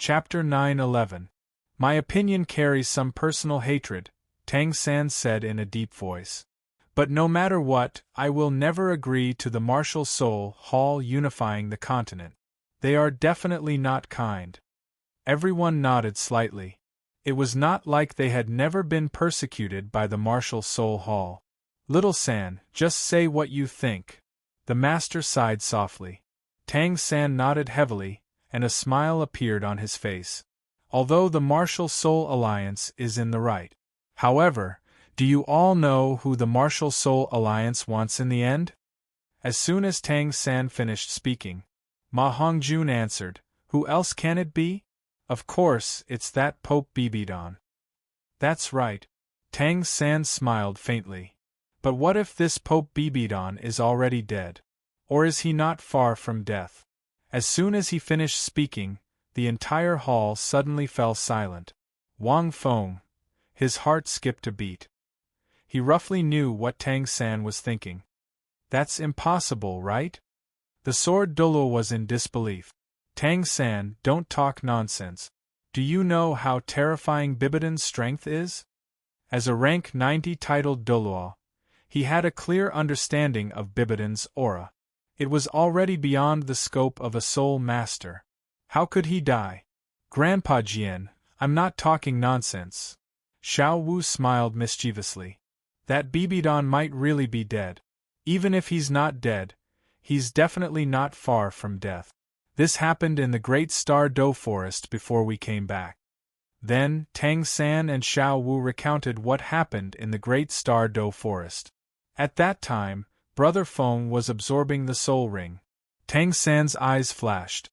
Chapter 9:11. My opinion carries some personal hatred, Tang San said in a deep voice. But no matter what, I will never agree to the martial soul hall unifying the continent. They are definitely not kind. Everyone nodded slightly. It was not like they had never been persecuted by the martial soul hall. Little San, just say what you think. The master sighed softly. Tang San nodded heavily, and a smile appeared on his face. Although the martial soul alliance is in the right. However, do you all know who the martial soul alliance wants in the end? As soon as Tang San finished speaking, Ma Hongjun answered, who else can it be? Of course, it's that Pope Bibidon. That's right. Tang San smiled faintly. But what if this Pope Bibidon is already dead? Or is he not far from death? As soon as he finished speaking, the entire hall suddenly fell silent. Wang Feng. His heart skipped a beat. He roughly knew what Tang San was thinking. That's impossible, right? The sword Douluo was in disbelief. Tang San, don't talk nonsense. Do you know how terrifying Bibidon's strength is? As a rank 90 titled Douluo, he had a clear understanding of Bibidon's aura. It was already beyond the scope of a soul master. How could he die? Grandpa Jian, I'm not talking nonsense. Xiao Wu smiled mischievously. That Bibidon might really be dead. Even if he's not dead, he's definitely not far from death. This happened in the Great Star Do Forest before we came back. Then, Tang San and Xiao Wu recounted what happened in the Great Star Do Forest. At that time, Brother Feng was absorbing the soul ring. Tang San's eyes flashed.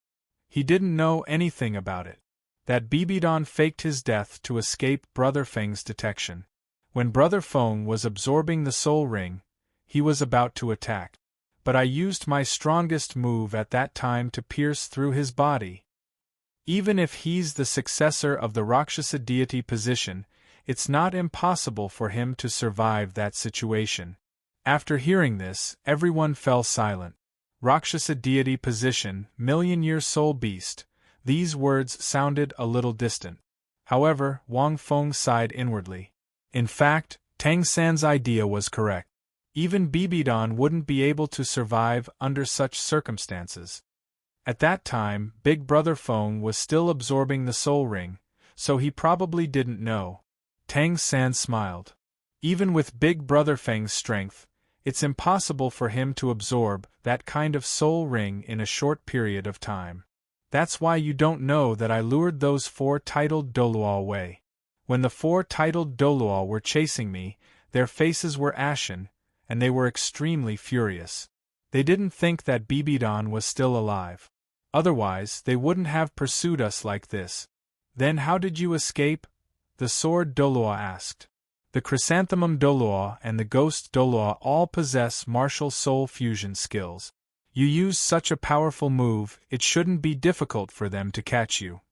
He didn't know anything about it. That Bibidon faked his death to escape Brother Feng's detection. When Brother Feng was absorbing the soul ring, he was about to attack. But I used my strongest move at that time to pierce through his body. Even if he's the successor of the Rakshasa deity position, it's not impossible for him to survive that situation. After hearing this, everyone fell silent. Rakshasa deity position, million-year soul beast. These words sounded a little distant. However, Wang Feng sighed inwardly. In fact, Tang San's idea was correct. Even Bibidon wouldn't be able to survive under such circumstances. At that time, Big Brother Feng was still absorbing the soul ring, so he probably didn't know. Tang San smiled. Even with Big Brother Feng's strength, it's impossible for him to absorb that kind of soul ring in a short period of time. That's why you don't know that I lured those 4 titled Douluo away. When the 4 titled Douluo were chasing me, their faces were ashen, and they were extremely furious. They didn't think that Bibidon was still alive. Otherwise, they wouldn't have pursued us like this. Then how did you escape? The sword Douluo asked. The chrysanthemum Douluo and the ghost Douluo all possess martial soul fusion skills. You use such a powerful move, it shouldn't be difficult for them to catch you.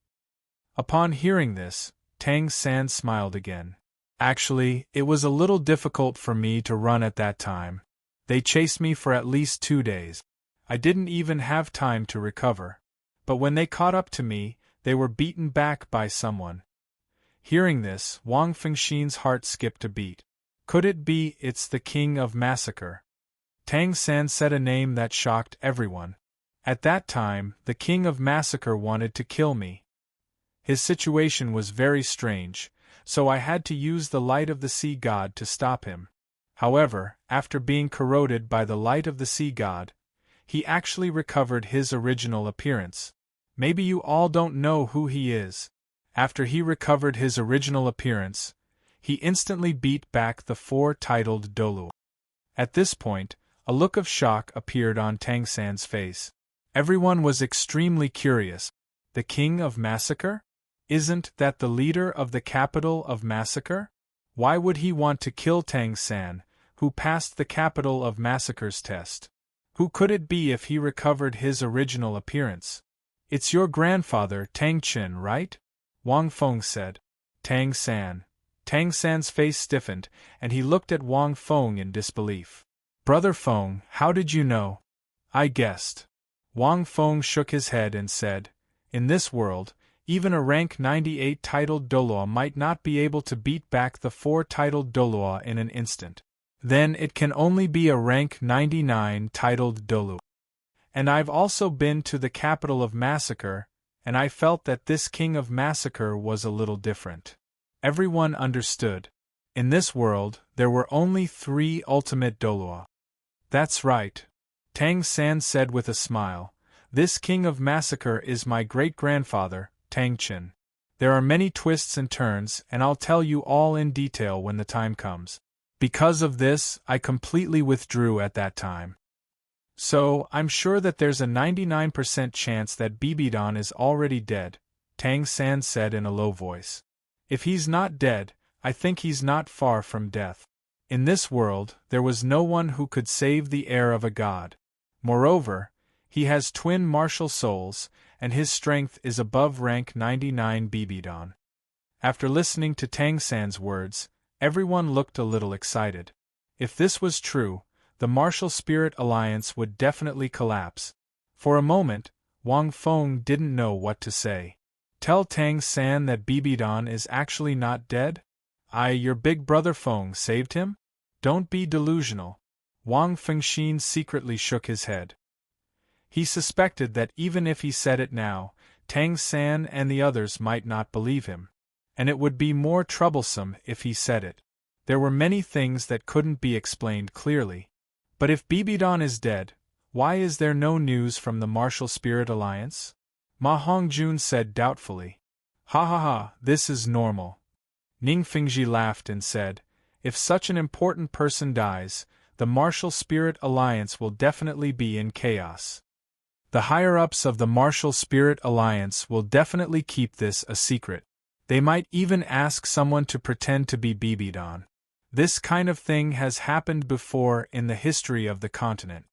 Upon hearing this, Tang San smiled again. Actually, it was a little difficult for me to run at that time. They chased me for at least 2 days. I didn't even have time to recover. But when they caught up to me, they were beaten back by someone. Hearing this, Wang Fengxin's heart skipped a beat. Could it be it's the King of Massacre? Tang San said a name that shocked everyone. At that time, the King of Massacre wanted to kill me. His situation was very strange, so I had to use the light of the sea god to stop him. However, after being corroded by the light of the sea god, he actually recovered his original appearance. Maybe you all don't know who he is. After he recovered his original appearance, he instantly beat back the 4 titled Douluo. At this point, a look of shock appeared on Tang San's face. Everyone was extremely curious. The King of Massacre? Isn't that the leader of the capital of Massacre? Why would he want to kill Tang San, who passed the capital of Massacre's test? Who could it be if he recovered his original appearance? It's your grandfather Tang Qin, right? Wang Feng said. Tang San. Tang San's face stiffened, and he looked at Wang Feng in disbelief. Brother Feng, how did you know? I guessed. Wang Feng shook his head and said, in this world, Even a rank 98 titled Douluo might not be able to beat back the 4 titled Douluo in an instant. Then it can only be a rank 99 titled Dalu. And I've also been to the capital of Massacre, and I felt that this king of Massacre was a little different. Everyone understood. In this world, there were only 3 ultimate Douluo. That's right, Tang San said with a smile. This king of Massacre is my great-grandfather, Tang Qin. There are many twists and turns, and I'll tell you all in detail when the time comes. Because of this, I completely withdrew at that time. So, I'm sure that there's a 99% chance that Bibidon is already dead, Tang San said in a low voice. If he's not dead, I think he's not far from death. In this world, there was no one who could save the heir of a god. Moreover, he has twin martial souls, and his strength is above rank 99 Bibidon. After listening to Tang San's words, everyone looked a little excited. If this was true, the Martial Spirit Alliance would definitely collapse. For a moment, Wang Feng didn't know what to say. Tell Tang San that Bibidon is actually not dead? Your big brother Feng saved him? Don't be delusional. Wang Fengxin secretly shook his head. He suspected that even if he said it now, Tang San and the others might not believe him. And it would be more troublesome if he said it. There were many things that couldn't be explained clearly. But if Bibidon is dead, why is there no news from the Martial Spirit Alliance? Ma Hongjun said doubtfully. Ha ha ha, this is normal. Ning Fengji laughed and said, if such an important person dies, the Martial Spirit Alliance will definitely be in chaos. The higher-ups of the Martial Spirit Alliance will definitely keep this a secret. They might even ask someone to pretend to be Bibidon. This kind of thing has happened before in the history of the continent.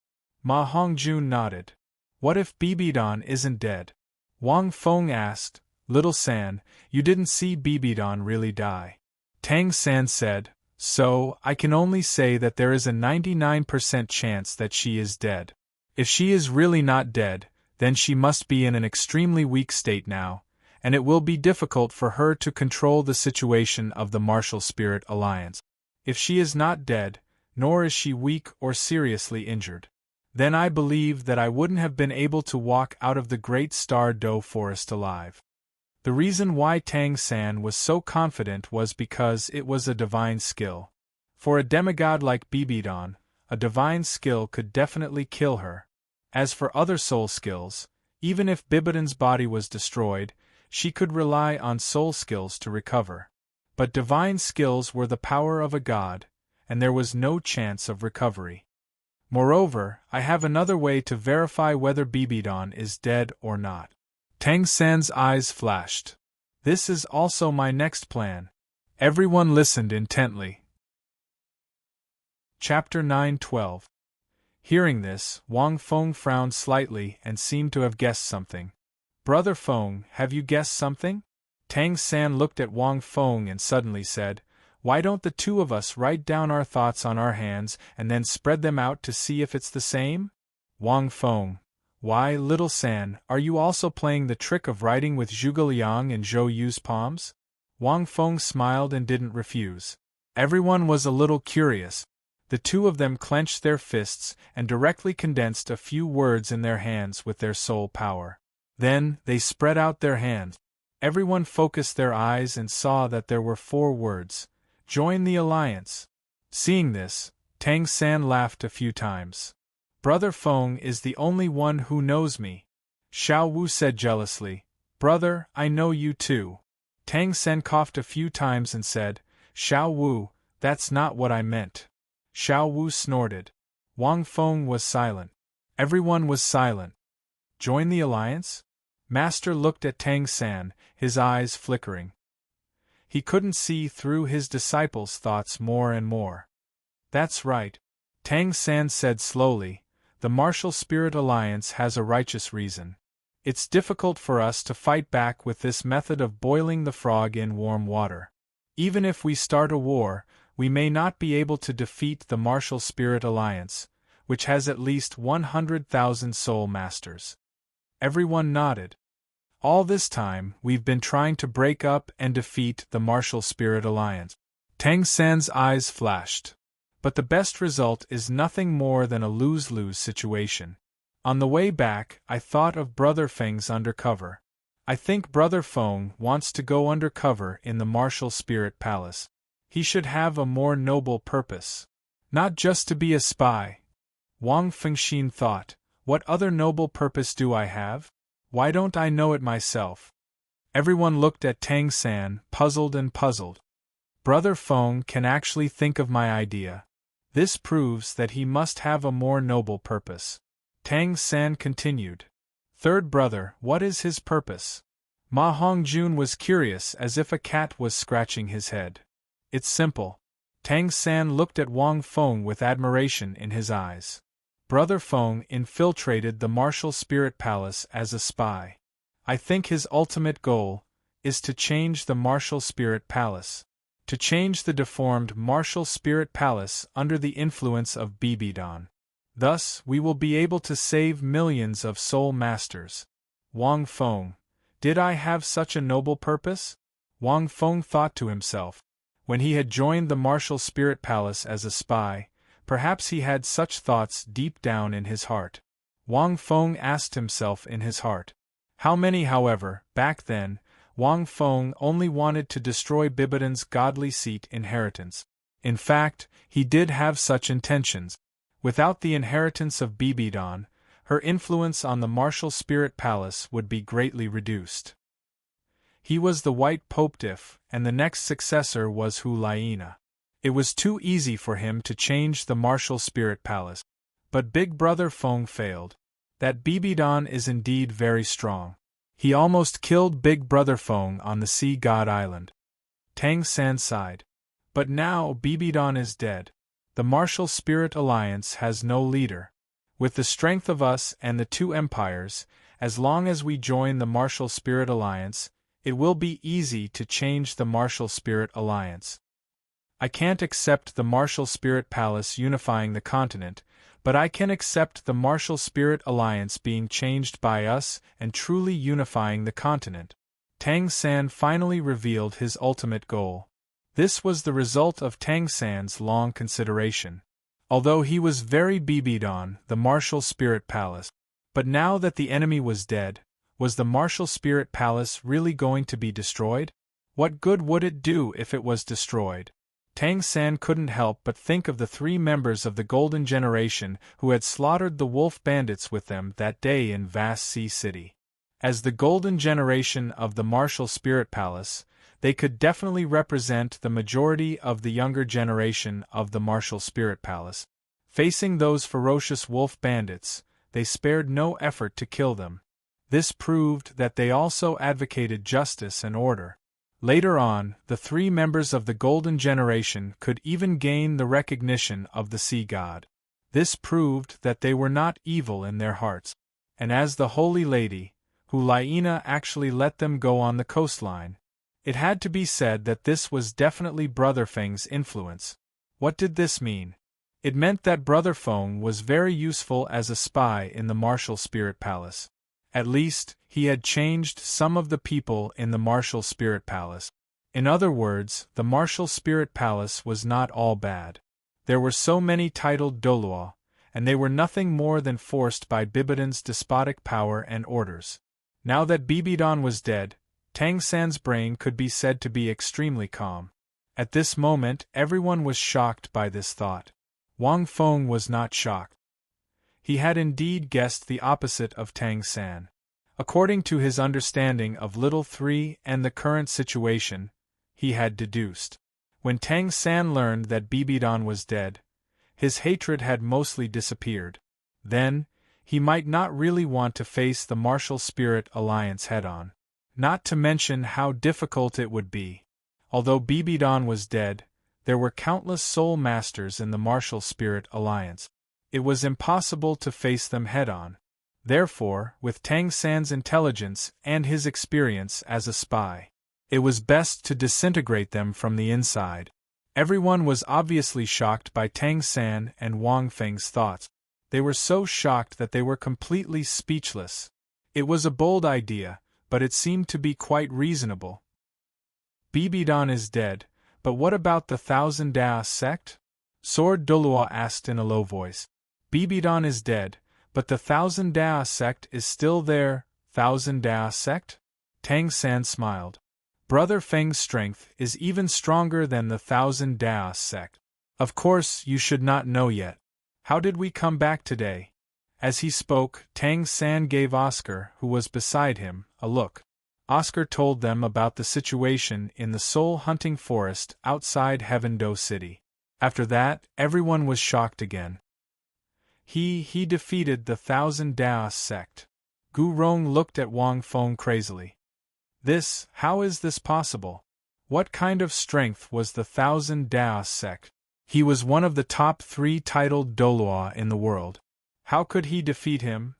Ma Hongjun nodded. What if Bibidon isn't dead? Wang Feng asked. Little San, you didn't see Bibidon really die. Tang San said, so, I can only say that there is a 99% chance that she is dead. If she is really not dead, then she must be in an extremely weak state now, and it will be difficult for her to control the situation of the Martial Spirit Alliance. If she is not dead, nor is she weak or seriously injured, then I believe that I wouldn't have been able to walk out of the Great Star Do Forest alive. The reason why Tang San was so confident was because it was a divine skill. For a demigod like Bibidon, a divine skill could definitely kill her. As for other soul skills, even if Bibidon's body was destroyed, she could rely on soul skills to recover. But divine skills were the power of a god, and there was no chance of recovery. Moreover, I have another way to verify whether Bibidon is dead or not. Tang San's eyes flashed. This is also my next plan. Everyone listened intently. Chapter 9:12. Hearing this, Wang Feng frowned slightly and seemed to have guessed something. Brother Feng, have you guessed something? Tang San looked at Wang Feng and suddenly said, why don't the two of us write down our thoughts on our hands and then spread them out to see if it's the same? Wang Feng. Why, Little San, are you also playing the trick of writing with Zhuge Liang and Zhou Yu's palms? Wang Feng smiled and didn't refuse. Everyone was a little curious. The two of them clenched their fists and directly condensed a few words in their hands with their soul power. Then, they spread out their hands. Everyone focused their eyes and saw that there were 4 words. Join the alliance. Seeing this, Tang San laughed a few times. Brother Feng is the only one who knows me. Xiao Wu said jealously. Brother, I know you too. Tang San coughed a few times and said, Xiao Wu, that's not what I meant. Xiao Wu snorted. Wang Feng was silent. Everyone was silent. Join the alliance? Master looked at Tang San, his eyes flickering. He couldn't see through his disciples' thoughts more and more. That's right. Tang San said slowly, the Martial Spirit Alliance has a righteous reason. It's difficult for us to fight back with this method of boiling the frog in warm water. Even if we start a war, we may not be able to defeat the Martial Spirit Alliance, which has at least 100,000 soul masters. Everyone nodded. All this time, we've been trying to break up and defeat the Martial Spirit Alliance. Tang San's eyes flashed. But the best result is nothing more than a lose-lose situation. On the way back, I thought of Brother Feng's undercover. I think Brother Feng wants to go undercover in the Martial Spirit Palace. He should have a more noble purpose. Not just to be a spy. Wang Fengxin thought, what other noble purpose do I have? Why don't I know it myself? Everyone looked at Tang San, puzzled and puzzled. Brother Feng can actually think of my idea. This proves that he must have a more noble purpose. Tang San continued. Third brother, what is his purpose? Ma Hongjun was curious as if a cat was scratching his head. It's simple. Tang San looked at Wang Feng with admiration in his eyes. Brother Feng infiltrated the Martial Spirit Palace as a spy. I think his ultimate goal is to change the Martial Spirit Palace. To change the deformed Martial Spirit Palace under the influence of Bibidon. Thus, we will be able to save millions of soul masters. Wang Feng, did I have such a noble purpose? Wang Feng thought to himself. When he had joined the Martial Spirit Palace as a spy, perhaps he had such thoughts deep down in his heart. Wang Feng asked himself in his heart. How many, however, back then, Wang Feng only wanted to destroy Bibidon's godly seat inheritance. In fact, he did have such intentions. Without the inheritance of Bibidon, her influence on the Martial Spirit Palace would be greatly reduced. He was the White Popedif, and the next successor was Hu Laina. It was too easy for him to change the Martial Spirit Palace. But Big Brother Feng failed. That Bibidon is indeed very strong. He almost killed Big Brother Feng on the Sea God Island. Tang San sighed. But now Bibidon is dead. The Martial Spirit Alliance has no leader. With the strength of us and the two empires, as long as we join the Martial Spirit Alliance, it will be easy to change the Martial Spirit Alliance. I can't accept the Martial Spirit Palace unifying the continent, but I can accept the Martial Spirit Alliance being changed by us and truly unifying the continent. Tang San finally revealed his ultimate goal. This was the result of Tang San's long consideration. Although he was very Bibidon, the Martial Spirit Palace. But now that the enemy was dead, was the Martial Spirit Palace really going to be destroyed? What good would it do if it was destroyed? Tang San couldn't help but think of the 3 members of the Golden Generation who had slaughtered the wolf bandits with them that day in Vast Sea City. As the Golden Generation of the Martial Spirit Palace, they could definitely represent the majority of the younger generation of the Martial Spirit Palace. Facing those ferocious wolf bandits, they spared no effort to kill them. This proved that they also advocated justice and order. Later on, the 3 members of the Golden Generation could even gain the recognition of the Sea God. This proved that they were not evil in their hearts. And as the Holy Lady, Hu Laina actually let them go on the coastline, it had to be said that this was definitely Brother Feng's influence. What did this mean? It meant that Brother Feng was very useful as a spy in the Martial Spirit Palace. At least, he had changed some of the people in the Martial Spirit Palace. In other words, the Martial Spirit Palace was not all bad. There were so many titled Douluo, and they were nothing more than forced by Bibidon's despotic power and orders. Now that Bibidon was dead, Tang San's brain could be said to be extremely calm. At this moment, everyone was shocked by this thought. Wang Feng was not shocked. He had indeed guessed the opposite of Tang San. According to his understanding of Little 3 and the current situation, he had deduced. When Tang San learned that Bibidon was dead, his hatred had mostly disappeared. Then, he might not really want to face the Martial Spirit Alliance head-on. Not to mention how difficult it would be. Although Bibidon was dead, there were countless soul masters in the Martial Spirit Alliance. It was impossible to face them head-on. Therefore, with Tang San's intelligence and his experience as a spy, it was best to disintegrate them from the inside. Everyone was obviously shocked by Tang San and Wang Feng's thoughts. They were so shocked that they were completely speechless. It was a bold idea, but it seemed to be quite reasonable. Bibidon is dead, but what about the Thousand Daos sect? Sword Douluo asked in a low voice. Bibidon is dead, but the Thousand Daos sect is still there. Thousand Daos sect? Tang San smiled. Brother Feng's strength is even stronger than the Thousand Daos sect. Of course, you should not know yet. How did we come back today? As he spoke, Tang San gave Oscar, who was beside him, a look. Oscar told them about the situation in the soul-hunting forest outside Heaven Do City. After that, everyone was shocked again. He defeated the Thousand Daos sect. Gu Rong looked at Wang Feng crazily. How is this possible? What kind of strength was the Thousand Daos sect? He was one of the top 3 titled Douluo in the world. How could he defeat him?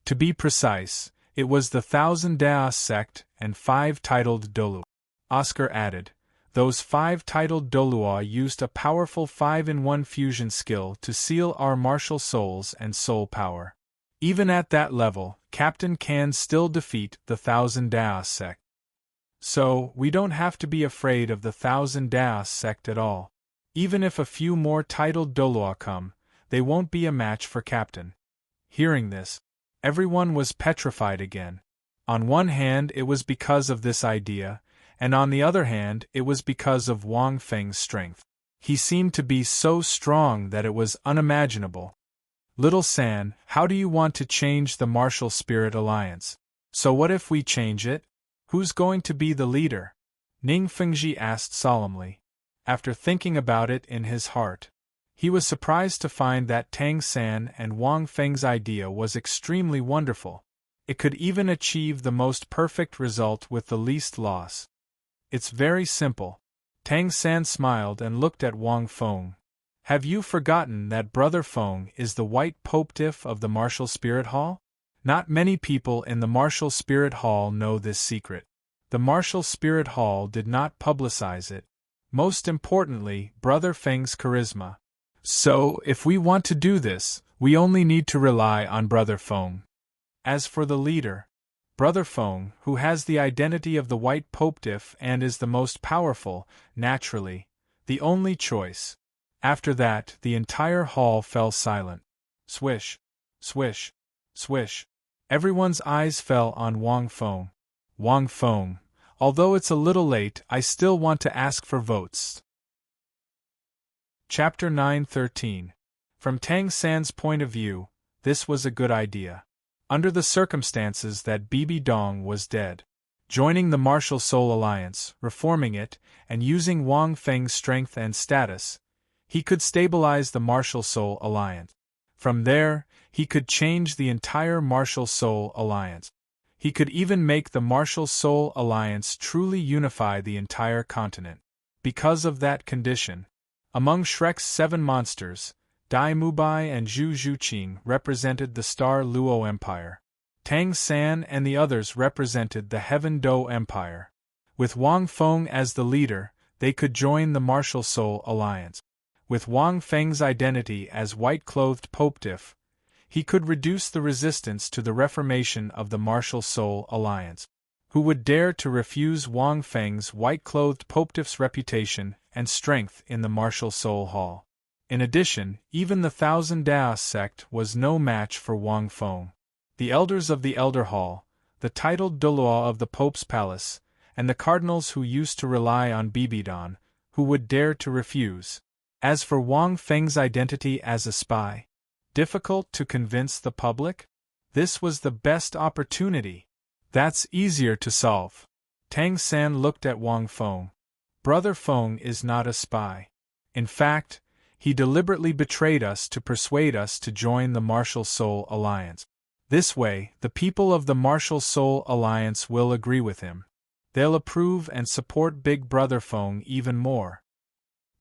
To be precise, it was the Thousand Daos sect and 5 titled Dalu. Oscar added, those 5 titled Douluo used a powerful 5-in-1 fusion skill to seal our martial souls and soul power. Even at that level, Captain can still defeat the Thousand Daos sect. So, we don't have to be afraid of the Thousand Daos sect at all. Even if a few more titled Douluo come, they won't be a match for Captain. Hearing this, everyone was petrified again. On one hand, it was because of this idea, and on the other hand, it was because of Wang Feng's strength. He seemed to be so strong that it was unimaginable. Little San, how do you want to change the Martial Spirit Alliance? So what if we change it? Who's going to be the leader? Ning Fengji asked solemnly. After thinking about it in his heart, he was surprised to find that Tang San and Wang Feng's idea was extremely wonderful. It could even achieve the most perfect result with the least loss. It's very simple. Tang San smiled and looked at Wang Feng. Have you forgotten that Brother Feng is the White Popetiff of the Martial Spirit Hall? Not many people in the Martial Spirit Hall know this secret. The Martial Spirit Hall did not publicize it. Most importantly, Brother Feng's charisma. So, if we want to do this, we only need to rely on Brother Feng. As for the leader, Brother Feng, who has the identity of the White Popetiff and is the most powerful, naturally, the only choice. After that, the entire hall fell silent. Swish, swish, swish. Everyone's eyes fell on Wang Feng. Wang Feng, although it's a little late, I still want to ask for votes. Chapter 9:13. From Tang San's point of view, this was a good idea. Under the circumstances that Bibi Dong was dead, joining the Martial Soul Alliance, reforming it, and using Wang Feng's strength and status, he could stabilize the Martial Soul Alliance. From there, he could change the entire Martial Soul Alliance. He could even make the Martial Soul Alliance truly unify the entire continent. Because of that condition, among Shrek's 7 monsters, Dai Mubai and Zhu Zhuqing represented the Star Luo Empire. Tang San and the others represented the Heaven Do Empire. With Wang Feng as the leader, they could join the Martial Soul Alliance. With Wang Feng's identity as White-Clothed Popetiff, he could reduce the resistance to the reformation of the Martial Soul Alliance. Who would dare to refuse Wang Feng's White-Clothed Popetiff's reputation and strength in the Martial Soul Hall? In addition, even the Thousand Daos sect was no match for Wang Feng. The elders of the Elder Hall, the titled Douluo of the Pope's Palace, and the cardinals who used to rely on Bibidon, who would dare to refuse? As for Wang Feng's identity as a spy, difficult to convince the public? This was the best opportunity. That's easier to solve. Tang San looked at Wang Feng. Brother Feng is not a spy. In fact, he deliberately betrayed us to persuade us to join the Martial Soul Alliance. This way, the people of the Martial Soul Alliance will agree with him. They'll approve and support Big Brother Feng even more.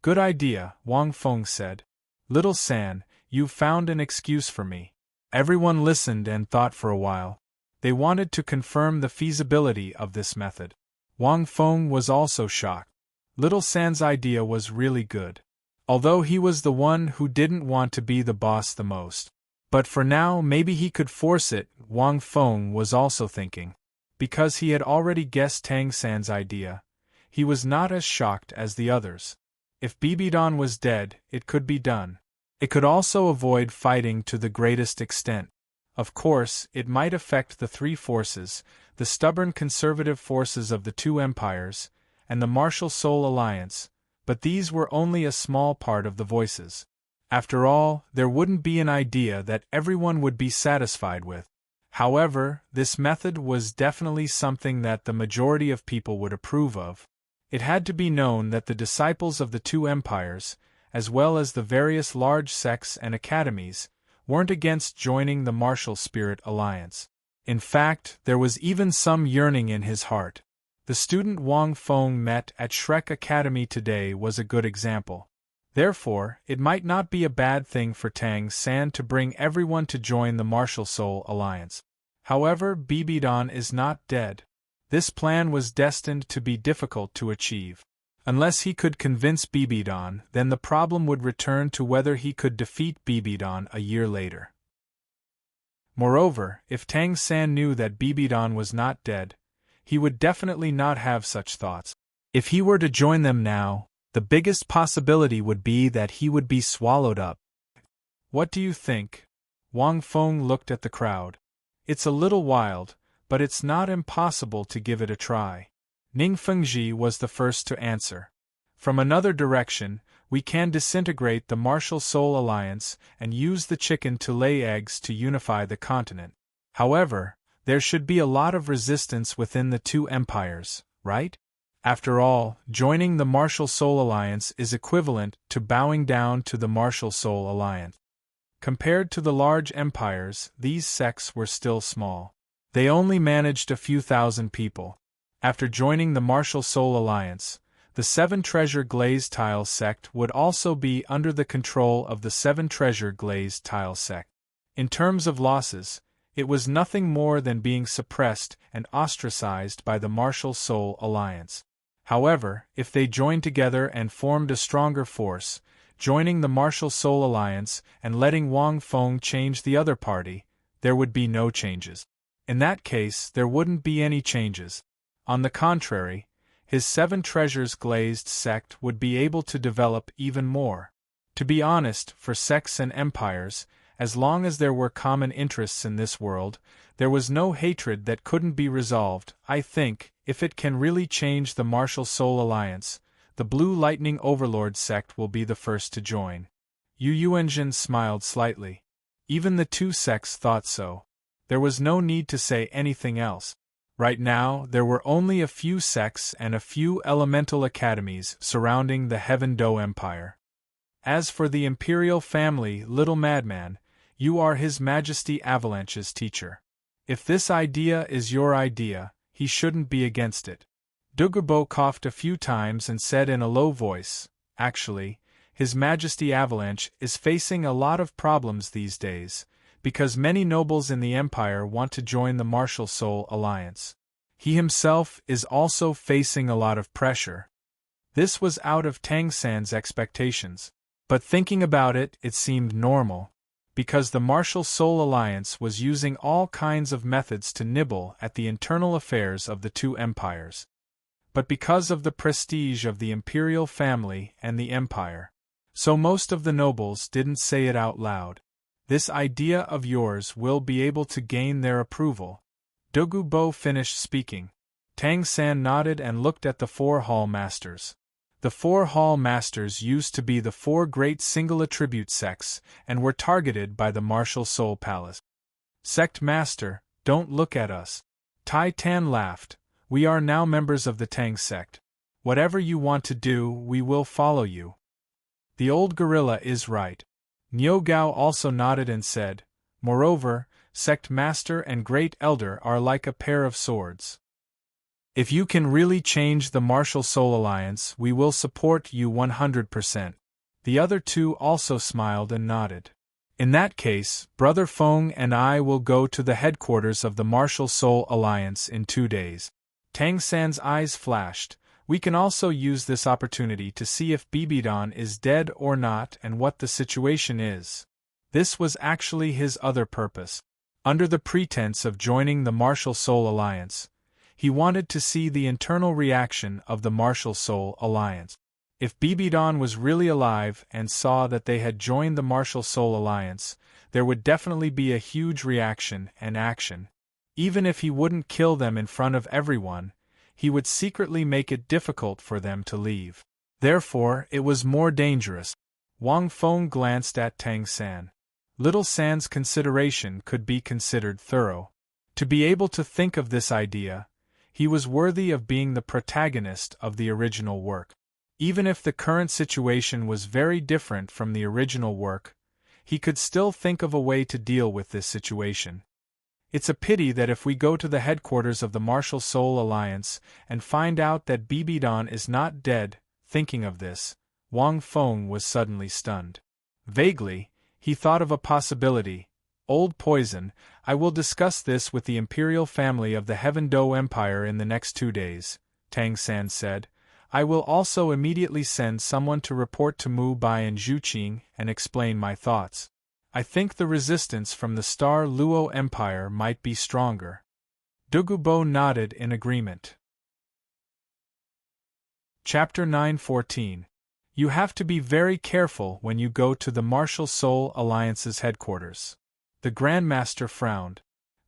Good idea, Wang Feng said. Little San, you've found an excuse for me. Everyone listened and thought for a while. They wanted to confirm the feasibility of this method. Wang Feng was also shocked. Little San's idea was really good. Although he was the one who didn't want to be the boss the most. But for now maybe he could force it, Wang Feng was also thinking. Because he had already guessed Tang San's idea, he was not as shocked as the others. If Bibidon was dead, it could be done. It could also avoid fighting to the greatest extent. Of course, it might affect the three forces, the stubborn conservative forces of the two empires, and the martial soul alliance, but these were only a small part of the voices. After all, there wouldn't be an idea that everyone would be satisfied with. However, this method was definitely something that the majority of people would approve of. It had to be known that the disciples of the two empires, as well as the various large sects and academies, weren't against joining the martial spirit alliance. In fact, there was even some yearning in his heart. The student Wang Feng met at Shrek Academy today was a good example. Therefore, it might not be a bad thing for Tang San to bring everyone to join the martial soul alliance. However, Bibidon is not dead. This plan was destined to be difficult to achieve. Unless he could convince Bibidon, then the problem would return to whether he could defeat Bibidon a year later. Moreover, if Tang San knew that Bibidon was not dead, he would definitely not have such thoughts. If he were to join them now, the biggest possibility would be that he would be swallowed up. What do you think? Wang Feng looked at the crowd. It's a little wild, but it's not impossible to give it a try. Ning Fengji was the first to answer. From another direction, we can disintegrate the martial soul alliance and use the chicken to lay eggs to unify the continent. However, there should be a lot of resistance within the two empires, right? After all, joining the martial soul alliance is equivalent to bowing down to the martial soul alliance. Compared to the large empires, these sects were still small. They only managed a few thousand people. After joining the martial soul alliance, the Seven Treasure Glazed Tile sect would also be under the control of the Seven Treasure Glazed Tile sect. In terms of losses, it was nothing more than being suppressed and ostracized by the martial soul alliance. However, if they joined together and formed a stronger force, joining the martial soul alliance and letting Wang Feng change the other party, there would be no changes. In that case, there wouldn't be any changes. On the contrary, his Seven Treasures Glazed sect would be able to develop even more. To be honest, for sects and empires, as long as there were common interests in this world, there was no hatred that couldn't be resolved. I think, if it can really change the martial soul alliance, the Blue Lightning Overlord sect will be the first to join. Yu Yuanjin smiled slightly. Even the two sects thought so. There was no need to say anything else. Right now, there were only a few sects and a few elemental academies surrounding the Heaven Do Empire. As for the imperial family, little madman, you are His Majesty Avalanche's teacher. If this idea is your idea, he shouldn't be against it. Douluo coughed a few times and said in a low voice, actually, His Majesty Avalanche is facing a lot of problems these days, because many nobles in the Empire want to join the Martial Soul Alliance. He himself is also facing a lot of pressure. This was out of Tang San's expectations. But thinking about it, it seemed normal, because the Martial Soul Alliance was using all kinds of methods to nibble at the internal affairs of the two empires. But because of the prestige of the imperial family and the empire, so most of the nobles didn't say it out loud. This idea of yours will be able to gain their approval. Douluo finished speaking. Tang San nodded and looked at the four hall masters. The four hall masters used to be the four great single attribute sects and were targeted by the Martial Soul Palace. Sect Master, don't look at us. Tai Tan laughed. We are now members of the Tang sect. Whatever you want to do, we will follow you. The old gorilla is right. Niu Gao also nodded and said, moreover, Sect Master and Great Elder are like a pair of swords. If you can really change the Martial Soul Alliance, we will support you 100%. The other two also smiled and nodded. In that case, Brother Feng and I will go to the headquarters of the Martial Soul Alliance in 2 days. Tang San's eyes flashed. We can also use this opportunity to see if Bibidon is dead or not and what the situation is. This was actually his other purpose. Under the pretense of joining the Martial Soul Alliance, He wanted to see the internal reaction of the Martial Soul Alliance. If Bibidon was really alive and saw that they had joined the Martial Soul Alliance, there would definitely be a huge reaction and action. Even if he wouldn't kill them in front of everyone, he would secretly make it difficult for them to leave. Therefore, it was more dangerous. Wang Feng glanced at Tang San. Little San's consideration could be considered thorough. To be able to think of this idea, he was worthy of being the protagonist of the original work. Even if the current situation was very different from the original work, he could still think of a way to deal with this situation. It's a pity that if we go to the headquarters of the Martial Soul Alliance and find out that Bibidon is not dead, thinking of this, Wang Feng was suddenly stunned. Vaguely, he thought of a possibility. Old poison, I will discuss this with the imperial family of the Heaven Do Empire in the next 2 days, Tang San said. I will also immediately send someone to report to Mu Bai and Zhu Qing and explain my thoughts. I think the resistance from the Star Luo Empire might be stronger. Douluo nodded in agreement. Chapter 9:14. You have to be very careful when you go to the Martial Soul Alliance's headquarters. The Grandmaster frowned.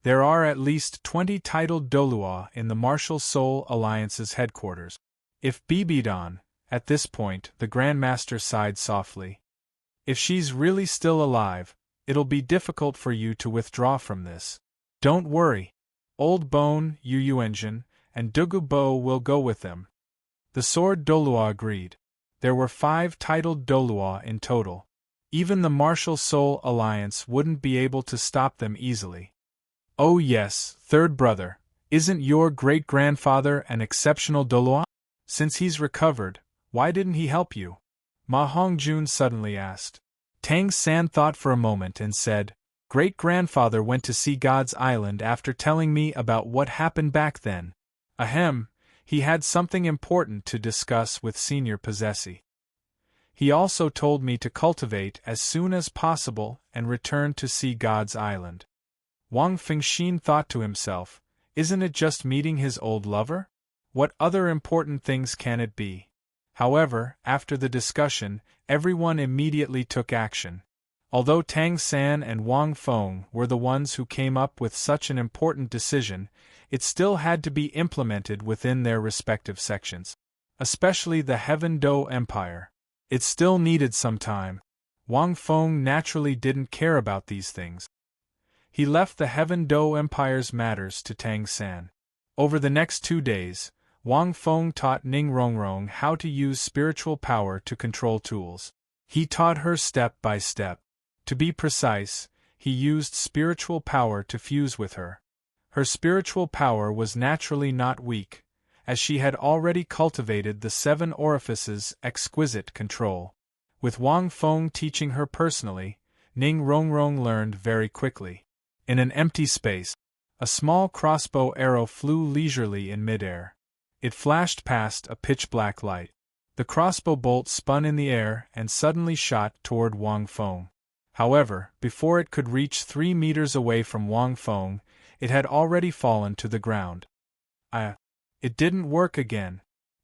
There are at least 20 titled Douluo in the Martial Soul Alliance's headquarters. If Bibidon, at this point, the Grandmaster sighed softly. If she's really still alive, it'll be difficult for you to withdraw from this. Don't worry. Old Bone, Yu Engine, and Douluo will go with them. The Sword Douluo agreed. There were 5 titled Douluo in total. Even the Martial Soul Alliance wouldn't be able to stop them easily. Oh yes, third brother, isn't your great-grandfather an exceptional Douluo? Since he's recovered, why didn't he help you? Ma Hongjun suddenly asked. Tang San thought for a moment and said, Great-grandfather went to see God's Island after telling me about what happened back then. Ahem, he had something important to discuss with Senior Possessee. He also told me to cultivate as soon as possible and return to see God's Island. Wang Fengxin thought to himself, isn't it just meeting his old lover? What other important things can it be? However, after the discussion, everyone immediately took action. Although Tang San and Wang Feng were the ones who came up with such an important decision, it still had to be implemented within their respective sections. Especially the Heaven Do Empire. It still needed some time. Wang Feng naturally didn't care about these things. He left the Heaven Do Empire's matters to Tang San. Over the next 2 days, Wang Feng taught Ning Rongrong how to use spiritual power to control tools. He taught her step by step. To be precise, he used spiritual power to fuse with her. Her spiritual power was naturally not weak, as she had already cultivated the 7 orifices' exquisite control. With Wang Feng teaching her personally, Ning Rongrong learned very quickly. In an empty space, a small crossbow arrow flew leisurely in midair. It flashed past a pitch-black light. The crossbow bolt spun in the air and suddenly shot toward Wang Feng. However, before it could reach 3 meters away from Wang Feng, it had already fallen to the ground. It didn't work again.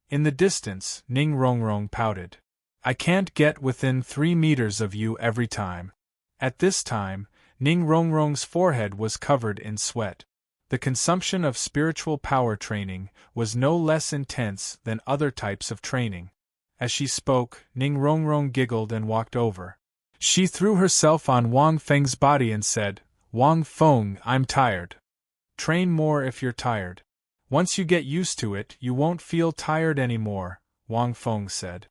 In the distance, Ning Rongrong pouted. I can't get within 3 meters of you every time. At this time, Ning Rongrong's forehead was covered in sweat. The consumption of spiritual power training was no less intense than other types of training. As she spoke, Ning Rongrong giggled and walked over. She threw herself on Wang Feng's body and said, Wang Feng, I'm tired. Train more if you're tired. Once you get used to it, you won't feel tired anymore, Wang Feng said.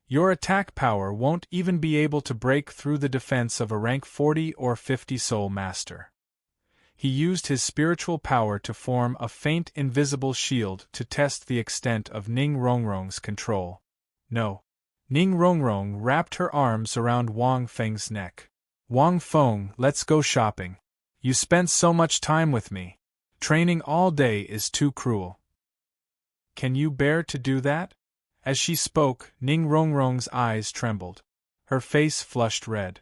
Your attack power won't even be able to break through the defense of a rank 40 or 50 soul master. He used his spiritual power to form a faint invisible shield to test the extent of Ning Rongrong's control. No. Ning Rongrong wrapped her arms around Wang Feng's neck. Wang Feng, let's go shopping. You spent so much time with me. Training all day is too cruel. Can you bear to do that? As she spoke, Ning Rongrong's eyes trembled. Her face flushed red.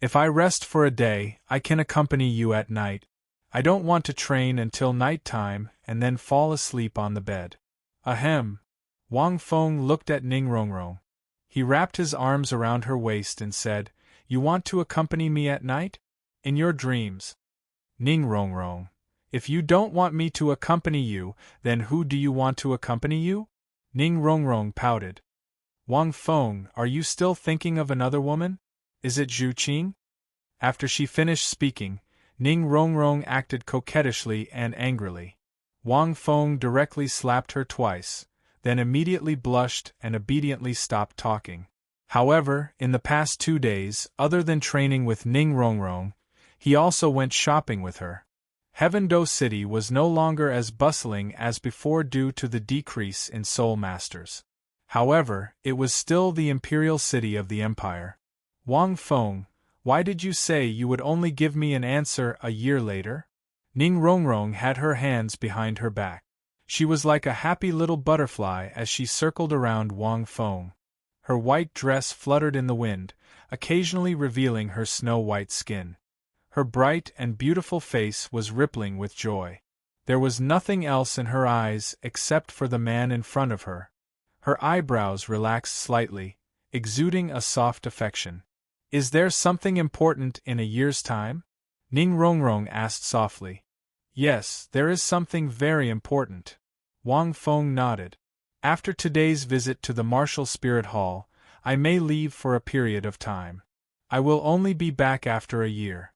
If I rest for a day, I can accompany you at night. I don't want to train until night time and then fall asleep on the bed. Ahem. Wang Feng looked at Ning Rongrong. He wrapped his arms around her waist and said, You want to accompany me at night? In your dreams. Ning Rongrong, if you don't want me to accompany you, then who do you want to accompany you? Ning Rongrong pouted. Wang Feng, are you still thinking of another woman? Is it Zhu Qing? After she finished speaking, Ning Rongrong acted coquettishly and angrily. Wang Feng directly slapped her twice, then immediately blushed and obediently stopped talking. However, in the past 2 days, other than training with Ning Rongrong, he also went shopping with her. Heaven-Do City was no longer as bustling as before due to the decrease in soul masters. However, it was still the imperial city of the empire. Wang Feng, why did you say you would only give me an answer a year later? Ning Rongrong had her hands behind her back. She was like a happy little butterfly as she circled around Wang Feng. Her white dress fluttered in the wind, occasionally revealing her snow-white skin. Her bright and beautiful face was rippling with joy. There was nothing else in her eyes except for the man in front of her. Her eyebrows relaxed slightly, exuding a soft affection. Is there something important in a year's time? Ning Rongrong asked softly. Yes, there is something very important. Wang Feng nodded. After today's visit to the Martial Spirit Hall, I may leave for a period of time. I will only be back after a year.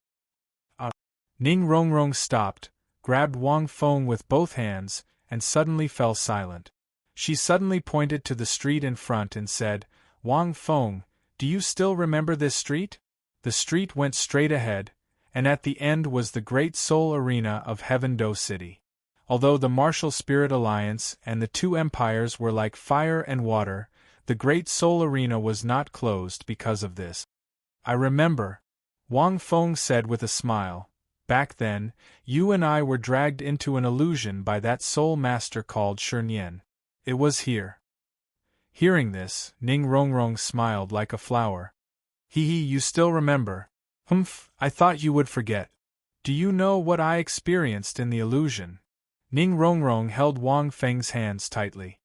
Ning Rongrong stopped, grabbed Wang Feng with both hands, and suddenly fell silent. She suddenly pointed to the street in front and said, Wang Feng, do you still remember this street? The street went straight ahead, and at the end was the Great Soul Arena of Heaven-Do City. Although the Martial Spirit Alliance and the two empires were like fire and water, the Great Soul Arena was not closed because of this. I remember, Wang Feng said with a smile. Back then, you and I were dragged into an illusion by that soul master called Serene. It was here. Hearing this, Ning Rongrong smiled like a flower. Hee, you still remember. Humph, I thought you would forget. Do you know what I experienced in the illusion? Ning Rongrong held Wang Feng's hands tightly.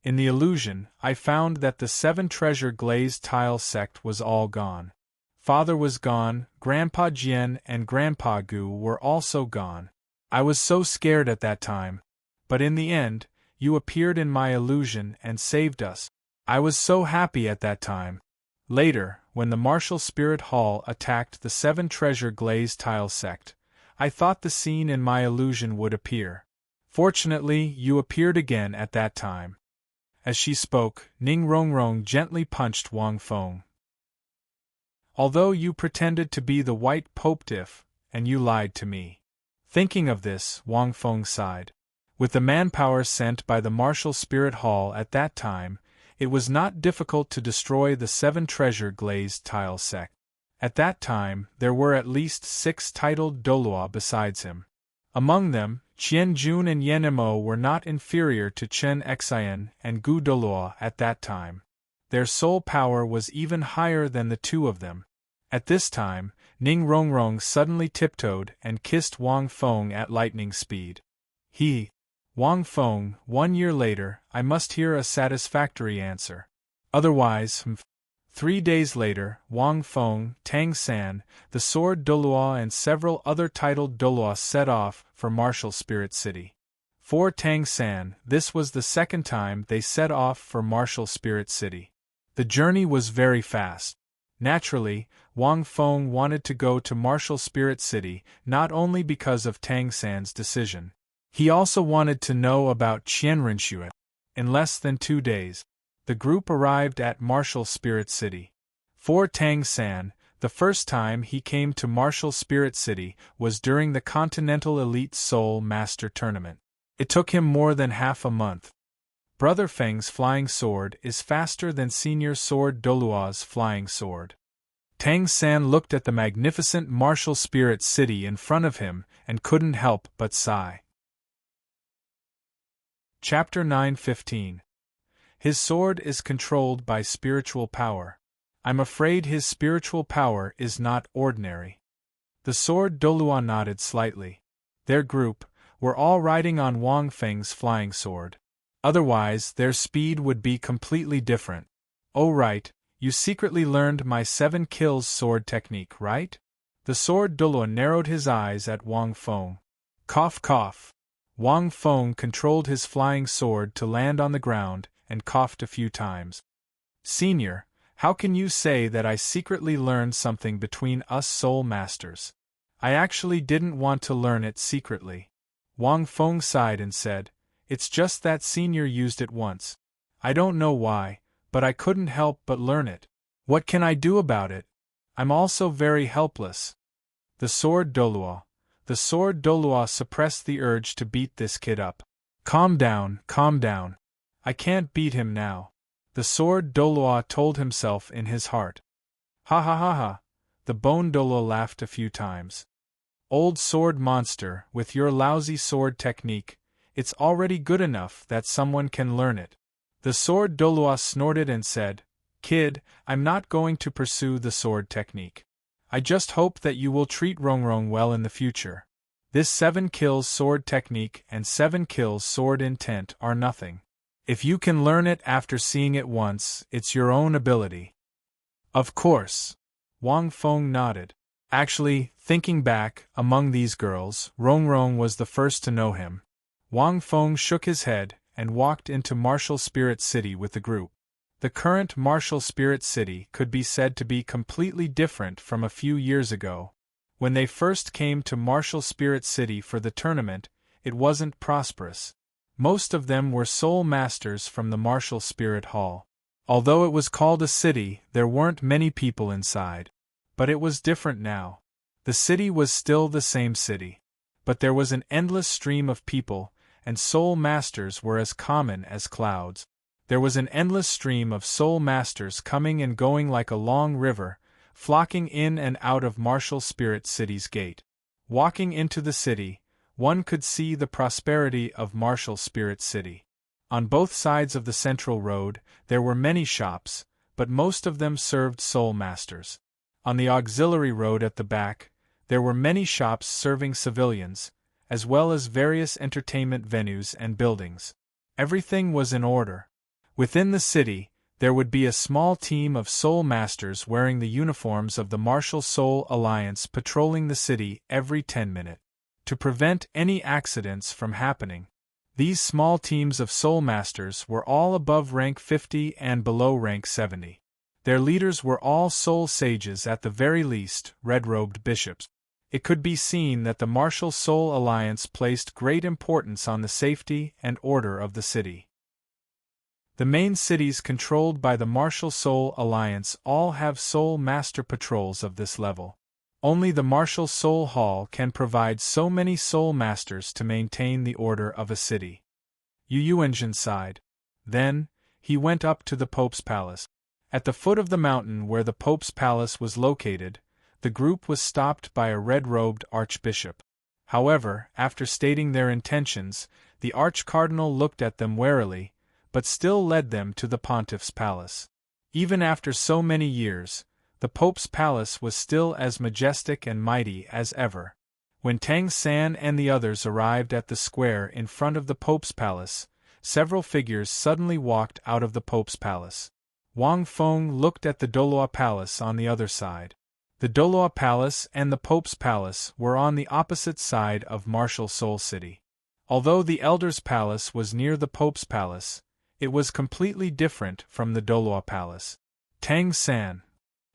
In the illusion, I found that the 7 treasure glazed tile sect was all gone. Father was gone, Grandpa Jian and Grandpa Gu were also gone. I was so scared at that time. But in the end, you appeared in my illusion and saved us. I was so happy at that time. Later, when the Martial Spirit Hall attacked the 7 treasure glazed tile sect, I thought the scene in my illusion would appear. Fortunately, you appeared again at that time. As she spoke, Ning Rongrong gently punched Wang Feng. Although you pretended to be the White Popediff, and you lied to me. Thinking of this, Wang Feng sighed. With the manpower sent by the Martial Spirit Hall at that time, it was not difficult to destroy the 7 treasure glazed tile sect. At that time, there were at least 6 titled Douluo besides him. Among them, Qian Jun and Yen Mo were not inferior to Chen Xian and Gu Douluo at that time. Their soul power was even higher than the 2 of them. At this time, Ning Rongrong suddenly tiptoed and kissed Wang Feng at lightning speed. Wang Feng, 1 year later, I must hear a satisfactory answer. Otherwise, 3 days later, Wang Feng, Tang San, the Sword Douluo and several other titled Douluo set off for Martial Spirit City. For Tang San, this was the 2nd time they set off for Martial Spirit City. The journey was very fast. Naturally, Wang Feng wanted to go to Martial Spirit City not only because of Tang San's decision. He also wanted to know about Qianrenshui. In less than 2 days, the group arrived at Martial Spirit City. For Tang San, the first time he came to Martial Spirit City was during the Continental Elite Soul Master Tournament. It took him more than half a month. Brother Feng's flying sword is faster than Senior Sword Douluo's flying sword. Tang San looked at the magnificent Martial Spirit City in front of him and couldn't help but sigh. Chapter 9:15. His sword is controlled by spiritual power. I'm afraid his spiritual power is not ordinary. The sword Douluo nodded slightly. their group, were all riding on Wang Feng's flying sword. Otherwise, their speed would be completely different. Oh right, you secretly learned my 7 kills sword technique, right? The sword Douluo narrowed his eyes at Wang Feng. Cough cough. Wang Feng controlled his flying sword to land on the ground and coughed a few times. Senior, how can you say that I secretly learned something between us soul masters? I actually didn't want to learn it secretly. Wang Feng sighed and said, it's just that Senior used it once. I don't know why, but I couldn't help but learn it. What can I do about it? I'm also very helpless. The sword Douluo suppressed the urge to beat this kid up. Calm down, calm down. I can't beat him now. The sword Douluo told himself in his heart. Ha ha ha ha. The bone Douluo laughed a few times. Old sword monster, with your lousy sword technique, it's already good enough that someone can learn it. The sword Douluo snorted and said, Kid, I'm not going to pursue the sword technique. I just hope that you will treat Rongrong well in the future. This 7 kills sword technique and 7 kills sword intent are nothing. If you can learn it after seeing it once, it's your own ability. Of course. Wang Feng nodded. Actually, thinking back, among these girls, Rongrong was the first to know him. Wang Feng shook his head and walked into Martial Spirit City with the group. The current Martial Spirit City could be said to be completely different from a few years ago. When they first came to Martial Spirit City for the tournament, it wasn't prosperous. Most of them were soul masters from the Martial Spirit Hall. Although it was called a city, there weren't many people inside. But it was different now. The city was still the same city. But there was an endless stream of people, and soul masters were as common as clouds. There was an endless stream of soul masters coming and going like a long river, flocking in and out of Martial Spirit City's gate. Walking into the city, one could see the prosperity of Martial Spirit City. On both sides of the central road, there were many shops, but most of them served soul masters. On the auxiliary road at the back, there were many shops serving civilians, as well as various entertainment venues and buildings. Everything was in order. Within the city, there would be a small team of soul masters wearing the uniforms of the Martial Soul Alliance patrolling the city every 10 minutes. To prevent any accidents from happening, these small teams of soul masters were all above rank 50 and below rank 70. Their leaders were all soul sages, at the very least, red-robed bishops. It could be seen that the Martial Soul Alliance placed great importance on the safety and order of the city. The main cities controlled by the Martial Soul Alliance all have soul master patrols of this level. Only the Martial Soul Hall can provide so many soul masters to maintain the order of a city. Yu Yuanzhen sighed. Then, he went up to the Pope's palace. At the foot of the mountain where the Pope's palace was located, the group was stopped by a red-robed archbishop. However, after stating their intentions, the archcardinal looked at them warily, but still led them to the pontiff's palace. Even after so many years, the Pope's palace was still as majestic and mighty as ever. When Tang San and the others arrived at the square in front of the Pope's palace, several figures suddenly walked out of the Pope's palace. Wang Feng looked at the Douluo palace on the other side. The Douluo palace and the Pope's palace were on the opposite side of Martial Soul City. Although the Elder's palace was near the Pope's palace, it was completely different from the Douluo palace. Tang San.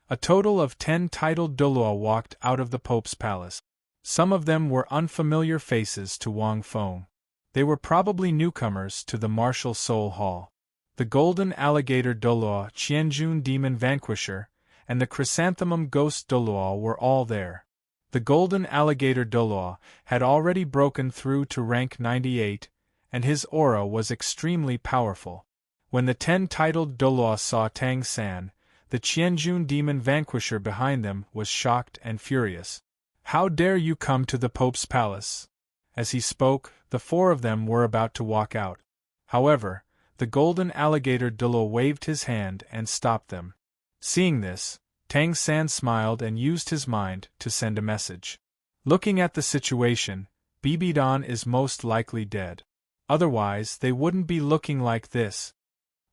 A total of 10 titled Douluo walked out of the Pope's palace. Some of them were unfamiliar faces to Wang Feng. They were probably newcomers to the Martial Soul Hall. The Golden Alligator Douluo, Qianjun Demon Vanquisher, and the Chrysanthemum Ghost Douluo were all there. The Golden Alligator Douluo had already broken through to rank 98, and his aura was extremely powerful. When the 10 titled Douluo saw Tang San, the Qianjun Demon Vanquisher behind them was shocked and furious. How dare you come to the Pope's palace? As he spoke, the 4 of them were about to walk out. However, the Golden Alligator Douluo waved his hand and stopped them. Seeing this, Tang San smiled and used his mind to send a message. Looking at the situation, Bibidon is most likely dead. Otherwise, they wouldn't be looking like this.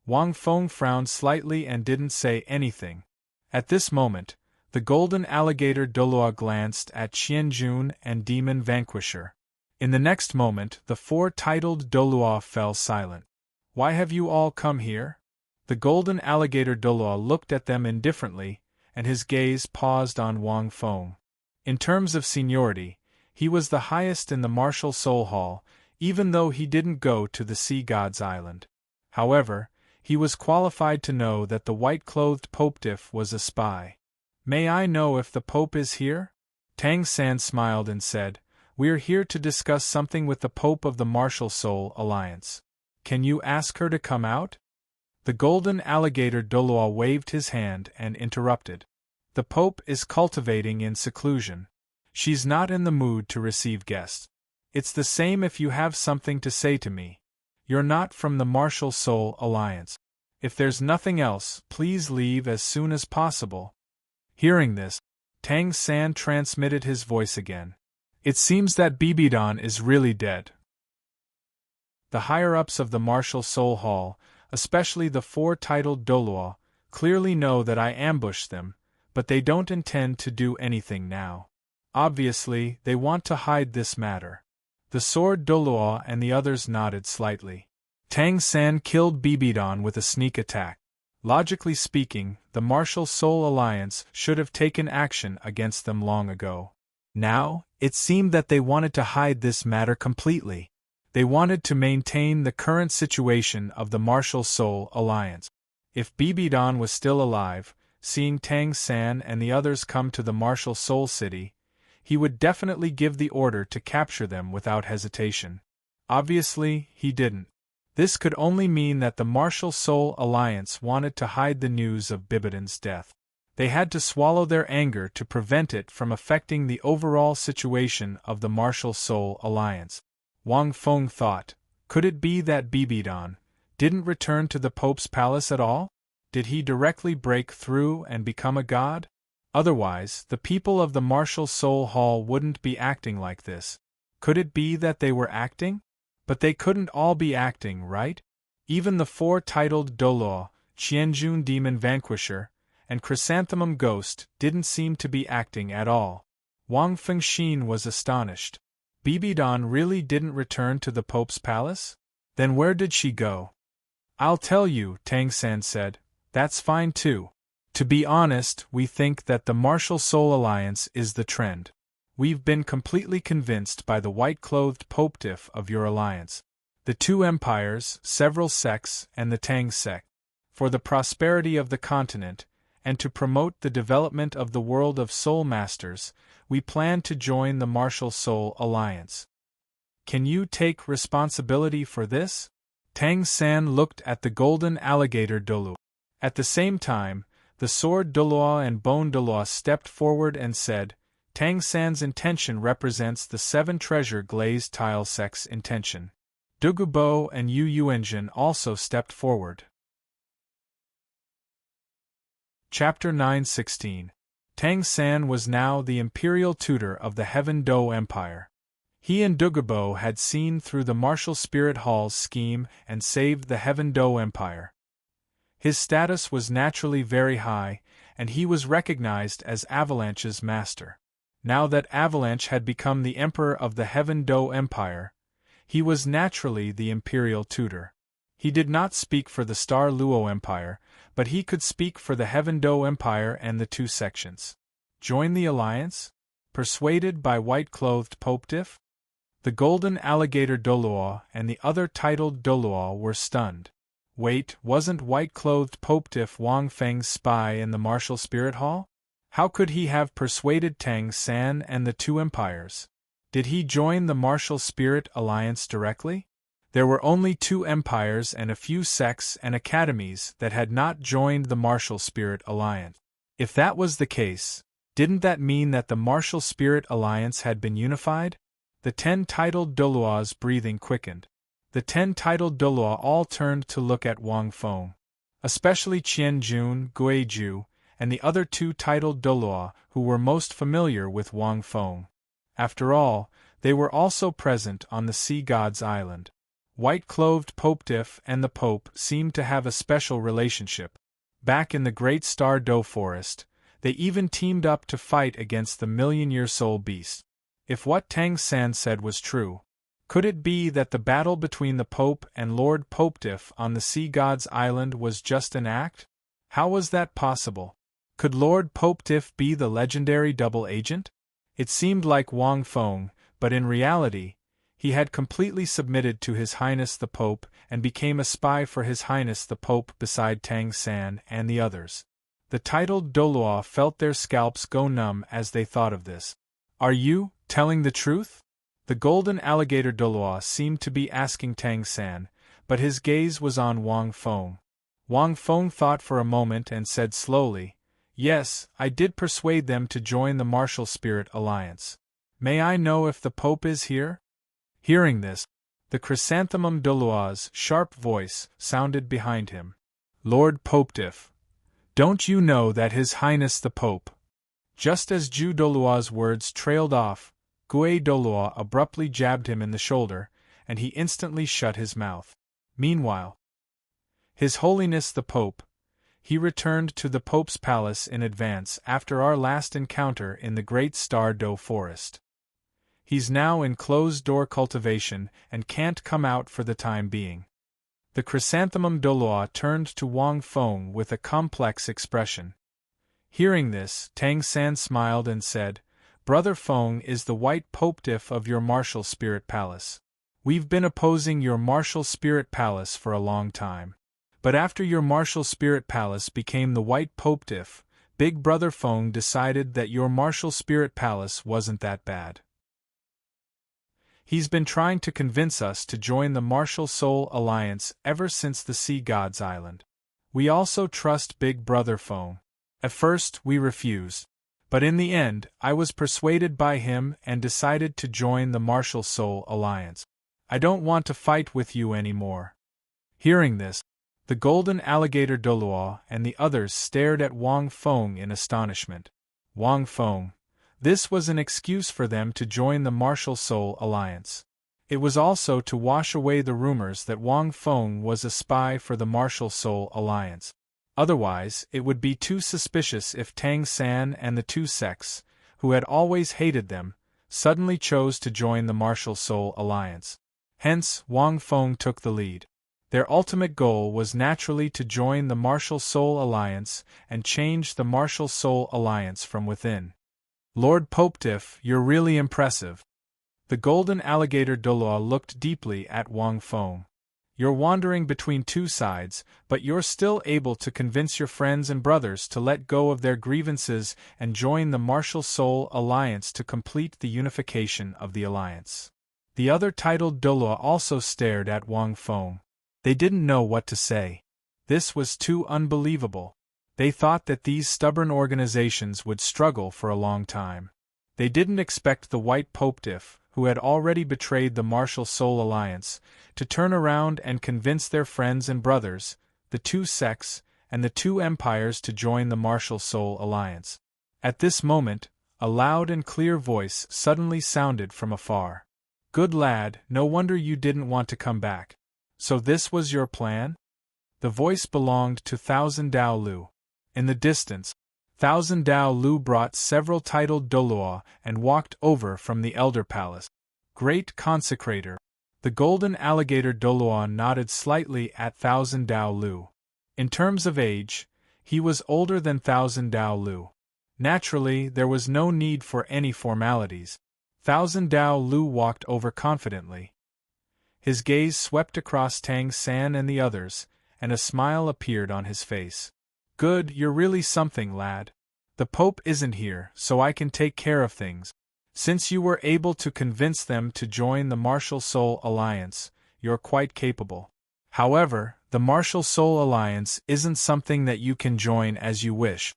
Wang Feng frowned slightly and didn't say anything. At this moment, the golden alligator Douluo glanced at Qianjun and Demon Vanquisher. In the next moment, the four-titled Douluo fell silent. Why have you all come here? The golden alligator Douluo looked at them indifferently, and his gaze paused on Wang Feng. In terms of seniority, he was the highest in the martial soul hall, even though he didn't go to the Sea God's Island. However, he was qualified to know that the white-clothed Popediff was a spy. May I know if the Pope is here? Tang San smiled and said, We're here to discuss something with the Pope of the Martial Soul Alliance. Can you ask her to come out? The golden alligator Douluo waved his hand and interrupted. The Pope is cultivating in seclusion. She's not in the mood to receive guests. It's the same if you have something to say to me. You're not from the Martial Soul Alliance. If there's nothing else, please leave as soon as possible. Hearing this, Tang San transmitted his voice again. It seems that Bibidon is really dead. The higher-ups of the Martial Soul Hall, especially the four-titled Douluo, clearly know that I ambushed them, but they don't intend to do anything now. Obviously, they want to hide this matter. The sword Douluo and the others nodded slightly. Tang San killed Bibidon with a sneak attack. Logically speaking, the Martial Soul Alliance should have taken action against them long ago. Now, it seemed that they wanted to hide this matter completely. They wanted to maintain the current situation of the Martial Soul Alliance. If Bibidon was still alive, seeing Tang San and the others come to the Martial Soul City, he would definitely give the order to capture them without hesitation. Obviously, he didn't. This could only mean that the Martial Soul Alliance wanted to hide the news of Bibidon's death. They had to swallow their anger to prevent it from affecting the overall situation of the Martial Soul Alliance. Wang Feng thought, could it be that Bibidon didn't return to the Pope's palace at all? Did he directly break through and become a god? Otherwise, the people of the Martial Soul Hall wouldn't be acting like this. Could it be that they were acting? But they couldn't all be acting, right? Even the four-titled Douluo, Qianjun Demon Vanquisher, and Chrysanthemum Ghost didn't seem to be acting at all. Wang Fengxin was astonished. Bibidon really didn't return to the Pope's palace? Then where did she go? I'll tell you, Tang San said. That's fine too. To be honest, we think that the Martial Soul Alliance is the trend. We've been completely convinced by the white-clothed Popediff of your alliance, the two empires, several sects, and the Tang sect. For the prosperity of the continent, and to promote the development of the world of soul masters, we plan to join the Martial Soul Alliance. Can you take responsibility for this? Tang San looked at the golden alligator Douluo. At the same time, the sword Douluo and bone Douluo stepped forward and said, Tang San's intention represents the 7 treasure glazed tile sect's intention. Dugubo and Yu Yuanjin also stepped forward. Chapter 9:16. Tang San was now the imperial tutor of the Heaven Dou Empire. He and Dugubo had seen through the Martial Spirit Hall's scheme and saved the Heaven Dou Empire. His status was naturally very high, and he was recognized as Avalanche's master. Now that Avalanche had become the emperor of the Heaven Dou Empire, he was naturally the imperial tutor. He did not speak for the Star Luo Empire, but he could speak for the Heaven Dou Empire and the 2 sections. Join the alliance? Persuaded by white-clothed Popediff? The golden alligator Douluo and the other titled Douluo were stunned. Wait, wasn't white-clothed Popediff Wang Feng's spy in the Martial Spirit Hall? How could he have persuaded Tang San and the 2 empires? Did he join the Martial Spirit Alliance directly? There were only 2 empires and a few sects and academies that had not joined the Martial Spirit Alliance. If that was the case, didn't that mean that the Martial Spirit Alliance had been unified? The 10 titled Douluo's breathing quickened. The 10 titled Douluo all turned to look at Wang Feng. Especially Qianjun, Guizhu, and the other 2 titled Douluo who were most familiar with Wang Feng. After all, They were also present on the sea god's island. White-clothed Popediff and the Pope seemed to have a special relationship. Back in the Great Star Doe forest, they even teamed up to fight against the million-year soul beast. If what Tang San said was true, could it be that the battle between the Pope and Lord Popediff on the sea god's island was just an act? How was that possible? Could Lord Popediff be the legendary double agent? It seemed like Wang Feng, but in reality, he had completely submitted to His Highness the Pope and became a spy for His Highness the Pope beside Tang San and the others. The titled Douluo felt their scalps go numb as they thought of this. Are you telling the truth? The golden alligator Douluo seemed to be asking Tang San, but his gaze was on Wang Feng. Wang Feng thought for a moment and said slowly, "Yes, I did persuade them to join the Martial Spirit Alliance. May I know if the Pope is here?" Hearing this, the chrysanthemum Douluo's sharp voice sounded behind him. "Lord Popediff, don't you know that His Highness the Pope?" Just as Ju Douluo's words trailed off, Gui Douluo abruptly jabbed him in the shoulder, and he instantly shut his mouth. Meanwhile, His Holiness the Pope, he returned to the Pope's palace in advance after our last encounter in the Great Star Doe forest. He's now in closed-door cultivation and can't come out for the time being. The chrysanthemum Douluo turned to Wang Feng with a complex expression. Hearing this, Tang San smiled and said, "Brother Feng is the white Popediff of your Martial Spirit Palace. We've been opposing your Martial Spirit Palace for a long time. But after your Martial Spirit Palace became the white Popediff, Big Brother Feng decided that your Martial Spirit Palace wasn't that bad. He's been trying to convince us to join the Martial Soul Alliance ever since the Sea God's Island. We also trust Big Brother Feng. At first, we refused. But in the end, I was persuaded by him and decided to join the Martial Soul Alliance. I don't want to fight with you anymore." Hearing this, the golden alligator Douluo and the others stared at Wang Feng in astonishment. Wang Feng. This was an excuse for them to join the Martial Soul Alliance. It was also to wash away the rumors that Wang Feng was a spy for the Martial Soul Alliance. Otherwise, it would be too suspicious if Tang San and the two sects, who had always hated them, suddenly chose to join the Martial Soul Alliance. Hence, Wang Feng took the lead. Their ultimate goal was naturally to join the Martial Soul Alliance and change the Martial Soul Alliance from within. "Lord Popediff, you're really impressive." The golden alligator Douluo looked deeply at Wang Feng. "You're wandering between two sides, but you're still able to convince your friends and brothers to let go of their grievances and join the Martial Soul Alliance to complete the unification of the alliance." The other titled Douluo also stared at Wang Feng. They didn't know what to say. This was too unbelievable. They thought that these stubborn organizations would struggle for a long time. They didn't expect the white Popediff, who had already betrayed the Martial Soul Alliance, to turn around and convince their friends and brothers, the two sects, and the two empires to join the Martial Soul Alliance. At this moment, a loud and clear voice suddenly sounded from afar. "Good lad, no wonder you didn't want to come back. So this was your plan?" The voice belonged to Thousand Dalu. In the distance, Thousand Dalu brought several titled Douluo and walked over from the Elder Palace. "Great Consecrator." The golden alligator Douluo nodded slightly at Thousand Dalu. In terms of age, he was older than Thousand Dalu. Naturally, there was no need for any formalities. Thousand Dalu walked over confidently. His gaze swept across Tang San and the others, and a smile appeared on his face. "Good, you're really something, lad. The Pope isn't here, so I can take care of things. Since you were able to convince them to join the Martial Soul Alliance, you're quite capable. However, the Martial Soul Alliance isn't something that you can join as you wish.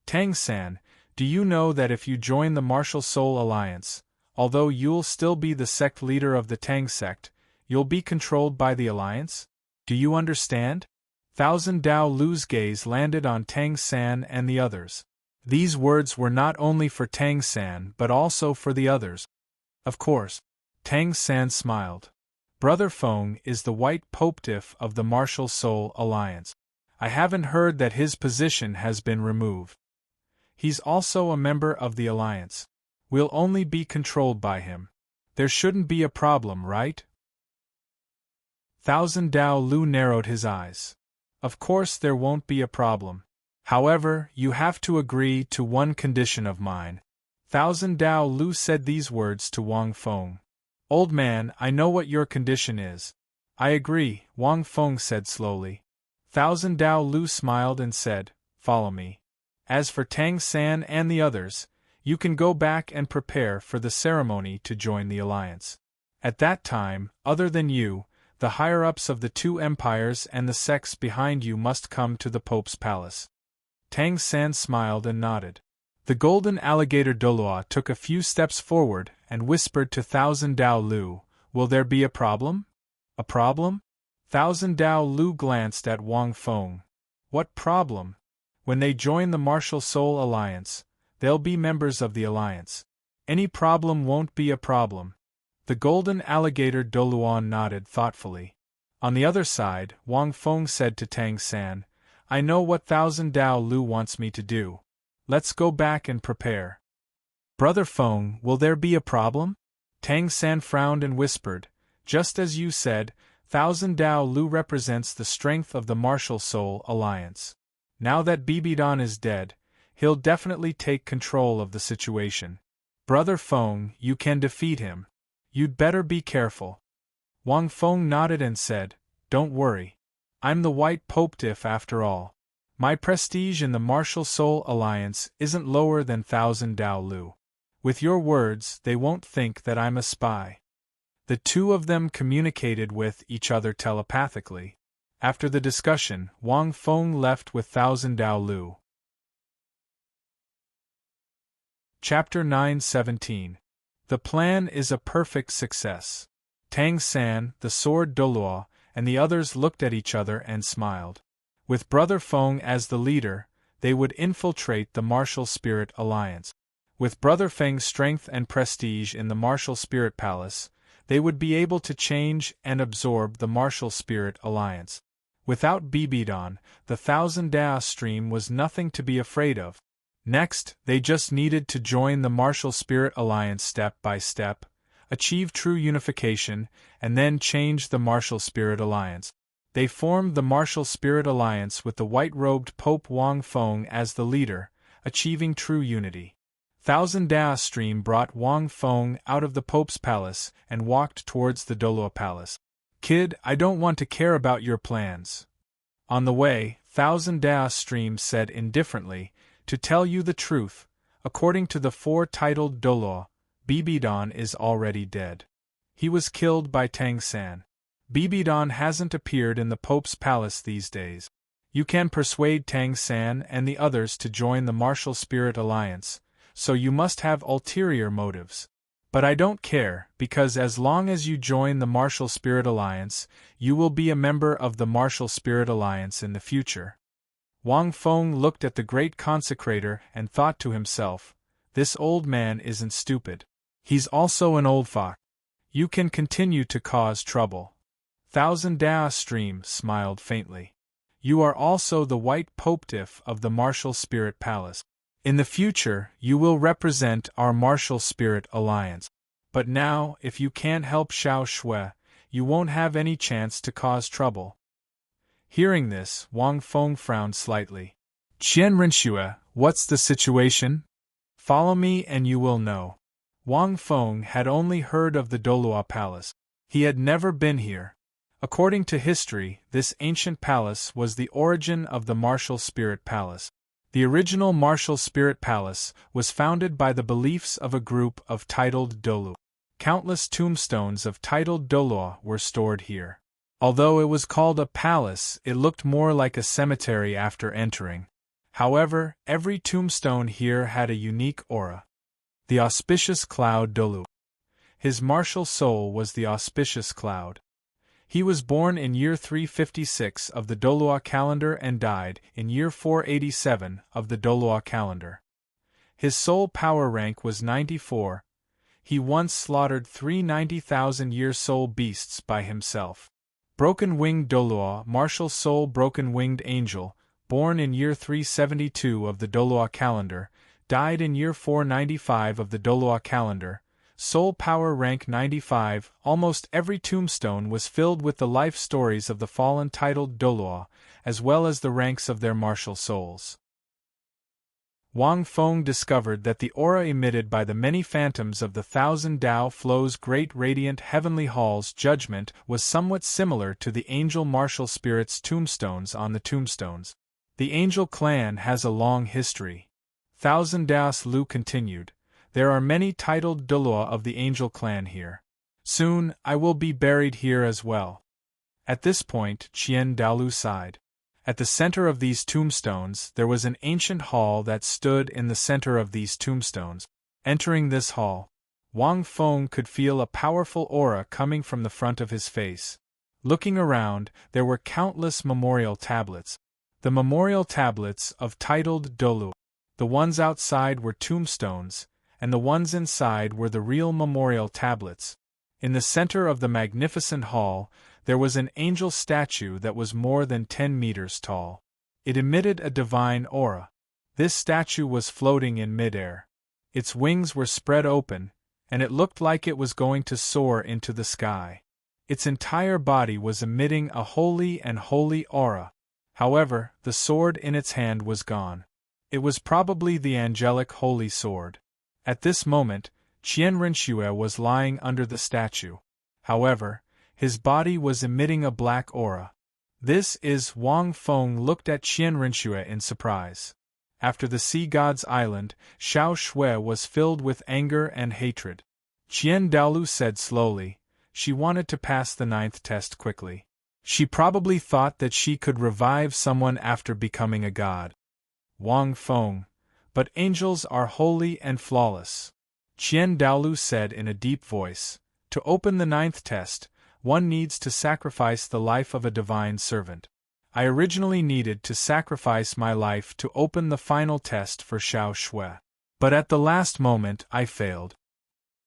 Tang San, do you know that if you join the Martial Soul Alliance, although you'll still be the sect leader of the Tang sect, you'll be controlled by the Alliance? Do you understand?" Thousand Dalu's gaze landed on Tang San and the others. These words were not only for Tang San but also for the others. Of course. Tang San smiled. Brother Feng is the White Popetiff of the Martial Soul Alliance. I haven't heard that his position has been removed. He's also a member of the Alliance. We'll only be controlled by him. There shouldn't be a problem, right? Dalu narrowed his eyes. Of course there won't be a problem. However, you have to agree to one condition of mine. Dalu said these words to Wang Feng. Old man, I know what your condition is. I agree, Wang Feng said slowly. Dalu smiled and said, follow me. As for Tang San and the others, you can go back and prepare for the ceremony to join the alliance. At that time, other than you, the higher-ups of the two empires and the sects behind you must come to the Pope's palace. Tang San smiled and nodded. The golden alligator Douluo took a few steps forward and whispered to Dalu, will there be a problem? A problem? Dalu glanced at Wang Feng. What problem? When they join the Martial Soul Alliance, they'll be members of the alliance. Any problem won't be a problem. The golden alligator Douluo nodded thoughtfully. On the other side, Wang Feng said to Tang San, I know what Dalu wants me to do. Let's go back and prepare. Brother Feng, will there be a problem? Tang San frowned and whispered, just as you said, Dalu represents the strength of the Martial Soul Alliance. Now that Bibidan is dead, he'll definitely take control of the situation. Brother Feng, you can defeat him. You'd better be careful. Wang Feng nodded and said, don't worry. I'm the White Popetiff after all. My prestige in the Martial Soul Alliance isn't lower than Dalu. With your words, they won't think that I'm a spy. The two of them communicated with each other telepathically. After the discussion, Wang Feng left with Dalu. Chapter 9:17. The plan is a perfect success. Tang San, the sword Douluo, and the others looked at each other and smiled. With Brother Feng as the leader, they would infiltrate the Martial Spirit Alliance. With Brother Feng's strength and prestige in the Martial Spirit Palace, they would be able to change and absorb the Martial Spirit Alliance. Without Bibidan, the Thousand Da stream was nothing to be afraid of. Next, they just needed to join the Martial Spirit Alliance step by step, achieve true unification, and then change the Martial Spirit Alliance. They formed the Martial Spirit Alliance with the white-robed Pope Wang Feng as the leader, achieving true unity. Thousand Da stream brought Wang Feng out of the Pope's palace and walked towards the Douluo palace. Kid, I don't want to care about your plans. On the way, Thousand Da stream said indifferently, to tell you the truth, according to the four-titled Douluo, Bibidan is already dead. He was killed by Tang San. Bibidan hasn't appeared in the Pope's palace these days. You can persuade Tang San and the others to join the Martial Spirit Alliance, so you must have ulterior motives. But I don't care, because as long as you join the Martial Spirit Alliance, you will be a member of the Martial Spirit Alliance in the future. Wang Feng looked at the great consecrator and thought to himself, this old man isn't stupid. He's also an old fox. You can continue to cause trouble. Thousand Da stream smiled faintly. You are also the White Popetiff of the Martial Spirit Palace. In the future, you will represent our Martial Spirit Alliance. But now, if you can't help Xiao Shui, you won't have any chance to cause trouble. Hearing this, Wang Feng frowned slightly. Qian Rinxue, what's the situation? Follow me and you will know. Wang Feng had only heard of the Douluo Palace. He had never been here. According to history, this ancient palace was the origin of the Martial Spirit Palace. The original Martial Spirit Palace was founded by the beliefs of a group of titled Dalu. Countless tombstones of titled Douluo were stored here. Although it was called a palace, it looked more like a cemetery after entering. However, every tombstone here had a unique aura. The auspicious cloud Dalu. His martial soul was the auspicious cloud. He was born in year 356 of the Douluo calendar and died in year 487 of the Douluo calendar. His soul power rank was 94. he once slaughtered 390,000-year soul beasts by himself. Broken-winged Douluo, martial soul broken-winged angel, born in year 372 of the Douluo calendar, died in year 495 of the Douluo calendar. Soul power rank 95. Almost every tombstone was filled with the life stories of the fallen titled Douluo, as well as the ranks of their martial souls. Wang Feng discovered that the aura emitted by the many phantoms of the thousand Tao Flow's great radiant heavenly hall's judgment was somewhat similar to the angel martial spirits' tombstones on the tombstones. The angel clan has a long history. Thousand Daos Lu continued. There are many titled Douluo of the angel clan here. Soon, I will be buried here as well. At this point, Dalu sighed. At the center of these tombstones, there was an ancient hall that stood in the center of these tombstones. Entering this hall, Wang Feng could feel a powerful aura coming from the front of his face. Looking around, there were countless memorial tablets. The memorial tablets of titled Douluo. The ones outside were tombstones, and the ones inside were the real memorial tablets. In the center of the magnificent hall, there was an angel statue that was more than 10 meters tall. It emitted a divine aura. This statue was floating in midair. Its wings were spread open, and it looked like it was going to soar into the sky. Its entire body was emitting a holy and holy aura. However, the sword in its hand was gone. It was probably the angelic holy sword. At this moment, Qianrenxue was lying under the statue. However, his body was emitting a black aura. This is Wang Feng looked at Qianrenxue in surprise. After the Sea God's Island, Xiao Shui was filled with anger and hatred. Dalu said slowly, she wanted to pass the 9th test quickly. She probably thought that she could revive someone after becoming a god. Wang Feng, but angels are holy and flawless. Dalu said in a deep voice, to open the 9th test, one needs to sacrifice the life of a divine servant. I originally needed to sacrifice my life to open the final test for Xiao Shui. But at the last moment I failed.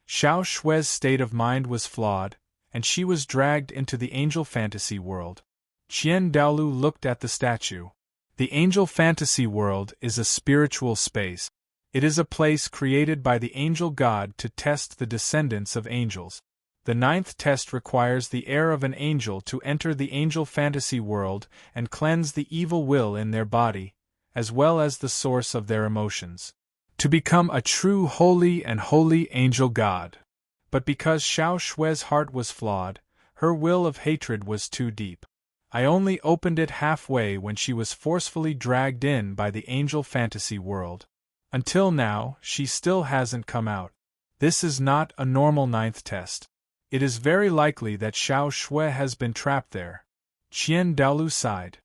Xiao Shui's state of mind was flawed, and she was dragged into the angel fantasy world. Dalu looked at the statue. The angel fantasy world is a spiritual space. It is a place created by the angel god to test the descendants of angels. The 9th test requires the heir of an angel to enter the angel fantasy world and cleanse the evil will in their body, as well as the source of their emotions, to become a true holy and holy angel god. But because Xiao Shui's heart was flawed, her will of hatred was too deep. I only opened it halfway when she was forcefully dragged in by the angel fantasy world. Until now, she still hasn't come out. This is not a normal 9th test. It is very likely that Xiao Shui has been trapped there. Dalu sighed.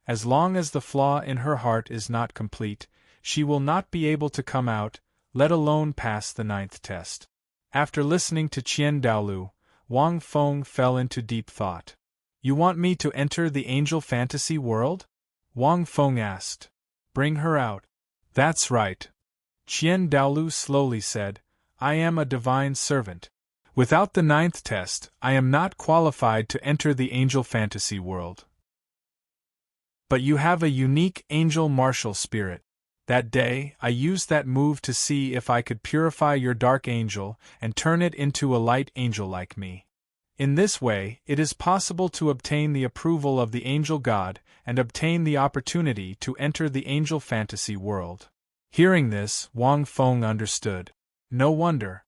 As long as the flaw in her heart is not complete, she will not be able to come out, let alone pass the 9th test. After listening to Dalu, Wang Feng fell into deep thought. You want me to enter the angel fantasy world? Wang Feng asked. Bring her out. That's right. Dalu slowly said, I am a divine servant. Without the 9th test, I am not qualified to enter the angel fantasy world. But you have a unique angel martial spirit. That day, I used that move to see if I could purify your dark angel and turn it into a light angel like me. In this way, it is possible to obtain the approval of the angel god and obtain the opportunity to enter the angel fantasy world. Hearing this, Wang Feng understood. No wonder.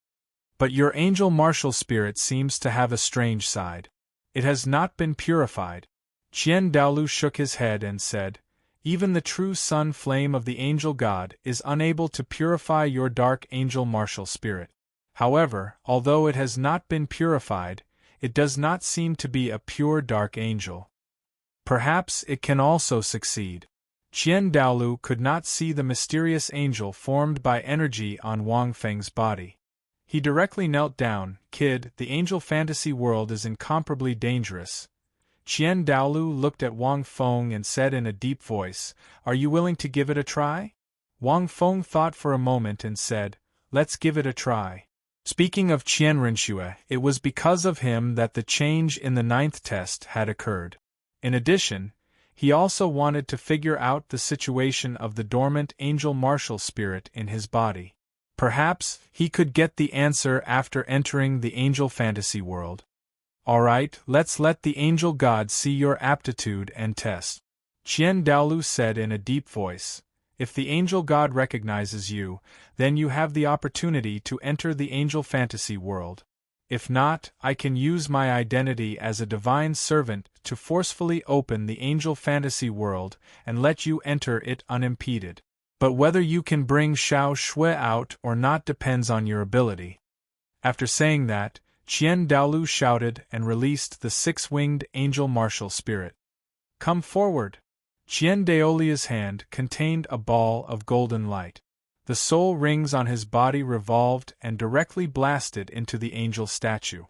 But your angel martial spirit seems to have a strange side. It has not been purified. Dalu shook his head and said, even the true sun flame of the angel god is unable to purify your dark angel martial spirit. However, although it has not been purified, it does not seem to be a pure dark angel. Perhaps it can also succeed. Dalu could not see the mysterious angel formed by energy on Wang Feng's body. He directly knelt down, Kid, the angel fantasy world is incomparably dangerous. Dalu looked at Wang Feng and said in a deep voice, Are you willing to give it a try? Wang Feng thought for a moment and said, Let's give it a try. Speaking of Qianrenxue, it was because of him that the change in the 9th test had occurred. In addition, he also wanted to figure out the situation of the dormant angel martial spirit in his body. Perhaps he could get the answer after entering the angel fantasy world. Alright, let's let the angel god see your aptitude and test. Dalu said in a deep voice. If the angel god recognizes you, then you have the opportunity to enter the angel fantasy world. If not, I can use my identity as a divine servant to forcefully open the angel fantasy world and let you enter it unimpeded. But whether you can bring Xiao Shui out or not depends on your ability. After saying that, Dalu shouted and released the 6-winged angel martial spirit. Come forward! Daolia's hand contained a ball of golden light. The soul rings on his body revolved and directly blasted into the angel statue.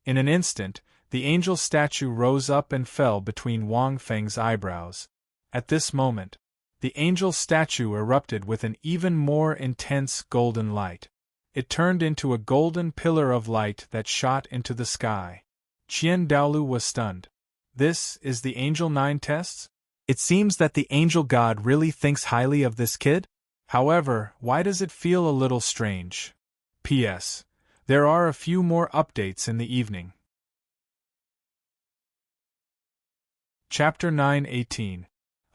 In an instant, the angel statue rose up and fell between Wang Feng's eyebrows. At this moment, the angel statue erupted with an even more intense golden light. It turned into a golden pillar of light that shot into the sky. Daolu was stunned. This is the Angel 9 tests? It seems that the angel god really thinks highly of this kid? However, why does it feel a little strange? P.S. There are a few more updates in the evening. Chapter 9:18.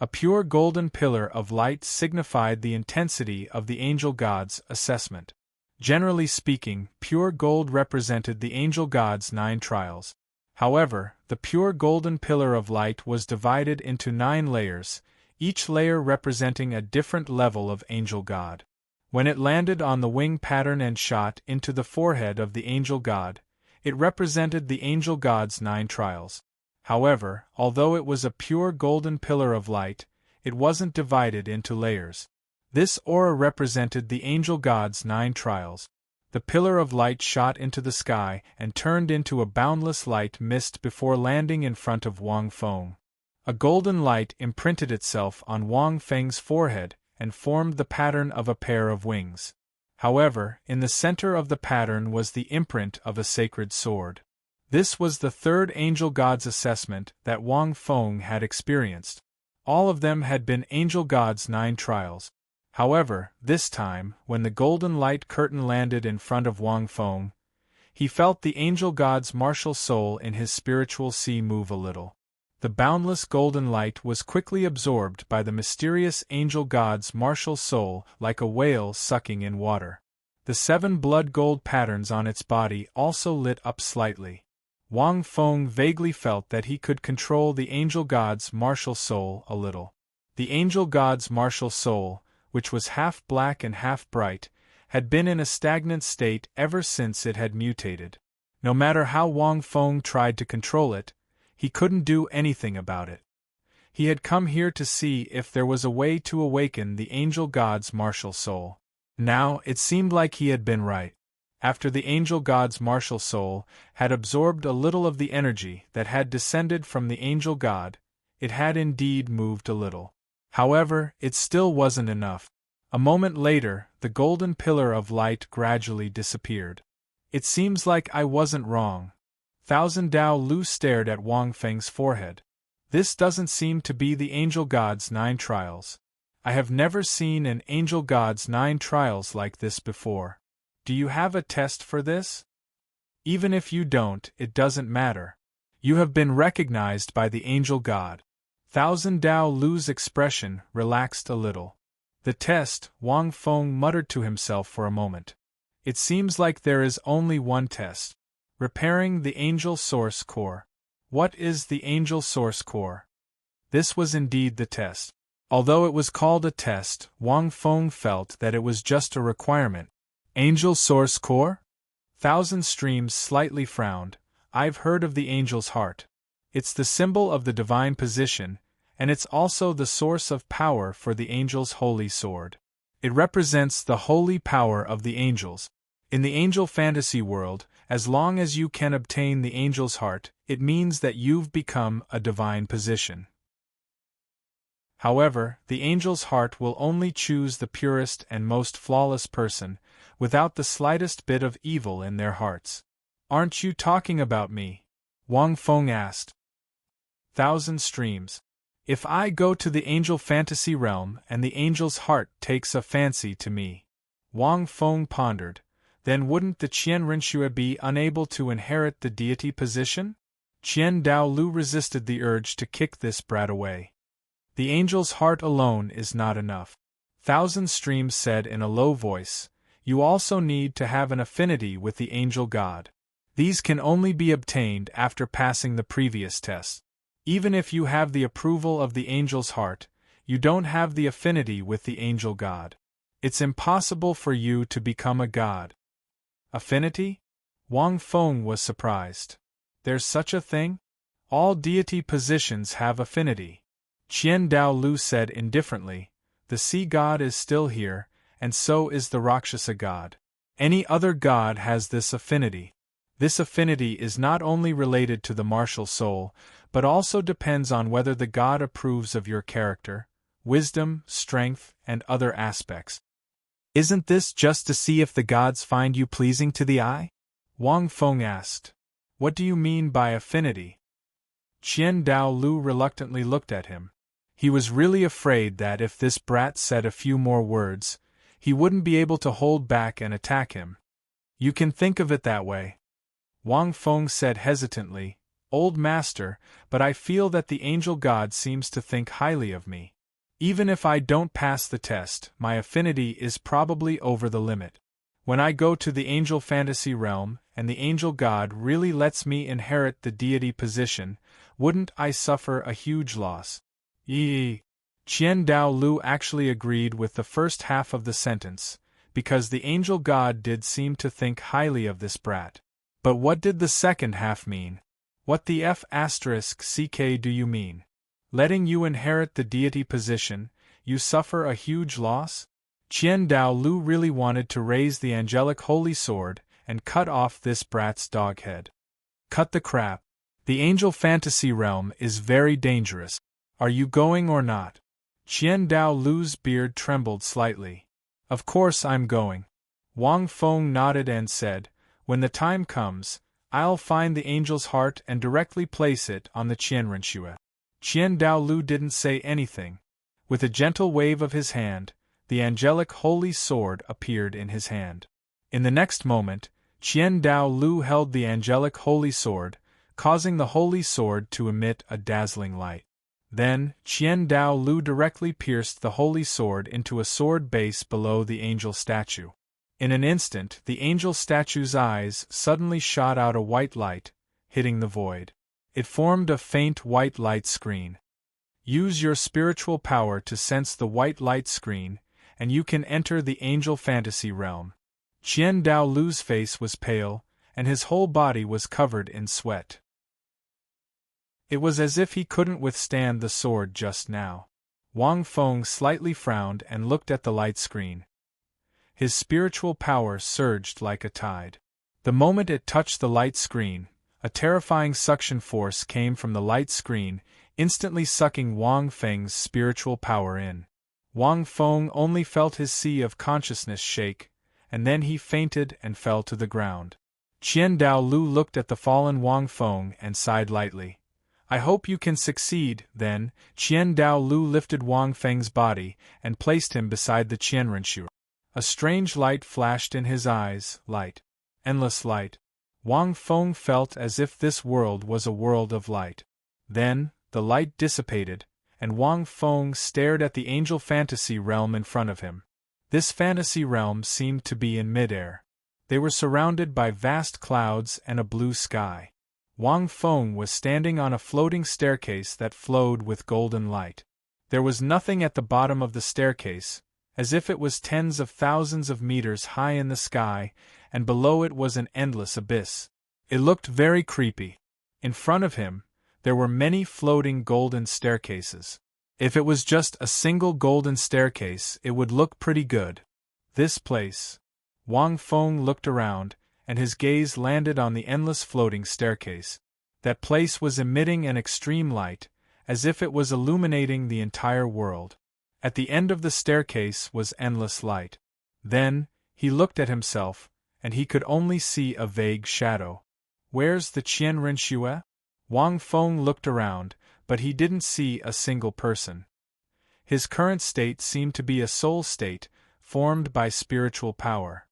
A pure golden pillar of light signified the intensity of the angel god's assessment. Generally speaking, pure gold represented the angel god's 9 trials. However, the pure golden pillar of light was divided into 9 layers, each layer representing a different level of angel god. When it landed on the wing pattern and shot into the forehead of the angel god, it represented the angel god's 9 trials. However, although it was a pure golden pillar of light, it wasn't divided into layers. This aura represented the angel god's 9 trials. The pillar of light shot into the sky and turned into a boundless light mist before landing in front of Wang Feng. A golden light imprinted itself on Wang Feng's forehead and formed the pattern of a pair of wings. However, in the center of the pattern was the imprint of a sacred sword. This was the 3rd angel god's assessment that Wang Feng had experienced. All of them had been angel god's 9 trials. However, this time, when the golden light curtain landed in front of Wang Feng, he felt the angel god's martial soul in his spiritual sea move a little. The boundless golden light was quickly absorbed by the mysterious angel god's martial soul like a whale sucking in water. The 7 blood gold patterns on its body also lit up slightly. Wang Feng vaguely felt that he could control the angel god's martial soul a little. The angel god's martial soul, which was half black and half bright, had been in a stagnant state ever since it had mutated. No matter how Wang Feng tried to control it, he couldn't do anything about it. He had come here to see if there was a way to awaken the angel god's martial soul. Now, it seemed like he had been right. After the angel god's martial soul had absorbed a little of the energy that had descended from the angel god, it had indeed moved a little. However, it still wasn't enough. A moment later, the golden pillar of light gradually disappeared. It seems like I wasn't wrong. Dalu stared at Wang Feng's forehead. This doesn't seem to be the angel god's 9 trials. I have never seen an angel god's 9 trials like this before. Do you have a test for this? Even if you don't, it doesn't matter. You have been recognized by the angel god. Dalu's expression relaxed a little. The test, Wang Feng muttered to himself for a moment. It seems like there is only one test. Repairing the angel source core. What is the angel source core? This was indeed the test. Although it was called a test, Wang Feng felt that it was just a requirement. Angel source core? Thousand Streams slightly frowned. I've heard of the angel's heart. It's the symbol of the divine position, and it's also the source of power for the angel's holy sword. It represents the holy power of the angels. In the angel fantasy world, as long as you can obtain the angel's heart, it means that you've become a divine position. However, the angel's heart will only choose the purest and most flawless person, without the slightest bit of evil in their hearts. Aren't you talking about me? Wang Feng asked. Thousand streams. If I go to the angel fantasy realm and the angel's heart takes a fancy to me, Wang Feng pondered, then wouldn't the Qian Rinxue be unable to inherit the deity position? Qian Dalu resisted the urge to kick this brat away. The angel's heart alone is not enough. Thousand Streams said in a low voice, you also need to have an affinity with the angel god. These can only be obtained after passing the previous test. Even if you have the approval of the angel's heart, you don't have the affinity with the angel god. It's impossible for you to become a god. Affinity? Wang Feng was surprised. There's such a thing? All deity positions have affinity. Qian Daolu said indifferently, the sea god is still here, and so is the Rakshasa god. Any other god has this affinity. This affinity is not only related to the martial soul, but also depends on whether the god approves of your character, wisdom, strength, and other aspects. Isn't this just to see if the gods find you pleasing to the eye? Wang Feng asked. What do you mean by affinity? Qian Daolu reluctantly looked at him. He was really afraid that if this brat said a few more words, he wouldn't be able to hold back and attack him. You can think of it that way. Wang Feng said hesitantly, Old master, but I feel that the angel god seems to think highly of me. Even if I don't pass the test, my affinity is probably over the limit. When I go to the angel fantasy realm, and the angel god really lets me inherit the deity position, wouldn't I suffer a huge loss? Yee. Qian Daolu actually agreed with the first half of the sentence, because the angel god did seem to think highly of this brat. But what did the second half mean? What the f*ck do you mean? Letting you inherit the deity position, you suffer a huge loss? Qian Daolu really wanted to raise the angelic holy sword and cut off this brat's dog head. Cut the crap. The angel fantasy realm is very dangerous. Are you going or not? Qian Daolu's beard trembled slightly. Of course I'm going. Wang Feng nodded and said, when the time comes, I'll find the angel's heart and directly place it on the Qian Rinxue. Qian Daolu didn't say anything. With a gentle wave of his hand, the angelic holy sword appeared in his hand. In the next moment, Qian Daolu held the angelic holy sword, causing the holy sword to emit a dazzling light. Then, Qian Daolu directly pierced the holy sword into a sword base below the angel statue. In an instant, the angel statue's eyes suddenly shot out a white light, hitting the void. It formed a faint white light screen. Use your spiritual power to sense the white light screen, and you can enter the angel fantasy realm. Qian Daolu's face was pale, and his whole body was covered in sweat. It was as if he couldn't withstand the sword just now. Wang Feng slightly frowned and looked at the light screen. His spiritual power surged like a tide. The moment it touched the light screen, a terrifying suction force came from the light screen, instantly sucking Wang Feng's spiritual power in. Wang Feng only felt his sea of consciousness shake, and then he fainted and fell to the ground. Qian Daolu looked at the fallen Wang Feng and sighed lightly. I hope you can succeed, then. Qian Daolu lifted Wang Feng's body and placed him beside the Qian Rinxue. A strange light flashed in his eyes, light. Endless light. Wang Feng felt as if this world was a world of light. Then, the light dissipated, and Wang Feng stared at the angel fantasy realm in front of him. This fantasy realm seemed to be in midair. They were surrounded by vast clouds and a blue sky. Wang Feng was standing on a floating staircase that flowed with golden light. There was nothing at the bottom of the staircase, as if it was tens of thousands of meters high in the sky, and below it was an endless abyss. It looked very creepy. In front of him, there were many floating golden staircases. If it was just a single golden staircase, it would look pretty good. This place. Wang Feng looked around, and his gaze landed on the endless floating staircase. That place was emitting an extreme light, as if it was illuminating the entire world. At the end of the staircase was endless light. Then, He looked at himself, and he could only see a vague shadow. Where's the Qian Renxue? Wang Feng looked around, but he didn't see a single person. His current state seemed to be a soul state, formed by spiritual power.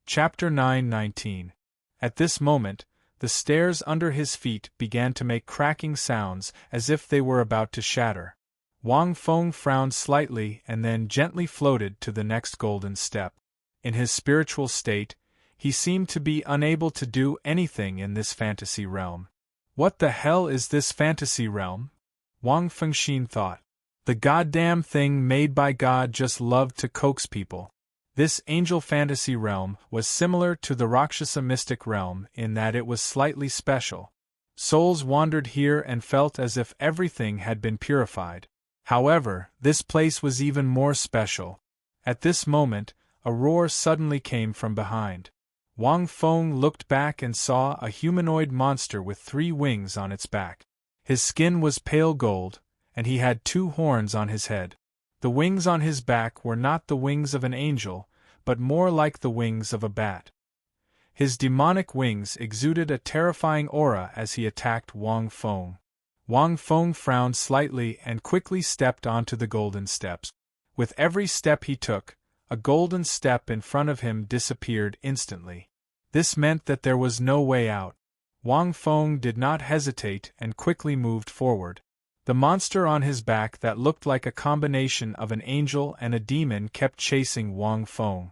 Chapter 9:19. At this moment, the stairs under his feet began to make cracking sounds as if they were about to shatter. Wang Feng frowned slightly and then gently floated to the next golden step. In his spiritual state, he seemed to be unable to do anything in this fantasy realm. What the hell is this fantasy realm? Wang Fengxin thought. The goddamn thing made by God just loved to coax people. This angel fantasy realm was similar to the Rakshasa mystic realm in that it was slightly special. Souls wandered here and felt as if everything had been purified. However, this place was even more special. At this moment, a roar suddenly came from behind. Wang Feng looked back and saw a humanoid monster with 3 wings on its back. His skin was pale gold, and he had 2 horns on his head. The wings on his back were not the wings of an angel, but more like the wings of a bat. His demonic wings exuded a terrifying aura as he attacked Wang Feng. Wang Feng frowned slightly and quickly stepped onto the golden steps. With every step he took, a golden step in front of him disappeared instantly. This meant that there was no way out. Wang Feng did not hesitate and quickly moved forward. The monster on his back that looked like a combination of an angel and a demon kept chasing Wang Feng.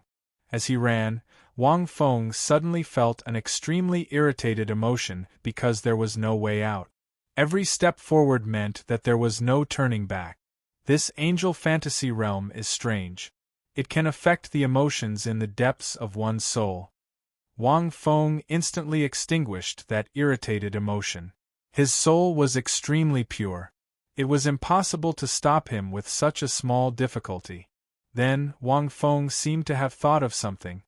As he ran, Wang Feng suddenly felt an extremely irritated emotion because there was no way out. Every step forward meant that there was no turning back. This angel fantasy realm is strange. It can affect the emotions in the depths of one's soul. Wang Feng instantly extinguished that irritated emotion. His soul was extremely pure. It was impossible to stop him with such a small difficulty. Then, Wang Feng seemed to have thought of something.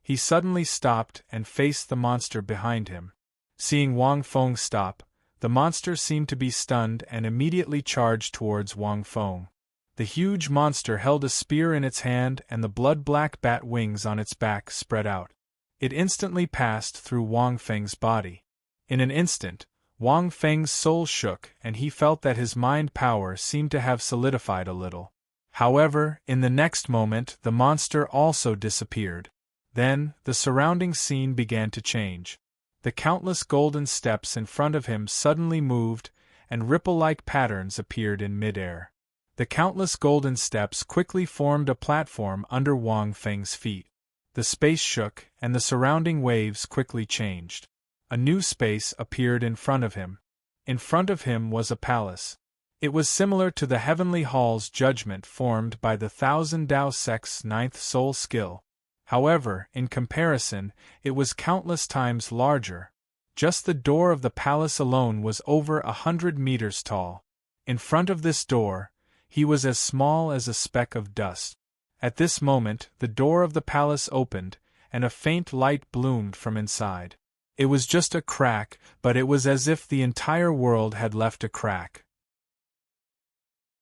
He suddenly stopped and faced the monster behind him. Seeing Wang Feng stop, the monster seemed to be stunned and immediately charged towards Wang Feng. The huge monster held a spear in its hand and the blood-black bat wings on its back spread out. It instantly passed through Wang Feng's body. In an instant, Wang Feng's soul shook and he felt that his mind power seemed to have solidified a little. However, in the next moment the monster also disappeared. Then, the surrounding scene began to change. The countless golden steps in front of him suddenly moved, and ripple-like patterns appeared in mid-air. The countless golden steps quickly formed a platform under Wang Feng's feet. The space shook, and the surrounding waves quickly changed. A new space appeared in front of him. In front of him was a palace. It was similar to the heavenly hall's judgment formed by the Thousand Dao sect's 9th soul skill. However, in comparison, it was countless times larger. Just the door of the palace alone was over 100 meters tall. In front of this door, he was as small as a speck of dust. At this moment, the door of the palace opened, and a faint light bloomed from inside. It was just a crack, but it was as if the entire world had left a crack.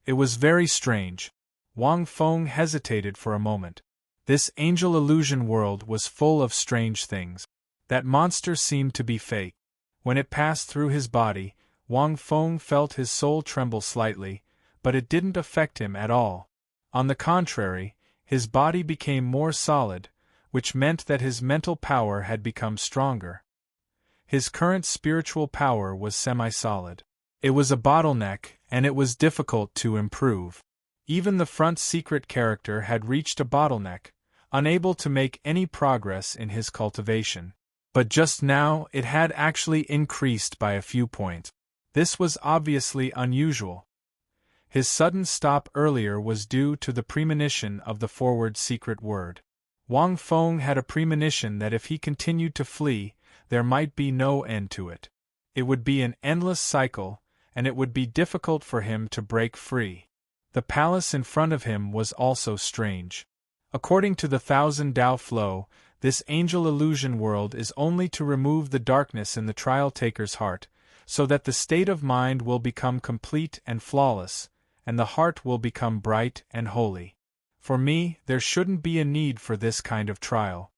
It was very strange. Wang Feng hesitated for a moment. This angel illusion world was full of strange things. That monster seemed to be fake. When it passed through his body, Wang Feng felt his soul tremble slightly, but it didn't affect him at all. On the contrary, his body became more solid, which meant that his mental power had become stronger. His current spiritual power was semi-solid. It was a bottleneck, and it was difficult to improve. Even the front secret character had reached a bottleneck, unable to make any progress in his cultivation. But just now it had actually increased by a few points. This was obviously unusual. His sudden stop earlier was due to the premonition of the forward secret word. Wang Feng had a premonition that if he continued to flee, there might be no end to it. It would be an endless cycle, and it would be difficult for him to break free. The palace in front of him was also strange. According to the Thousand Dao flow, this angel illusion world is only to remove the darkness in the trial taker's heart, so that the state of mind will become complete and flawless, and the heart will become bright and holy. For me, there shouldn't be a need for this kind of trial.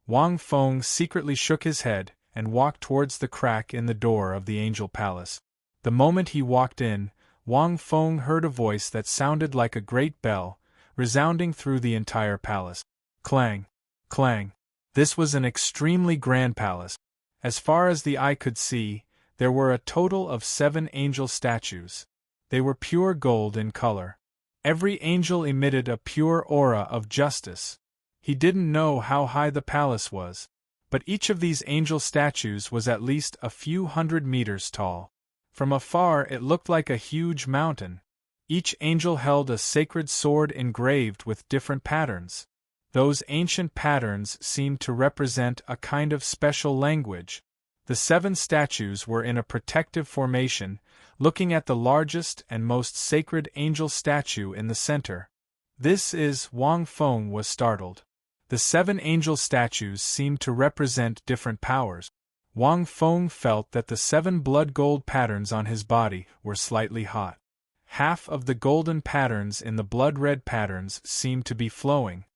Wang Feng secretly shook his head and walked towards the crack in the door of the angel palace. The moment he walked in, Wang Feng heard a voice that sounded like a great bell, resounding through the entire palace. Clang! Clang! This was an extremely grand palace. As far as the eye could see, there were a total of 7 angel statues. They were pure gold in color. Every angel emitted a pure aura of justice. He didn't know how high the palace was, but each of these angel statues was at least a few hundred meters tall. From afar it looked like a huge mountain. Each angel held a sacred sword engraved with different patterns. Those ancient patterns seemed to represent a kind of special language. The 7 statues were in a protective formation, looking at the largest and most sacred angel statue in the center. This is, Wang Feng was startled. The 7 angel statues seemed to represent different powers. Wang Feng felt that the 7 blood gold patterns on his body were slightly hot. Half of the golden patterns in the blood red patterns seemed to be flowing.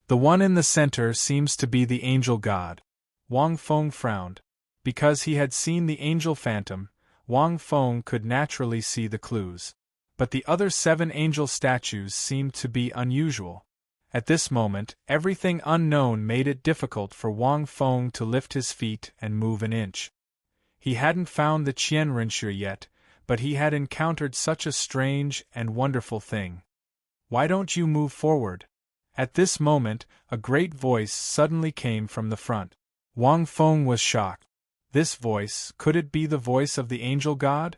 The one in the center seems to be the angel god. Wang Feng frowned. Because he had seen the angel phantom, Wang Feng could naturally see the clues. But the other 7 angel statues seemed to be unusual. At this moment, everything unknown made it difficult for Wang Feng to lift his feet and move an inch. He hadn't found the Qianrenshu yet, but he had encountered such a strange and wonderful thing. Why don't you move forward? At this moment, a great voice suddenly came from the front. Wang Feng was shocked. This voice, could it be the voice of the angel god?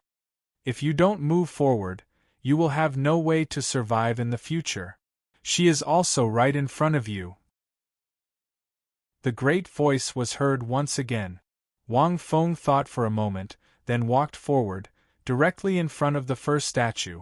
If you don't move forward, you will have no way to survive in the future. She is also right in front of you. The great voice was heard once again. Wang Feng thought for a moment, then walked forward, directly in front of the first statue.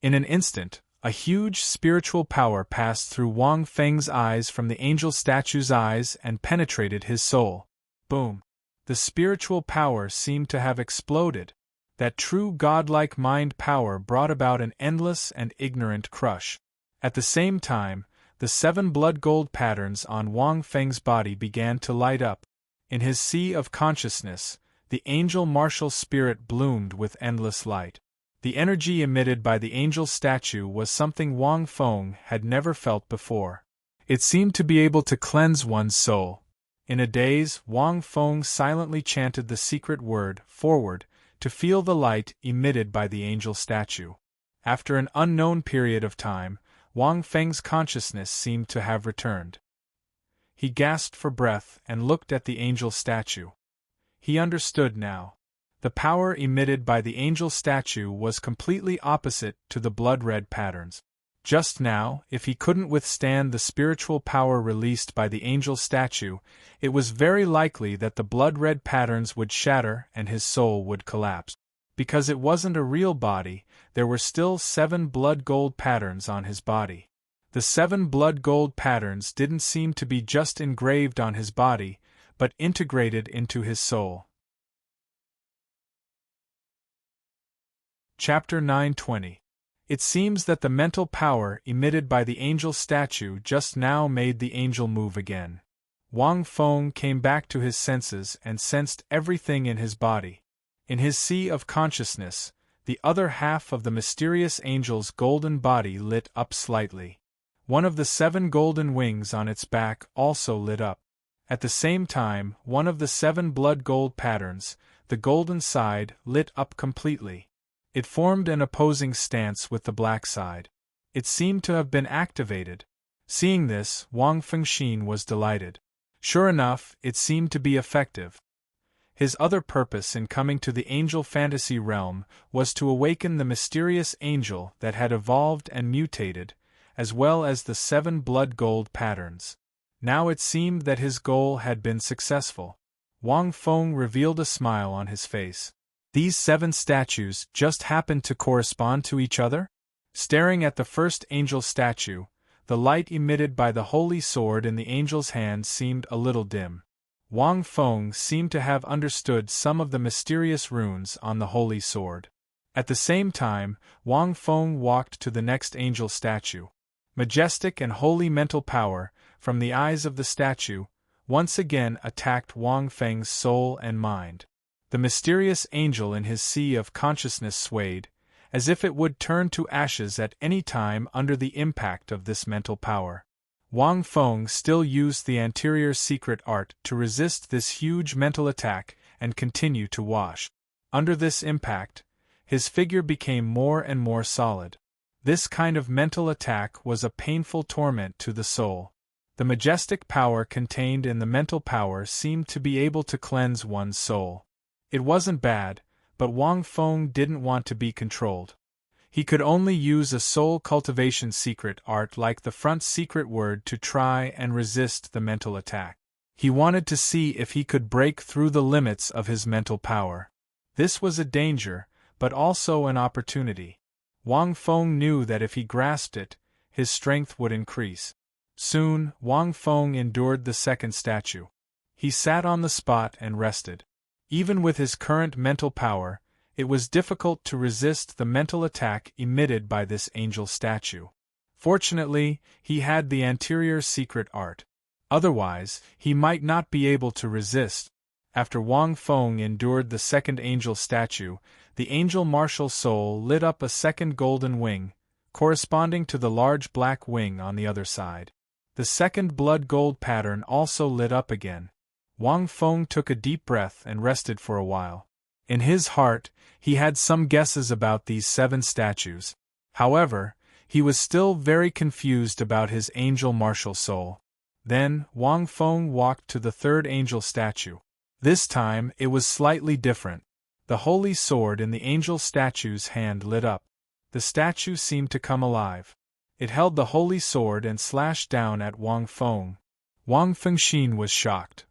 In an instant, a huge spiritual power passed through Wang Feng's eyes from the angel statue's eyes and penetrated his soul. Boom! The spiritual power seemed to have exploded. That true godlike mind power brought about an endless and ignorant crush. At the same time, the 7 blood gold patterns on Wang Feng's body began to light up. In his sea of consciousness, the angel martial spirit bloomed with endless light. The energy emitted by the angel statue was something Wang Feng had never felt before. It seemed to be able to cleanse one's soul. In a daze, Wang Feng silently chanted the secret word, forward, to feel the light emitted by the angel statue. After an unknown period of time, Wang Feng's consciousness seemed to have returned. He gasped for breath and looked at the angel statue. He understood now. The power emitted by the angel statue was completely opposite to the blood-red patterns. Just now, if he couldn't withstand the spiritual power released by the angel statue, it was very likely that the blood-red patterns would shatter and his soul would collapse. Because it wasn't a real body, there were still 7 blood gold patterns on his body. The 7 blood gold patterns didn't seem to be just engraved on his body, but integrated into his soul. Chapter 9:20. It seems that the mental power emitted by the angel statue just now made the angel move again. Wang Feng came back to his senses and sensed everything in his body. In his sea of consciousness, the other half of the mysterious angel's golden body lit up slightly. One of the 7 golden wings on its back also lit up. At the same time, one of the 7 blood gold patterns, the golden side, lit up completely. It formed an opposing stance with the black side. It seemed to have been activated. Seeing this, Wang Fengxin was delighted. Sure enough, it seemed to be effective. His other purpose in coming to the angel fantasy realm was to awaken the mysterious angel that had evolved and mutated, as well as the 7 blood gold patterns. Now it seemed that his goal had been successful. Wang Feng revealed a smile on his face. These 7 statues just happened to correspond to each other? Staring at the first angel statue, the light emitted by the holy sword in the angel's hand seemed a little dim. Wang Feng seemed to have understood some of the mysterious runes on the holy sword. At the same time, Wang Feng walked to the next angel statue. Majestic and holy mental power, from the eyes of the statue, once again attacked Wang Feng's soul and mind. The mysterious angel in his sea of consciousness swayed, as if it would turn to ashes at any time under the impact of this mental power. Wang Feng still used the anterior secret art to resist this huge mental attack and continue to wash. Under this impact, his figure became more and more solid. This kind of mental attack was a painful torment to the soul. The majestic power contained in the mental power seemed to be able to cleanse one's soul. It wasn't bad, but Wang Feng didn't want to be controlled. He could only use a soul cultivation secret art like the front secret word to try and resist the mental attack. He wanted to see if he could break through the limits of his mental power. This was a danger, but also an opportunity. Wang Feng knew that if he grasped it, his strength would increase. Soon, Wang Feng endured the second statue. He sat on the spot and rested. Even with his current mental power, it was difficult to resist the mental attack emitted by this angel statue. Fortunately, he had the anterior secret art. Otherwise, he might not be able to resist. After Wang Feng endured the second angel statue, the angel martial soul lit up a second golden wing, corresponding to the large black wing on the other side. The second blood gold pattern also lit up again. Wang Feng took a deep breath and rested for a while. In his heart, he had some guesses about these 7 statues. However, he was still very confused about his angel martial soul. Then, Wang Feng walked to the third angel statue. This time, it was slightly different. The holy sword in the angel statue's hand lit up. The statue seemed to come alive. It held the holy sword and slashed down at Wang Feng. Wang Fengxin was shocked.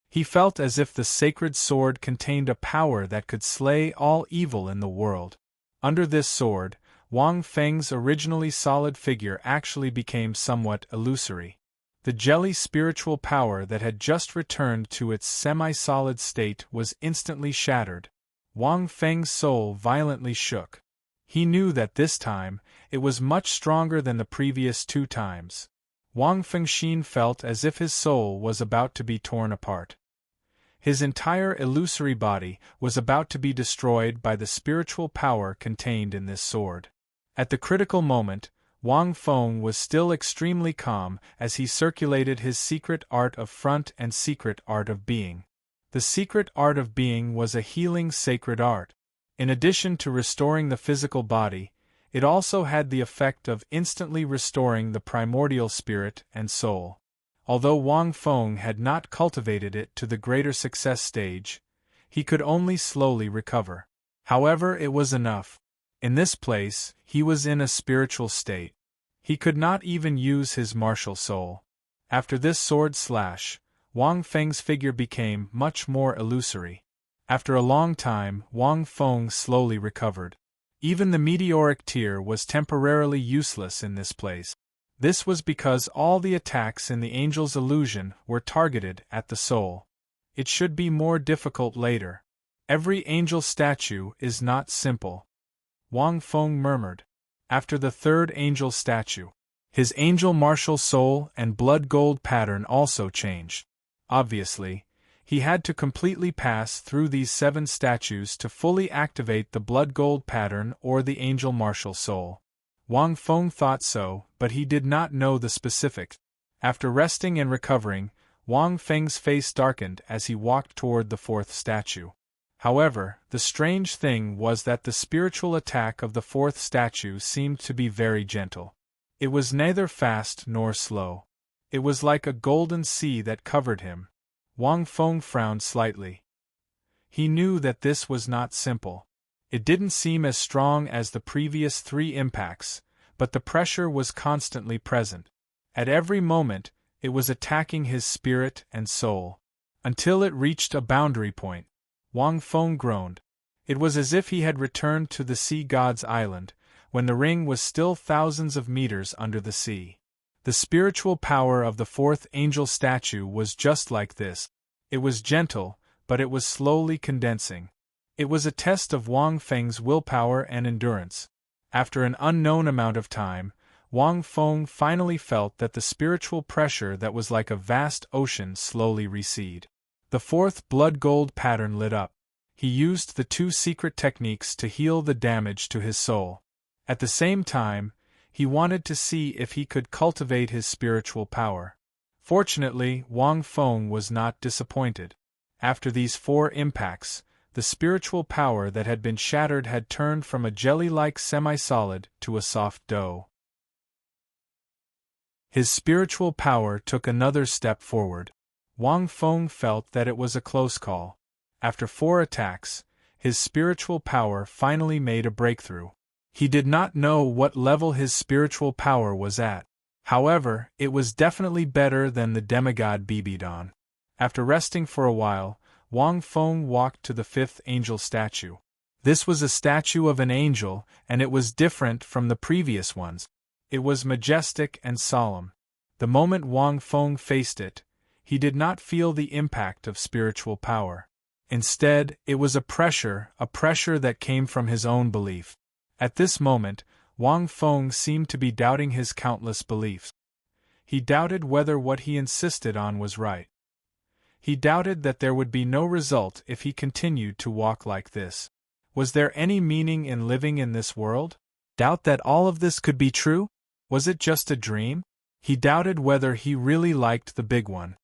He felt as if the sacred sword contained a power that could slay all evil in the world. Under this sword, Wang Feng's originally solid figure actually became somewhat illusory. The jelly spiritual power that had just returned to its semi-solid state was instantly shattered. Wang Feng's soul violently shook. He knew that this time, it was much stronger than the previous 2 times. Wang Fengxin felt as if his soul was about to be torn apart. His entire illusory body was about to be destroyed by the spiritual power contained in this sword. At the critical moment, Wang Feng was still extremely calm as he circulated his secret art of front and secret art of being. The secret art of being was a healing sacred art. In addition to restoring the physical body, it also had the effect of instantly restoring the primordial spirit and soul. Although Wang Feng had not cultivated it to the greater success stage, he could only slowly recover. However, it was enough. In this place, he was in a spiritual state. He could not even use his martial soul. After this sword slash, Wang Feng's figure became much more illusory. After a long time, Wang Feng slowly recovered. Even the meteoric tear was temporarily useless in this place. This was because all the attacks in the angel's illusion were targeted at the soul. It should be more difficult later. Every angel statue is not simple. Wang Feng murmured. After the third angel statue, his angel martial soul and blood gold pattern also changed. Obviously, he had to completely pass through these 7 statues to fully activate the blood gold pattern or the angel martial soul. Wang Feng thought so, but he did not know the specifics. After resting and recovering, Wang Feng's face darkened as he walked toward the 4th statue. However, the strange thing was that the spiritual attack of the 4th statue seemed to be very gentle. It was neither fast nor slow. It was like a golden sea that covered him. Wang Feng frowned slightly. He knew that this was not simple. It didn't seem as strong as the previous 3 impacts, but the pressure was constantly present. At every moment, it was attacking his spirit and soul. Until it reached a boundary point. Wang Feng groaned. It was as if he had returned to the sea god's island, when the ring was still thousands of meters under the sea. The spiritual power of the 4th angel statue was just like this. It was gentle, but it was slowly condensing. It was a test of Wang Feng's willpower and endurance. After an unknown amount of time, Wang Feng finally felt that the spiritual pressure that was like a vast ocean slowly recede. The fourth blood gold pattern lit up. He used the 2 secret techniques to heal the damage to his soul. At the same time, he wanted to see if he could cultivate his spiritual power. Fortunately, Wang Feng was not disappointed. After these 4 impacts, the spiritual power that had been shattered had turned from a jelly-like semi-solid to a soft dough. His spiritual power took another step forward. Wang Feng felt that it was a close call. After 4 attacks, his spiritual power finally made a breakthrough. He did not know what level his spiritual power was at. However, it was definitely better than the demigod Bibidon. After resting for a while, Wang Feng walked to the 5th angel statue. This was a statue of an angel, and it was different from the previous ones. It was majestic and solemn. The moment Wang Feng faced it, he did not feel the impact of spiritual power. Instead, it was a pressure that came from his own belief. At this moment, Wang Feng seemed to be doubting his countless beliefs. He doubted whether what he insisted on was right. He doubted that there would be no result if he continued to walk like this. Was there any meaning in living in this world? Doubt that all of this could be true? Was it just a dream? He doubted whether he really liked the big one.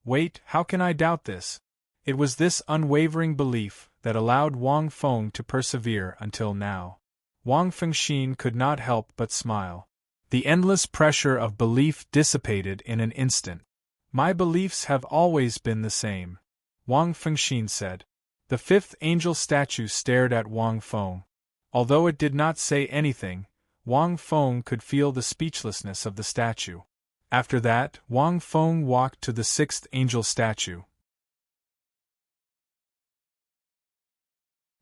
Wait, how can I doubt this? It was this unwavering belief that allowed Wang Feng to persevere until now. Wang Fengxin could not help but smile. The endless pressure of belief dissipated in an instant. My beliefs have always been the same, Wang Fengxin said. The 5th angel statue stared at Wang Feng. Although it did not say anything, Wang Feng could feel the speechlessness of the statue. After that, Wang Feng walked to the 6th angel statue.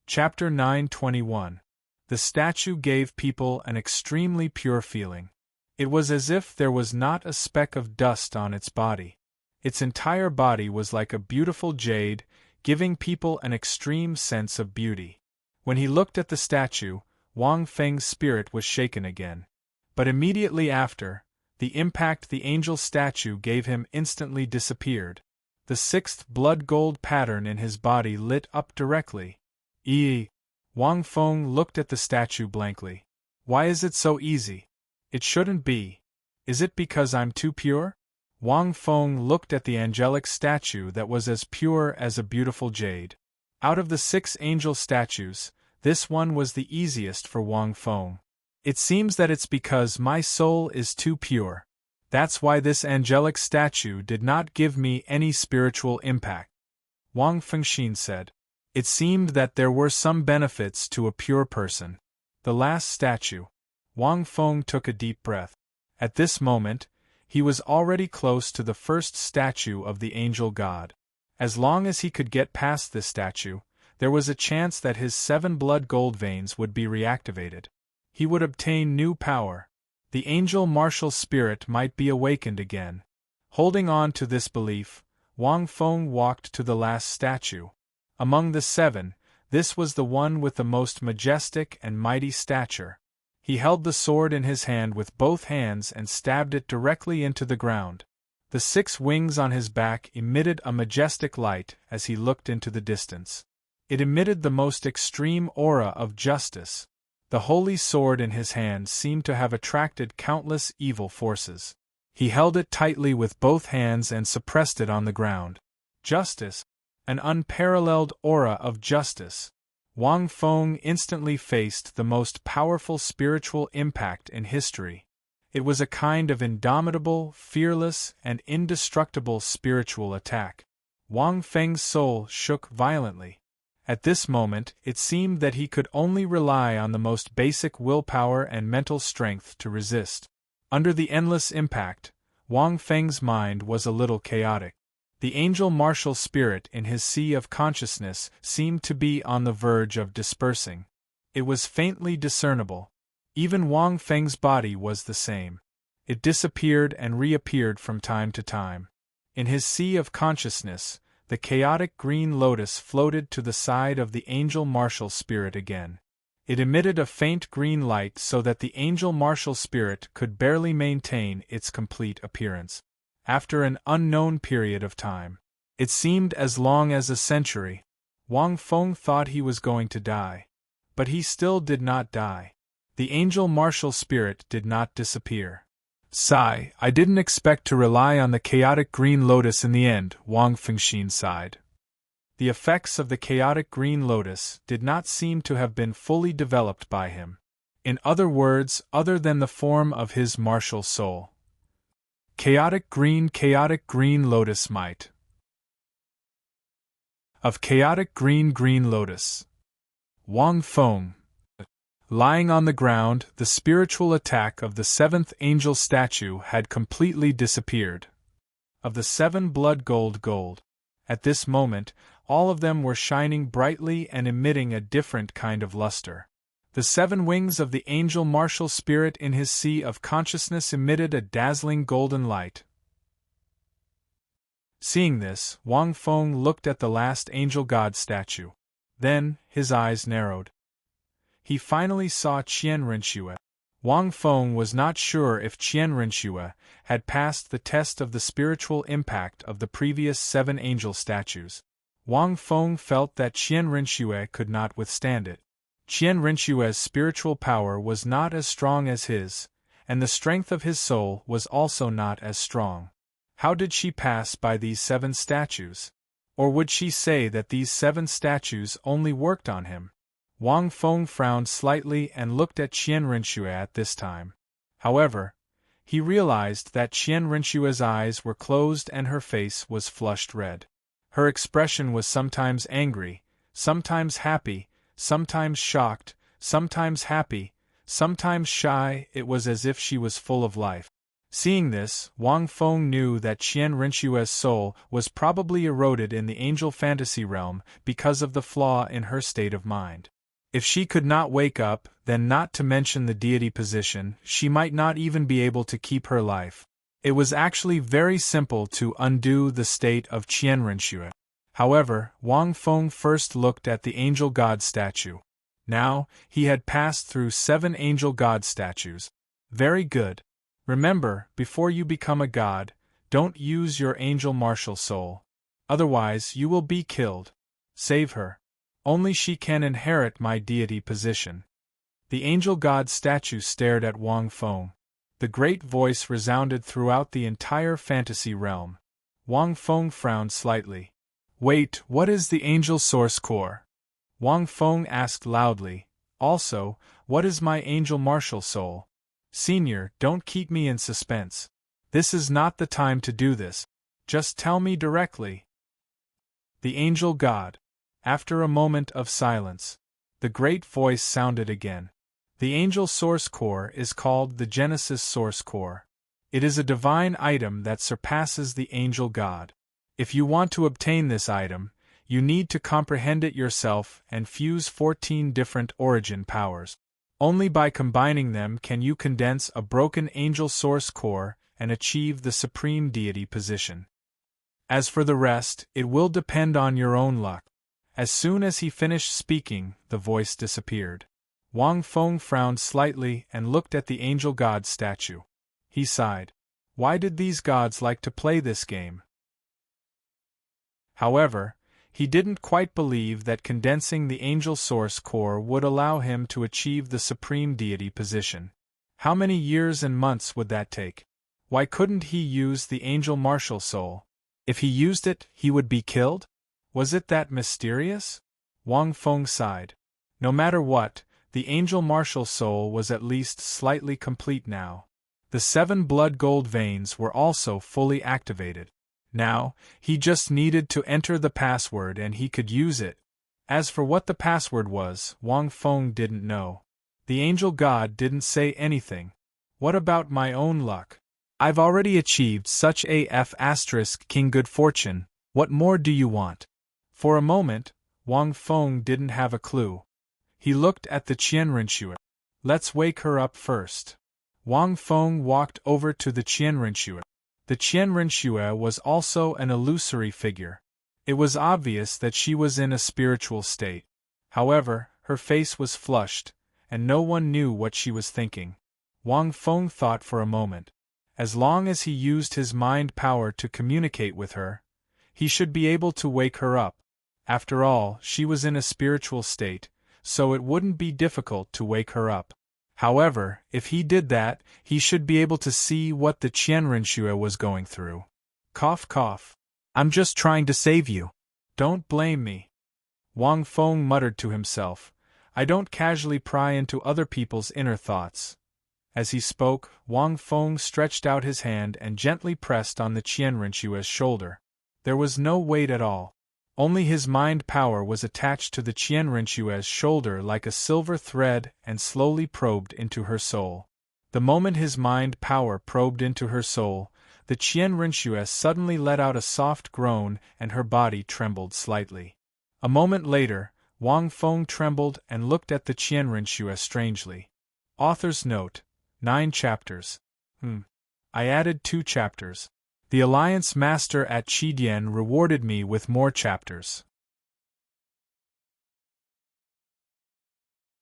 Chapter 9:21. The statue gave people an extremely pure feeling. It was as if there was not a speck of dust on its body. Its entire body was like a beautiful jade, giving people an extreme sense of beauty. When he looked at the statue, Wang Feng's spirit was shaken again. But immediately after, the impact the angel statue gave him instantly disappeared. The 6th blood gold pattern in his body lit up directly. Wang Feng looked at the statue blankly. Why is it so easy? It shouldn't be. Is it because I'm too pure? Wang Feng looked at the angelic statue that was as pure as a beautiful jade. Out of the 6 angel statues, this one was the easiest for Wang Feng. It seems that it's because my soul is too pure. That's why this angelic statue did not give me any spiritual impact, Wang Fengxin said. It seemed that there were some benefits to a pure person. The last statue. Wang Feng took a deep breath. At this moment, he was already close to the first statue of the angel god. As long as he could get past this statue, there was a chance that his 7 blood gold veins would be reactivated. He would obtain new power. The angel martial spirit might be awakened again. Holding on to this belief, Wang Feng walked to the last statue. Among the 7, this was the one with the most majestic and mighty stature. He held the sword in his hand with both hands and stabbed it directly into the ground. The 6 wings on his back emitted a majestic light as he looked into the distance. It emitted the most extreme aura of justice. The holy sword in his hand seemed to have attracted countless evil forces. He held it tightly with both hands and suppressed it on the ground. Justice. An unparalleled aura of justice. Wang Feng instantly faced the most powerful spiritual impact in history. It was a kind of indomitable, fearless, and indestructible spiritual attack. Wang Feng's soul shook violently. At this moment, it seemed that he could only rely on the most basic willpower and mental strength to resist. Under the endless impact, Wang Feng's mind was a little chaotic. The angel martial spirit in his sea of consciousness seemed to be on the verge of dispersing. It was faintly discernible. Even Wang Feng's body was the same. It disappeared and reappeared from time to time. In his sea of consciousness, the chaotic green lotus floated to the side of the angel martial spirit again. It emitted a faint green light so that the angel martial spirit could barely maintain its complete appearance. After an unknown period of time, it seemed as long as a century, Wang Feng thought he was going to die. But he still did not die. The angel martial spirit did not disappear. Sigh, I didn't expect to rely on the chaotic green lotus in the end, Wang Fengxin sighed. The effects of the chaotic green lotus did not seem to have been fully developed by him. In other words, other than the form of his martial soul. Chaotic green lotus might. Of chaotic green lotus. Wang Feng. Lying on the ground, the spiritual attack of the seventh angel statue had completely disappeared. Of the 7 blood gold. At this moment, all of them were shining brightly and emitting a different kind of luster. The 7 wings of the angel martial spirit in his sea of consciousness emitted a dazzling golden light. Seeing this, Wang Feng looked at the last angel god statue. Then, his eyes narrowed. He finally saw Qian Renxue. Wang Feng was not sure if Qian Renxue had passed the test of the spiritual impact of the previous 7 angel statues. Wang Feng felt that Qian Renxue could not withstand it. Qian Renxue's spiritual power was not as strong as his, and the strength of his soul was also not as strong. How did she pass by these 7 statues? Or would she say that these 7 statues only worked on him? Wang Feng frowned slightly and looked at Qian Renxue at this time. However, he realized that Qian Renxue's eyes were closed and her face was flushed red. Her expression was sometimes angry, sometimes happy, sometimes shocked, sometimes happy, sometimes shy. It was as if she was full of life. Seeing this, Wang Feng knew that Qian Renxue's soul was probably eroded in the angel fantasy realm because of the flaw in her state of mind. If she could not wake up, then not to mention the deity position, she might not even be able to keep her life. It was actually very simple to undo the state of Qian Renxue. However, Wang Feng first looked at the angel god statue. Now, he had passed through 7 angel god statues. Very good. Remember, before you become a god, don't use your angel martial soul. Otherwise, you will be killed. Save her. Only she can inherit my deity position. The angel god statue stared at Wang Feng. The great voice resounded throughout the entire fantasy realm. Wang Feng frowned slightly. Wait, what is the angel source core? Wang Feng asked loudly. Also, what is my angel martial soul? Senior, don't keep me in suspense. This is not the time to do this. Just tell me directly. The angel god. After a moment of silence, the great voice sounded again. The angel source core is called the Genesis source core. It is a divine item that surpasses the angel god. If you want to obtain this item, you need to comprehend it yourself and fuse 14 different origin powers. Only by combining them can you condense a broken angel source core and achieve the supreme deity position. As for the rest, it will depend on your own luck. As soon as he finished speaking, the voice disappeared. Wang Feng frowned slightly and looked at the angel god statue. He sighed. Why did these gods like to play this game? However, he didn't quite believe that condensing the angel source core would allow him to achieve the supreme deity position. How many years and months would that take? Why couldn't he use the angel martial soul? If he used it, he would be killed? Was it that mysterious? Wang Feng sighed. No matter what, the angel martial soul was at least slightly complete now. The 7 blood gold veins were also fully activated. Now, he just needed to enter the password and he could use it. As for what the password was, Wang Feng didn't know. The angel god didn't say anything. What about my own luck? I've already achieved such AF** King good fortune, what more do you want? For a moment, Wang Feng didn't have a clue. He looked at the Qian Renxue. Let's wake her up first. Wang Feng walked over to the Qian Renxue. The Qian Renxue was also an illusory figure. It was obvious that she was in a spiritual state. However, her face was flushed, and no one knew what she was thinking. Wang Feng thought for a moment. As long as he used his mind power to communicate with her, he should be able to wake her up. After all, she was in a spiritual state, so it wouldn't be difficult to wake her up. However, if he did that, he should be able to see what the Qianrenxue was going through. Cough cough. I'm just trying to save you. Don't blame me. Wang Feng muttered to himself. I don't casually pry into other people's inner thoughts. As he spoke, Wang Feng stretched out his hand and gently pressed on the Qianrenxue's shoulder. There was no weight at all. Only his mind power was attached to the Qianrenxue's shoulder like a silver thread and slowly probed into her soul. The moment his mind power probed into her soul, the Qianrenxue suddenly let out a soft groan and her body trembled slightly. A moment later, Wang Feng trembled and looked at the Qianrenxue strangely. Author's note: 9 chapters. I added 2 chapters. The Alliance Master at Qidian rewarded me with more chapters.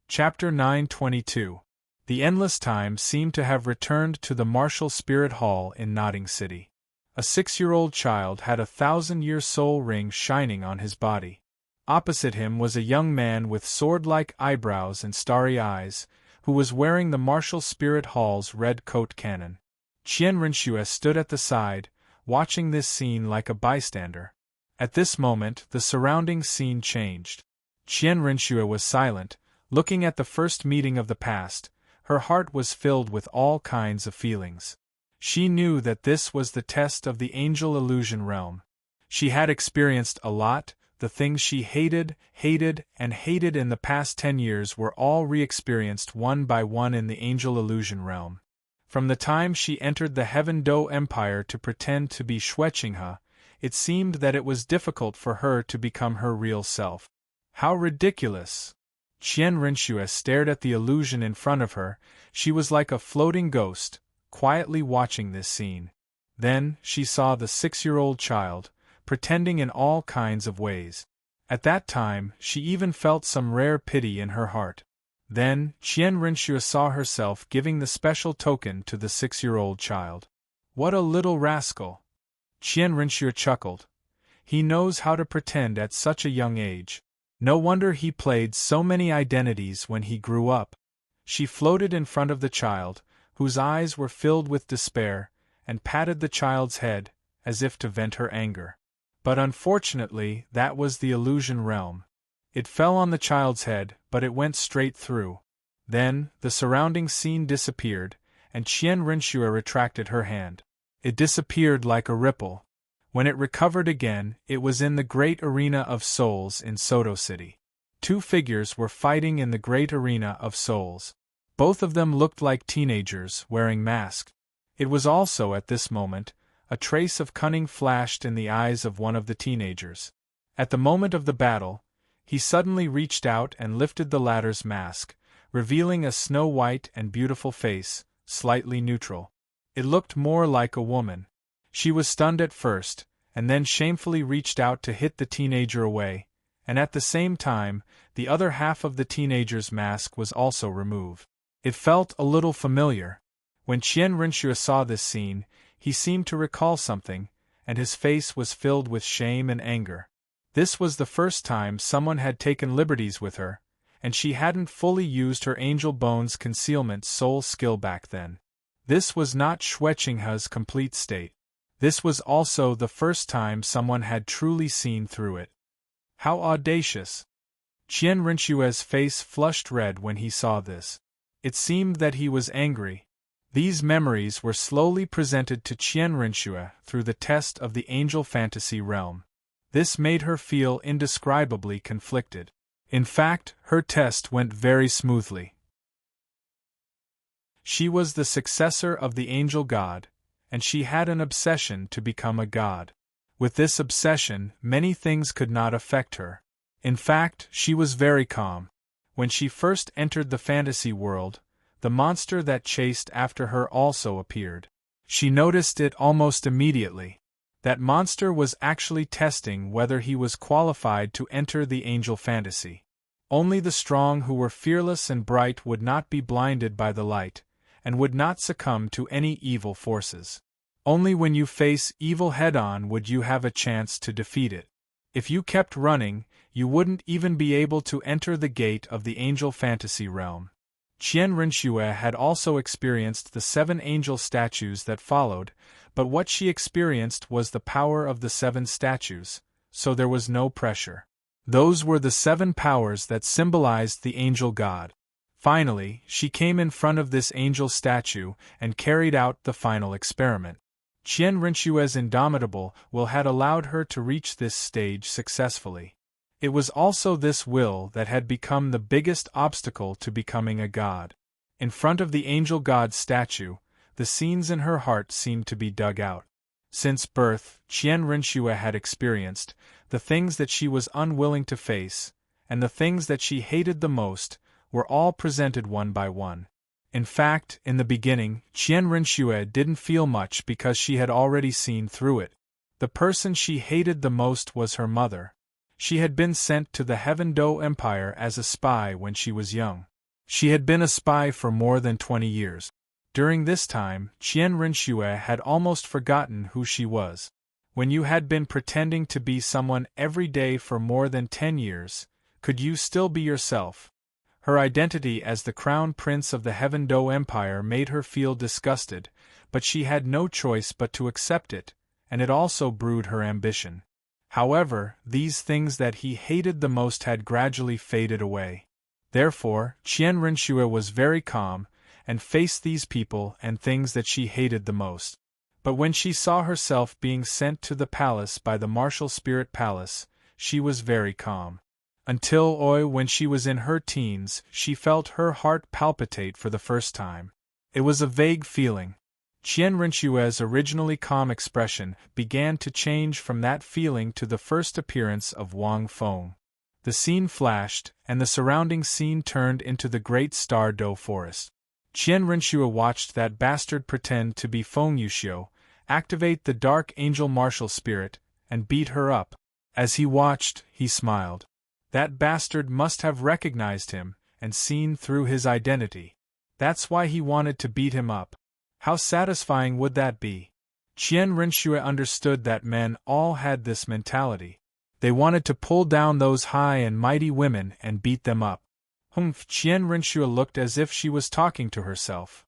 Chapter 922. The endless time seemed to have returned to the martial spirit hall in Nodding City. A 6-year-old child had a 1,000-year soul ring shining on his body. Opposite him was a young man with sword-like eyebrows and starry eyes, who was wearing the martial spirit hall's red coat cannon. Qianrenxue stood at the side, watching this scene like a bystander. At this moment, the surrounding scene changed. Qianrenxue was silent, looking at the first meeting of the past. Her heart was filled with all kinds of feelings. She knew that this was the test of the angel illusion realm. She had experienced a lot. The things she hated in the past 10 years were all re-experienced one by one in the angel illusion realm. From the time she entered the Heaven Do Empire to pretend to be Xueqinghe, it seemed that it was difficult for her to become her real self. How ridiculous! Qianrenxue stared at the illusion in front of her. She was like a floating ghost, quietly watching this scene. Then, she saw the 6-year-old child, pretending in all kinds of ways. At that time, she even felt some rare pity in her heart. Then, Qianrenxue saw herself giving the special token to the 6-year-old child. What a little rascal! Qianrenxue chuckled. He knows how to pretend at such a young age. No wonder he played so many identities when he grew up. She floated in front of the child, whose eyes were filled with despair, and patted the child's head, as if to vent her anger. But unfortunately, that was the illusion realm. It fell on the child's head, but it went straight through. Then, the surrounding scene disappeared, and Qianrenxue retracted her hand. It disappeared like a ripple. When it recovered again, it was in the great arena of souls in Soto City. 2 figures were fighting in the great arena of souls. Both of them looked like teenagers, wearing masks. It was also at this moment, a trace of cunning flashed in the eyes of one of the teenagers. At the moment of the battle, he suddenly reached out and lifted the latter's mask, revealing a snow-white and beautiful face, slightly neutral. It looked more like a woman. She was stunned at first, and then shamefully reached out to hit the teenager away, and at the same time, the other half of the teenager's mask was also removed. It felt a little familiar. When Qianrenxue saw this scene, he seemed to recall something, and his face was filled with shame and anger. This was the first time someone had taken liberties with her, and she hadn't fully used her Angel Bones concealment soul skill back then. This was not Xueqinghe's complete state. This was also the first time someone had truly seen through it. How audacious! Qianrenxue's face flushed red when he saw this. It seemed that he was angry. These memories were slowly presented to Qianrenxue through the test of the angel fantasy realm. This made her feel indescribably conflicted. In fact, her test went very smoothly. She was the successor of the angel god, and she had an obsession to become a god. With this obsession, many things could not affect her. In fact, she was very calm. When she first entered the fantasy world, the monster that chased after her also appeared. She noticed it almost immediately. That monster was actually testing whether he was qualified to enter the angel fantasy. Only the strong who were fearless and bright would not be blinded by the light, and would not succumb to any evil forces. Only when you face evil head-on would you have a chance to defeat it. If you kept running, you wouldn't even be able to enter the gate of the angel fantasy realm. Qian Rinxue had also experienced the 7 angel statues that followed, but what she experienced was the power of the 7 statues, so there was no pressure. Those were the 7 powers that symbolized the angel god. Finally, she came in front of this angel statue and carried out the final experiment. Qian Rinxue's indomitable will had allowed her to reach this stage successfully. It was also this will that had become the biggest obstacle to becoming a god. In front of the angel god statue, the scenes in her heart seemed to be dug out. Since birth, Qian Rinxue had experienced the things that she was unwilling to face, and the things that she hated the most, were all presented one by one. In fact, in the beginning, Qian Rinxue didn't feel much because she had already seen through it. The person she hated the most was her mother. She had been sent to the Heaven Do Empire as a spy when she was young. She had been a spy for more than 20 years. During this time, Qian Rinxue had almost forgotten who she was. When you had been pretending to be someone every day for more than 10 years, could you still be yourself? Her identity as the crown prince of the Heaven Do Empire made her feel disgusted, but she had no choice but to accept it, and it also brewed her ambition. However, these things that he hated the most had gradually faded away. Therefore, Qian Rinxue was very calm, and faced these people and things that she hated the most. But when she saw herself being sent to the palace by the martial spirit palace, she was very calm. Until when she was in her teens, she felt her heart palpitate for the first time. It was a vague feeling. Qian Rinxue's originally calm expression began to change from that feeling to the first appearance of Wang Feng. The scene flashed, and the surrounding scene turned into the great Star Do forest. Qian Rinxue watched that bastard pretend to be Feng Yuxiu, activate the dark angel martial spirit, and beat her up. As he watched, he smiled. That bastard must have recognized him, and seen through his identity. That's why he wanted to beat him up. How satisfying would that be? Qian Rinxue understood that men all had this mentality. They wanted to pull down those high and mighty women and beat them up. Qian Rinxue looked as if she was talking to herself.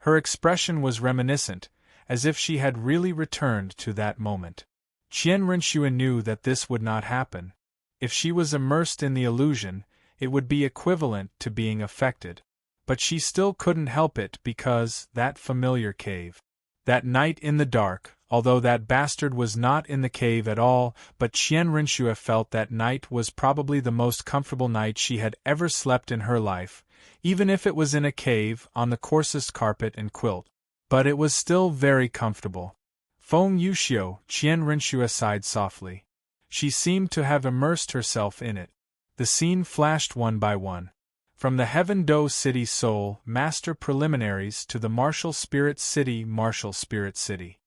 Her expression was reminiscent, as if she had really returned to that moment. Qian Rinxue knew that this would not happen. If she was immersed in the illusion, it would be equivalent to being affected. But she still couldn't help it because that familiar cave. That night in the dark, although that bastard was not in the cave at all, but Qian Rinxue felt that night was probably the most comfortable night she had ever slept in her life, even if it was in a cave on the coarsest carpet and quilt. But it was still very comfortable. Feng Yuxiu, Qian Rinxue sighed softly. She seemed to have immersed herself in it. The scene flashed one by one. From the Heaven Do City Soul Master preliminaries to the Martial Spirit City Martial Spirit City.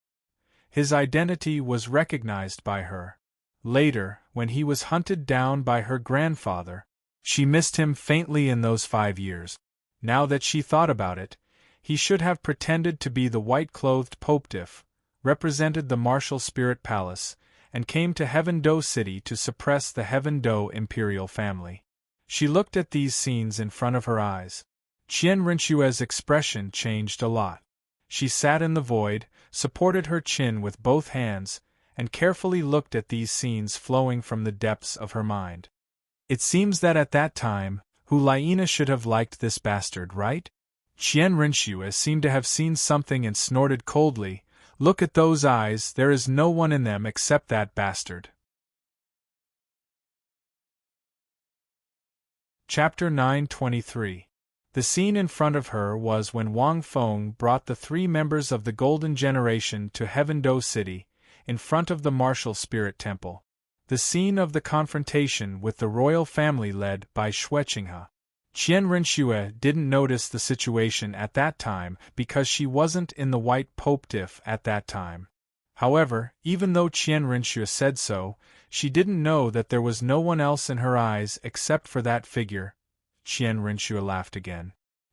His identity was recognized by her. Later, when he was hunted down by her grandfather, she missed him faintly in those 5 years. Now that she thought about it, he should have pretended to be the white-clothed Popediff, represented the Martial Spirit Palace, and came to Heaven Do City to suppress the Heaven Do imperial family. She looked at these scenes in front of her eyes. Qian Rinxue's expression changed a lot. She sat in the void, supported her chin with both hands, and carefully looked at these scenes flowing from the depths of her mind. It seems that at that time, Laina should have liked this bastard, right? Qian Rinxue seemed to have seen something and snorted coldly, "Look at those eyes, there is no one in them except that bastard." Chapter 923. The scene in front of her was when Wang Feng brought the 3 members of the Golden Generation to Heaven Do City, in front of the Martial Spirit Temple. The scene of the confrontation with the royal family led by Shueqinghe. Qian Rinxue didn't notice the situation at that time because she wasn't in the white Popediff at that time. However, even though Qian Rinxue said so, she didn't know that there was no one else in her eyes except for that figure. Qian Rinxue laughed again.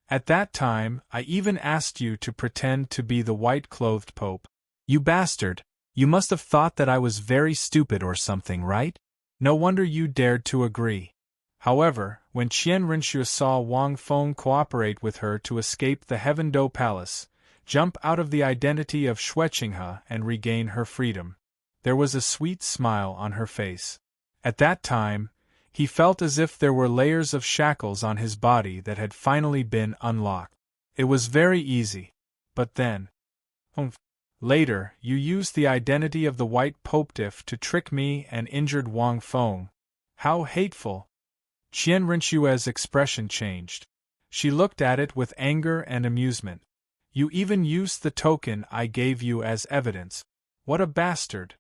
At that time, I even asked you to pretend to be the white-clothed Pope. You bastard! You must have thought that I was very stupid or something, right? No wonder you dared to agree. However, when Qian Rinxue saw Wang Feng cooperate with her to escape the Heaven Do Palace, jump out of the identity of Xueqinghe and regain her freedom, there was a sweet smile on her face. At that time, he felt as if there were layers of shackles on his body that had finally been unlocked. It was very easy. But then… Later, you used the identity of the White Popediff to trick me and injured Wang Feng. How hateful! Qian Rinxue's expression changed. She looked at it with anger and amusement. You even used the token I gave you as evidence. What a bastard!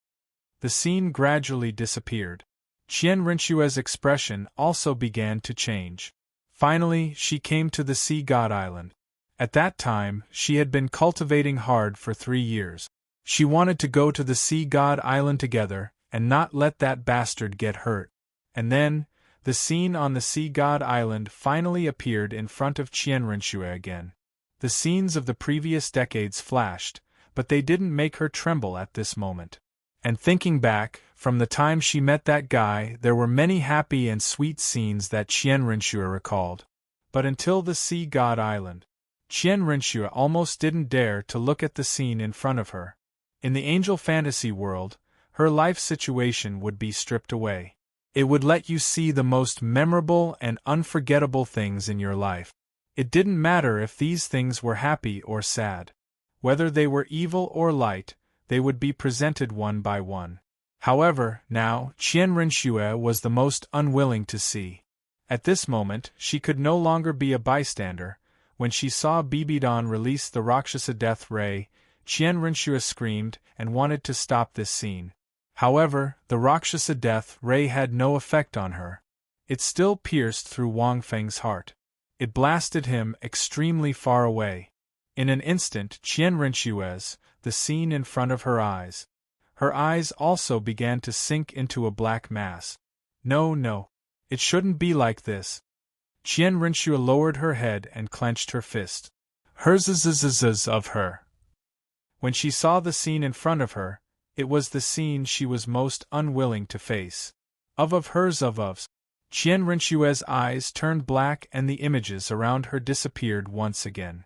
The scene gradually disappeared. Qian Rinxue's expression also began to change. Finally, she came to the Sea God Island. At that time, she had been cultivating hard for 3 years. She wanted to go to the Sea God Island together, and not let that bastard get hurt. And then, the scene on the Sea God Island finally appeared in front of Qian Rinxue again. The scenes of the previous decades flashed, but they didn't make her tremble at this moment. And thinking back, from the time she met that guy, there were many happy and sweet scenes that Qian Rinxue recalled. But until the Sea God Island, Qian Rinxue almost didn't dare to look at the scene in front of her. In the angel fantasy world, her life situation would be stripped away. It would let you see the most memorable and unforgettable things in your life. It didn't matter if these things were happy or sad. Whether they were evil or light, they would be presented one by one. However, now, Qian Rinxue was the most unwilling to see. At this moment, she could no longer be a bystander. When she saw Bibidon release the Rakshasa death ray, Qian Rinxue screamed and wanted to stop this scene. However, the Rakshasa death ray had no effect on her. It still pierced through Wang Feng's heart. It blasted him extremely far away. In an instant, Qian Rinxue's, the scene in front of her eyes. Her eyes also began to sink into a black mass. No, it shouldn't be like this. Qian Rinxue lowered her head and clenched her fist. Hers of her. When she saw the scene in front of her, it was the scene she was most unwilling to face. Of hers of. Qian Rinxue's eyes turned black and the images around her disappeared once again.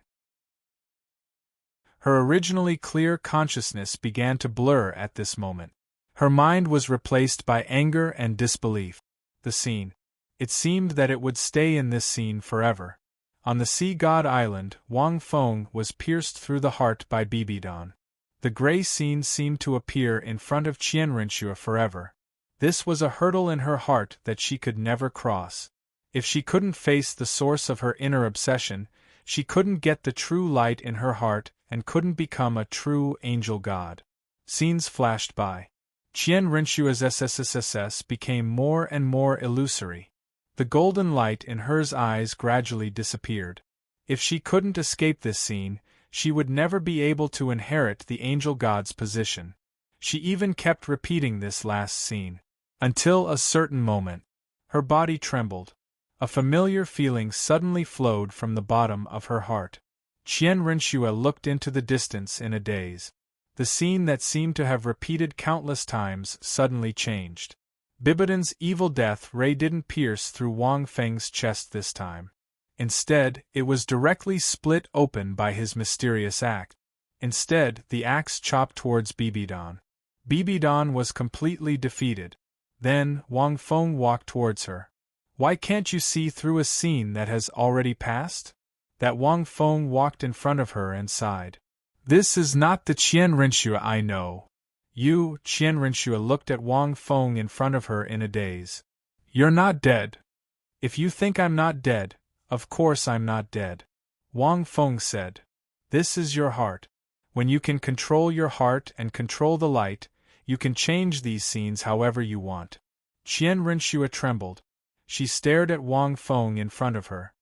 Her originally clear consciousness began to blur at this moment. Her mind was replaced by anger and disbelief. The scene. It seemed that it would stay in this scene forever. On the Sea God Island, Wang Feng was pierced through the heart by Bibidon. The gray scene seemed to appear in front of Qian Rinxue forever. This was a hurdle in her heart that she could never cross. If she couldn't face the source of her inner obsession, she couldn't get the true light in her heart and couldn't become a true angel god. Scenes flashed by. Qian Rinxue's SSSS became more and more illusory. The golden light in her eyes gradually disappeared. If she couldn't escape this scene, she would never be able to inherit the angel god's position. She even kept repeating this last scene. Until a certain moment. Her body trembled. A familiar feeling suddenly flowed from the bottom of her heart. Qian Rinxue looked into the distance in a daze. The scene that seemed to have repeated countless times suddenly changed. Bibidon's evil death ray didn't pierce through Wang Feng's chest this time. Instead, it was directly split open by his mysterious axe. Instead, the axe chopped towards Bibidon. Bibidon was completely defeated. Then, Wang Feng walked towards her. Why can't you see through a scene that has already passed? That Wang Feng walked in front of her and sighed. This is not the Qian Rinxue I know. You, Qian Rinxue looked at Wang Feng in front of her in a daze. You're not dead. If you think I'm not dead, of course I'm not dead. Wang Feng said. This is your heart. When you can control your heart and control the light, you can change these scenes however you want. Qian Rinxue trembled. She stared at Wang Feng in front of her.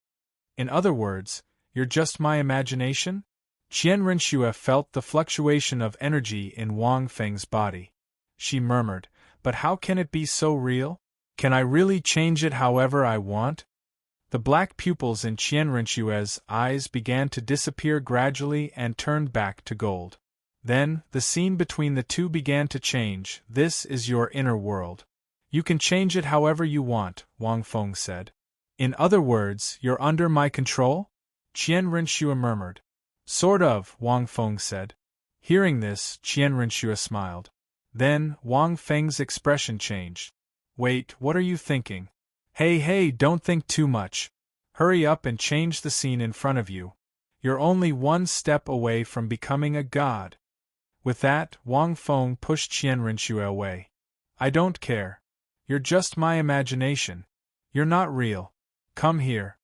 In other words, you're just my imagination? Qian Rinxue felt the fluctuation of energy in Wang Feng's body. She murmured, "But how can it be so real? Can I really change it however I want?" The black pupils in Qian Rinxue's eyes began to disappear gradually and turned back to gold. Then, the scene between the two began to change. "This is your inner world. You can change it however you want," Wang Feng said. "In other words, you're under my control?" Qian Rinxue murmured. "Sort of," Wang Feng said. Hearing this, Qian Rinxue smiled. Then, Wang Feng's expression changed. "Wait, what are you thinking? Hey, don't think too much. Hurry up and change the scene in front of you. You're only one step away from becoming a god." With that, Wang Feng pushed Qian Rinxue away. "I don't care. You're just my imagination. You're not real. Come here."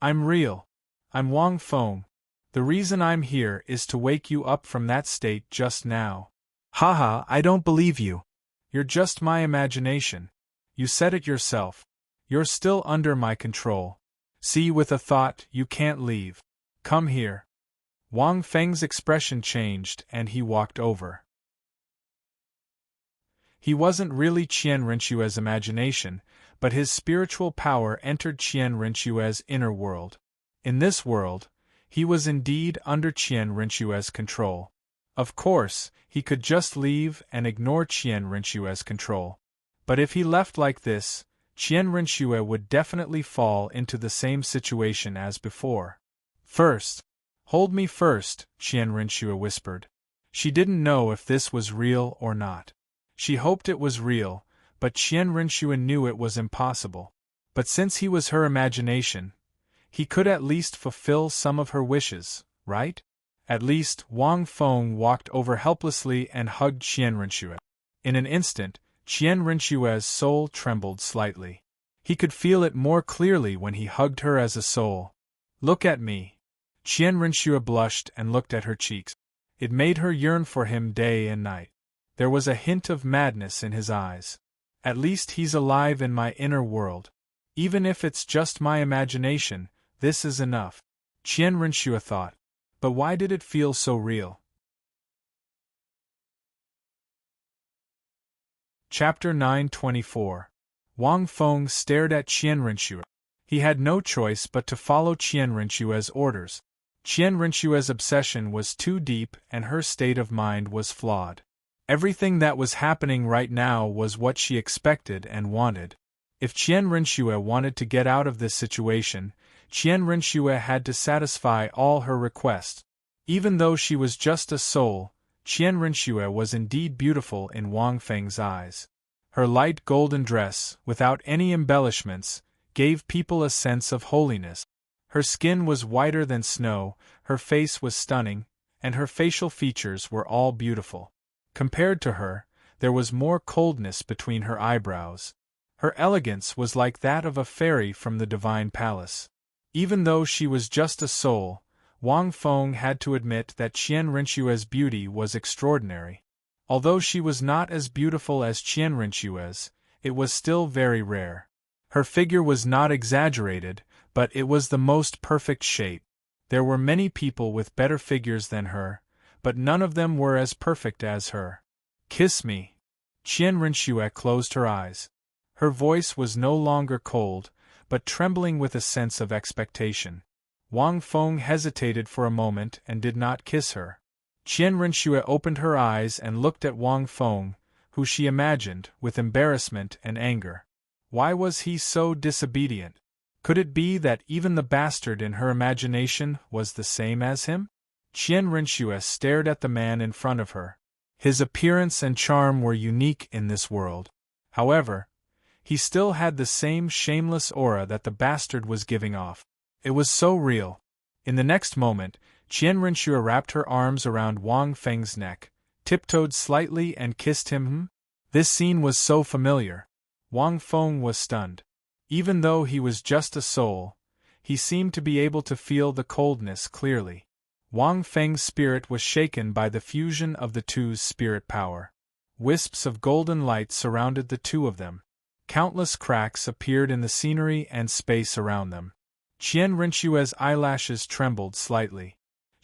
"I'm real. I'm Wang Feng. The reason I'm here is to wake you up from that state just now." "Haha, I don't believe you. You're just my imagination. You said it yourself. You're still under my control. See, with a thought, you can't leave. Come here." Wang Feng's expression changed and he walked over. He wasn't really Qian Rinxue's imagination, but his spiritual power entered Qian Rinxue's inner world. In this world, he was indeed under Qian Rinxue's control. Of course, he could just leave and ignore Qian Rinxue's control. But if he left like this, Qian Rinxue would definitely fall into the same situation as before. "First, hold me first," Qian Rinxue whispered. She didn't know if this was real or not. She hoped it was real, but Qian Rinxue knew it was impossible. But since he was her imagination, he could at least fulfill some of her wishes, right? At least, Wang Feng walked over helplessly and hugged Qian Rinxue. In an instant, Qian Rinxue's soul trembled slightly. He could feel it more clearly when he hugged her as a soul. "Look at me." Qian Rinxue blushed and looked at her cheeks. It made her yearn for him day and night. There was a hint of madness in his eyes. "At least he's alive in my inner world. Even if it's just my imagination, this is enough," Qian Rinxue thought. But why did it feel so real? Chapter 924. Wang Feng stared at Qian Rinxue. He had no choice but to follow Qian Rinxue's orders. Qian Rinxue's obsession was too deep and her state of mind was flawed. Everything that was happening right now was what she expected and wanted. If Qian Rinxue wanted to get out of this situation, Qian Rinxue had to satisfy all her requests. Even though she was just a soul, Qian Rinxue was indeed beautiful in Wang Feng's eyes. Her light golden dress, without any embellishments, gave people a sense of holiness. Her skin was whiter than snow, her face was stunning, and her facial features were all beautiful. Compared to her, there was more coldness between her eyebrows. Her elegance was like that of a fairy from the divine palace. Even though she was just a soul, Wang Feng had to admit that Qian Rinxue's beauty was extraordinary. Although she was not as beautiful as Qian Rinxue's, it was still very rare. Her figure was not exaggerated, but it was the most perfect shape. There were many people with better figures than her, but none of them were as perfect as her. "Kiss me." Qian Rinxue closed her eyes. Her voice was no longer cold, but trembling with a sense of expectation. Wang Feng hesitated for a moment and did not kiss her. Qian Rinxue opened her eyes and looked at Wang Feng, who she imagined, with embarrassment and anger. Why was he so disobedient? Could it be that even the bastard in her imagination was the same as him? Qian Rinxue stared at the man in front of her. His appearance and charm were unique in this world. However, he still had the same shameless aura that the bastard was giving off. It was so real. In the next moment, Qian Rinxue wrapped her arms around Wang Feng's neck, tiptoed slightly and kissed him. This scene was so familiar. Wang Feng was stunned. Even though he was just a soul, he seemed to be able to feel the coldness clearly. Wang Feng's spirit was shaken by the fusion of the two's spirit power. Wisps of golden light surrounded the two of them. Countless cracks appeared in the scenery and space around them. Qian Rinxue's eyelashes trembled slightly.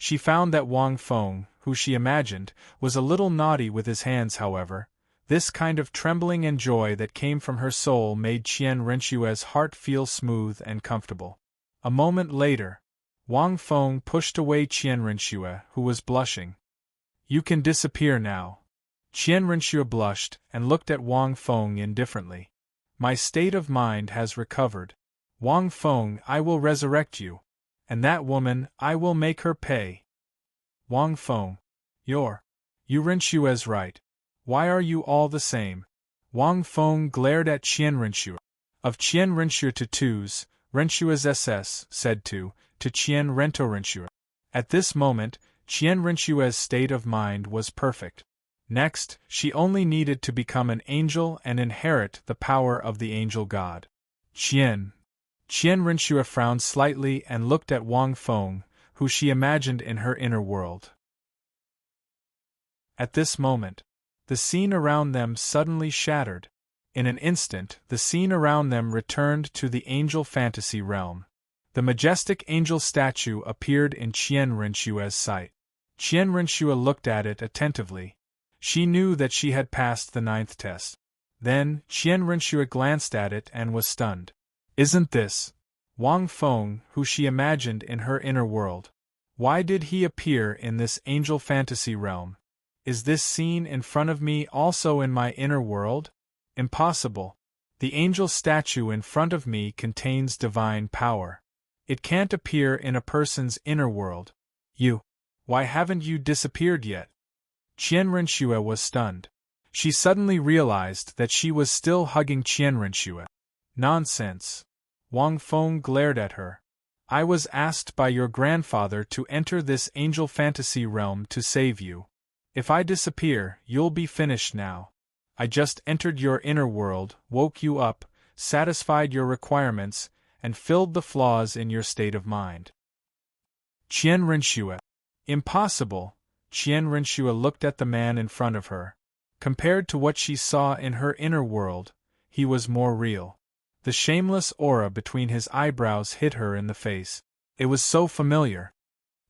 She found that Wang Feng, who she imagined, was a little naughty with his hands. However, this kind of trembling and joy that came from her soul made Qian Renshue's heart feel smooth and comfortable. A moment later, Wang Feng pushed away Qian Renshue, who was blushing. "You can disappear now." Qian Renshue blushed and looked at Wang Feng indifferently. "My state of mind has recovered. Wang Feng, I will resurrect you. And that woman, I will make her pay." "Wang Feng, you Renshue's right. Why are you all the same?" Wang Feng glared at Qian Renshue. Of Qian Renshue to twos, Renshue's SS said to Qian Rento Renshue. At this moment, Qian Renshue's state of mind was perfect. Next, she only needed to become an angel and inherit the power of the angel god. Qian Renshue frowned slightly and looked at Wang Feng, who she imagined in her inner world. At this moment, the scene around them suddenly shattered. In an instant, the scene around them returned to the angel fantasy realm. The majestic angel statue appeared in Qian Renshue's sight. Qian Renshue looked at it attentively. She knew that she had passed the 9th test. Then, Qian Renshue glanced at it and was stunned. "Isn't this Wang Feng, who she imagined in her inner world? Why did he appear in this angel fantasy realm? Is this scene in front of me also in my inner world? Impossible. The angel statue in front of me contains divine power. It can't appear in a person's inner world. Why haven't you disappeared yet?" Qian Renshue was stunned. She suddenly realized that she was still hugging Qian Renshue. "Nonsense." Wang Feng glared at her. "I was asked by your grandfather to enter this angel fantasy realm to save you. If I disappear, you'll be finished now. I just entered your inner world, woke you up, satisfied your requirements, and filled the flaws in your state of mind." Qian Renshue. "Impossible." Qian Renshue looked at the man in front of her. Compared to what she saw in her inner world, he was more real. The shameless aura between his eyebrows hit her in the face. It was so familiar.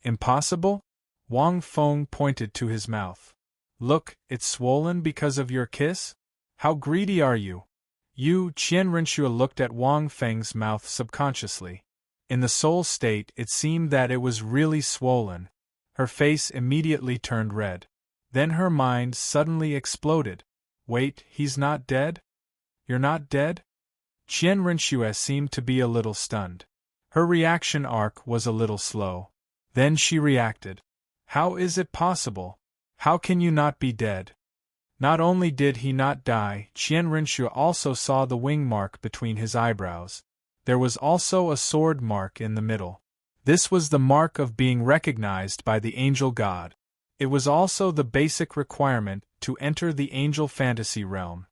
"Impossible?" Wang Feng pointed to his mouth. "Look, it's swollen because of your kiss? How greedy are you?" Qian Renshue looked at Wang Feng's mouth subconsciously. In the soul state, it seemed that it was really swollen. Her face immediately turned red. Then her mind suddenly exploded. "Wait, he's not dead? You're not dead?" Qian Renshue seemed to be a little stunned. Her reaction arc was a little slow. Then she reacted. "How is it possible? How can you not be dead?" Not only did he not die, Qian Renshue also saw the wing mark between his eyebrows. There was also a sword mark in the middle. This was the mark of being recognized by the angel god. It was also the basic requirement to enter the angel fantasy realm.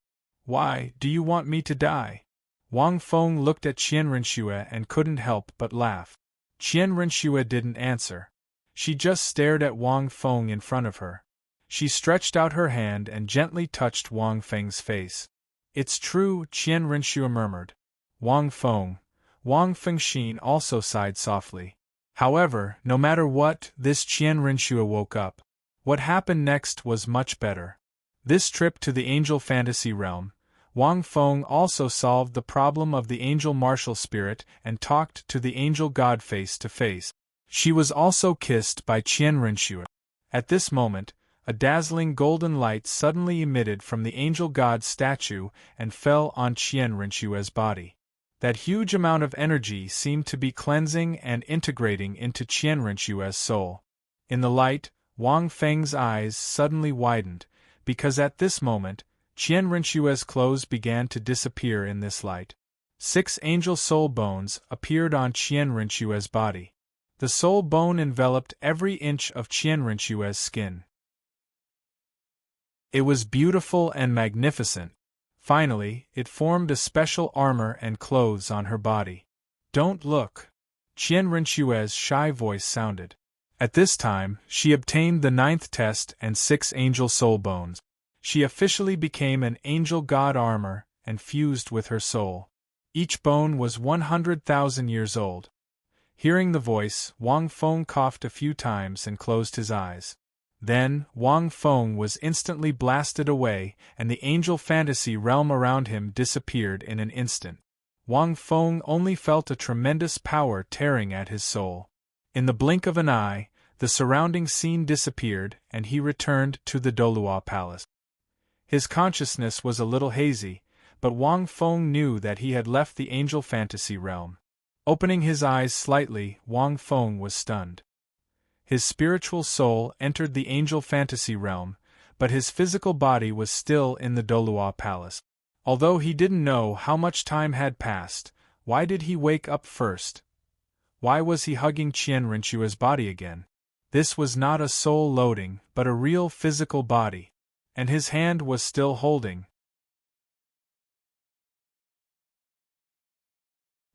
"Why do you want me to die?" Wang Feng looked at Qian Renshue and couldn't help but laugh. Qian Renshue didn't answer. She just stared at Wang Feng in front of her. She stretched out her hand and gently touched Wang Feng's face. "It's true," Qian Renshue murmured. Wang Fengxin also sighed softly. However, no matter what, this Qian Renshue woke up. What happened next was much better. This trip to the angel fantasy realm, Wang Feng also solved the problem of the angel martial spirit and talked to the angel god face to face. She was also kissed by Qian Renshue. At this moment, a dazzling golden light suddenly emitted from the angel god statue and fell on Qian Renshue's body. That huge amount of energy seemed to be cleansing and integrating into Qian Renshue's soul. In the light, Wang Feng's eyes suddenly widened, because at this moment, Qian Renshue's clothes began to disappear in this light. 6 angel soul bones appeared on Qian Renshue's body. The soul bone enveloped every inch of Qian Renshue's skin. It was beautiful and magnificent. Finally, it formed a special armor and clothes on her body. "Don't look." Qian Renshue's shy voice sounded. At this time, she obtained the 9th test and 6 angel soul bones. She officially became an angel god armor and fused with her soul. Each bone was 100,000 years old. Hearing the voice, Wang Feng coughed a few times and closed his eyes. Then, Wang Feng was instantly blasted away, and the angel fantasy realm around him disappeared in an instant. Wang Feng only felt a tremendous power tearing at his soul. In the blink of an eye, the surrounding scene disappeared, and he returned to the Douluo palace. His consciousness was a little hazy, but Wang Feng knew that he had left the angel fantasy realm. Opening his eyes slightly, Wang Feng was stunned. His spiritual soul entered the angel fantasy realm, but his physical body was still in the Douluo palace. Although he didn't know how much time had passed, why did he wake up first? Why was he hugging Qian Rinxue's body again? This was not a soul loading, but a real physical body. And his hand was still holding.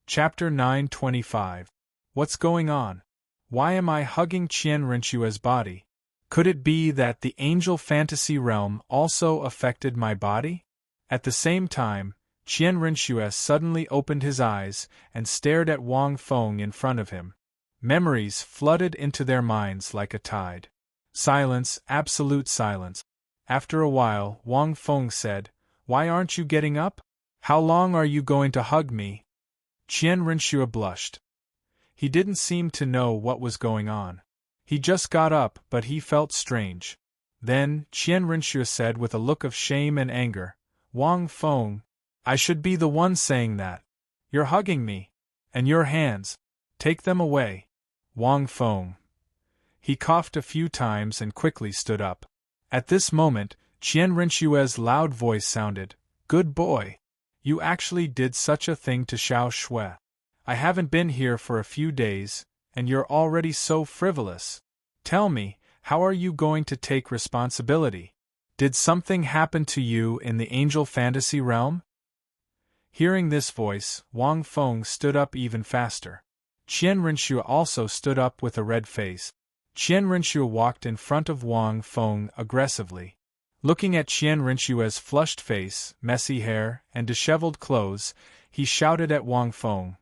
Chapter 925. What's going on? Why am I hugging Qian Rinxue's body? Could it be that the angel fantasy realm also affected my body? At the same time, Qian Rinxue suddenly opened his eyes and stared at Wang Feng in front of him. Memories flooded into their minds like a tide. Silence, absolute silence. After a while, Wang Feng said, "Why aren't you getting up? How long are you going to hug me?" Qian Rinxue blushed. He didn't seem to know what was going on. He just got up, but he felt strange. Then, Qian Rinxue said with a look of shame and anger, "Wang Feng, I should be the one saying that. You're hugging me. And your hands. Take them away." Wang Feng. He coughed a few times and quickly stood up. At this moment, Qian Rinxue's loud voice sounded, "Good boy. You actually did such a thing to Xiao Shui. I haven't been here for a few days, and you're already so frivolous. Tell me, how are you going to take responsibility? Did something happen to you in the angel fantasy realm?" Hearing this voice, Wang Feng stood up even faster. Qian Rinxue also stood up with a red face. Qian Rinxue walked in front of Wang Feng aggressively. Looking at Qian Rinxue's flushed face, messy hair, and disheveled clothes, he shouted at Wang Feng,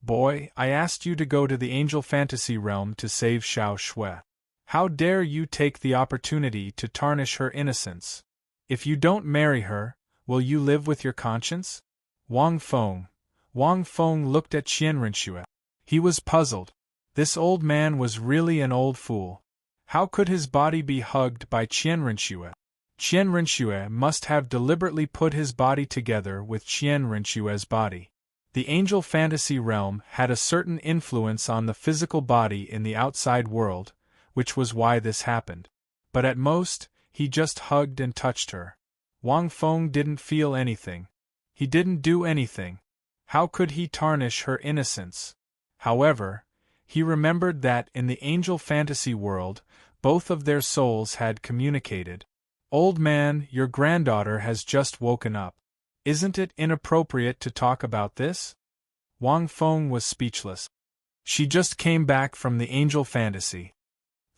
"Boy, I asked you to go to the angel fantasy realm to save Xiao Shui. How dare you take the opportunity to tarnish her innocence? If you don't marry her, will you live with your conscience?" Wang Feng. Wang Feng looked at Qian Rinxue. He was puzzled. This old man was really an old fool. How could his body be hugged by Qian Rinxue? Qian Rinxue must have deliberately put his body together with Qian Rinxue's body. The angel fantasy realm had a certain influence on the physical body in the outside world, which was why this happened. But at most, he just hugged and touched her. Wang Feng didn't feel anything. He didn't do anything. How could he tarnish her innocence? However, he remembered that in the angel fantasy world, both of their souls had communicated. "Old man, your granddaughter has just woken up. Isn't it inappropriate to talk about this?" Wang Feng was speechless. "She just came back from the angel fantasy."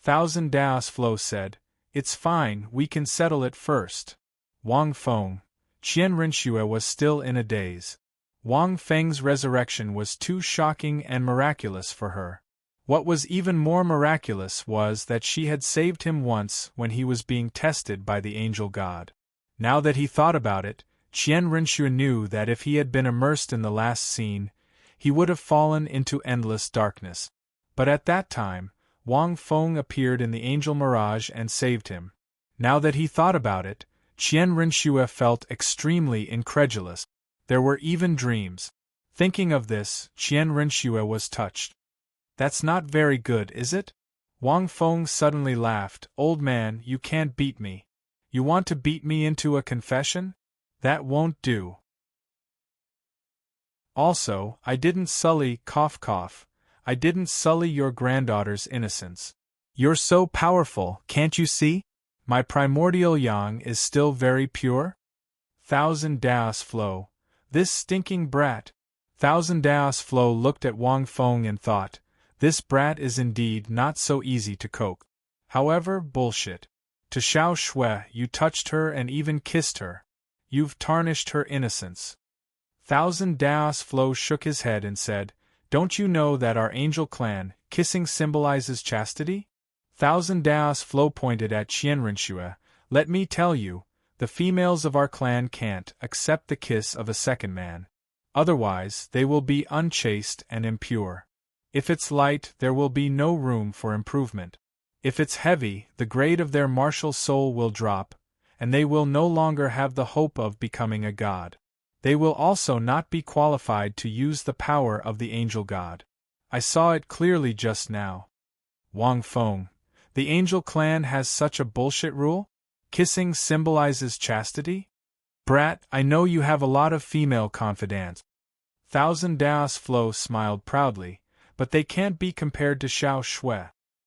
Thousand Daos Flo said, "It's fine, we can settle it first." Wang Feng. Qian Rinxue was still in a daze. Wang Feng's resurrection was too shocking and miraculous for her. What was even more miraculous was that she had saved him once when he was being tested by the angel god. Now that he thought about it, Qian Rinxue knew that if he had been immersed in the last scene, he would have fallen into endless darkness. But at that time, Wang Feng appeared in the angel mirage and saved him. Now that he thought about it, Qian Rinxue felt extremely incredulous. There were even dreams. Thinking of this, Qian Rinxue was touched. "That's not very good, is it?" Wang Feng suddenly laughed. "Old man, you can't beat me. You want to beat me into a confession? That won't do. Also, I didn't sully, cough cough, I didn't sully your granddaughter's innocence. You're so powerful, can't you see? My primordial yang is still very pure." Thousand Daos Flo. This stinking brat. Thousand Daos Flo looked at Wang Feng and thought, this brat is indeed not so easy to cope. However, bullshit. To Xiao Shui, you touched her and even kissed her. You've tarnished her innocence. Thousand Daos Flo shook his head and said, Don't you know that our angel clan, kissing symbolizes chastity? Thousand Daos Flo pointed at Qianrenxue. Let me tell you, the females of our clan can't accept the kiss of a second man. Otherwise, they will be unchaste and impure. If it's light, there will be no room for improvement. If it's heavy, the grade of their martial soul will drop, and they will no longer have the hope of becoming a god. They will also not be qualified to use the power of the angel god. I saw it clearly just now. Wang Feng, the angel clan has such a bullshit rule? Kissing symbolizes chastity? Brat, I know you have a lot of female confidants. Thousand Daos Flo smiled proudly, but they can't be compared to Xiao Shui.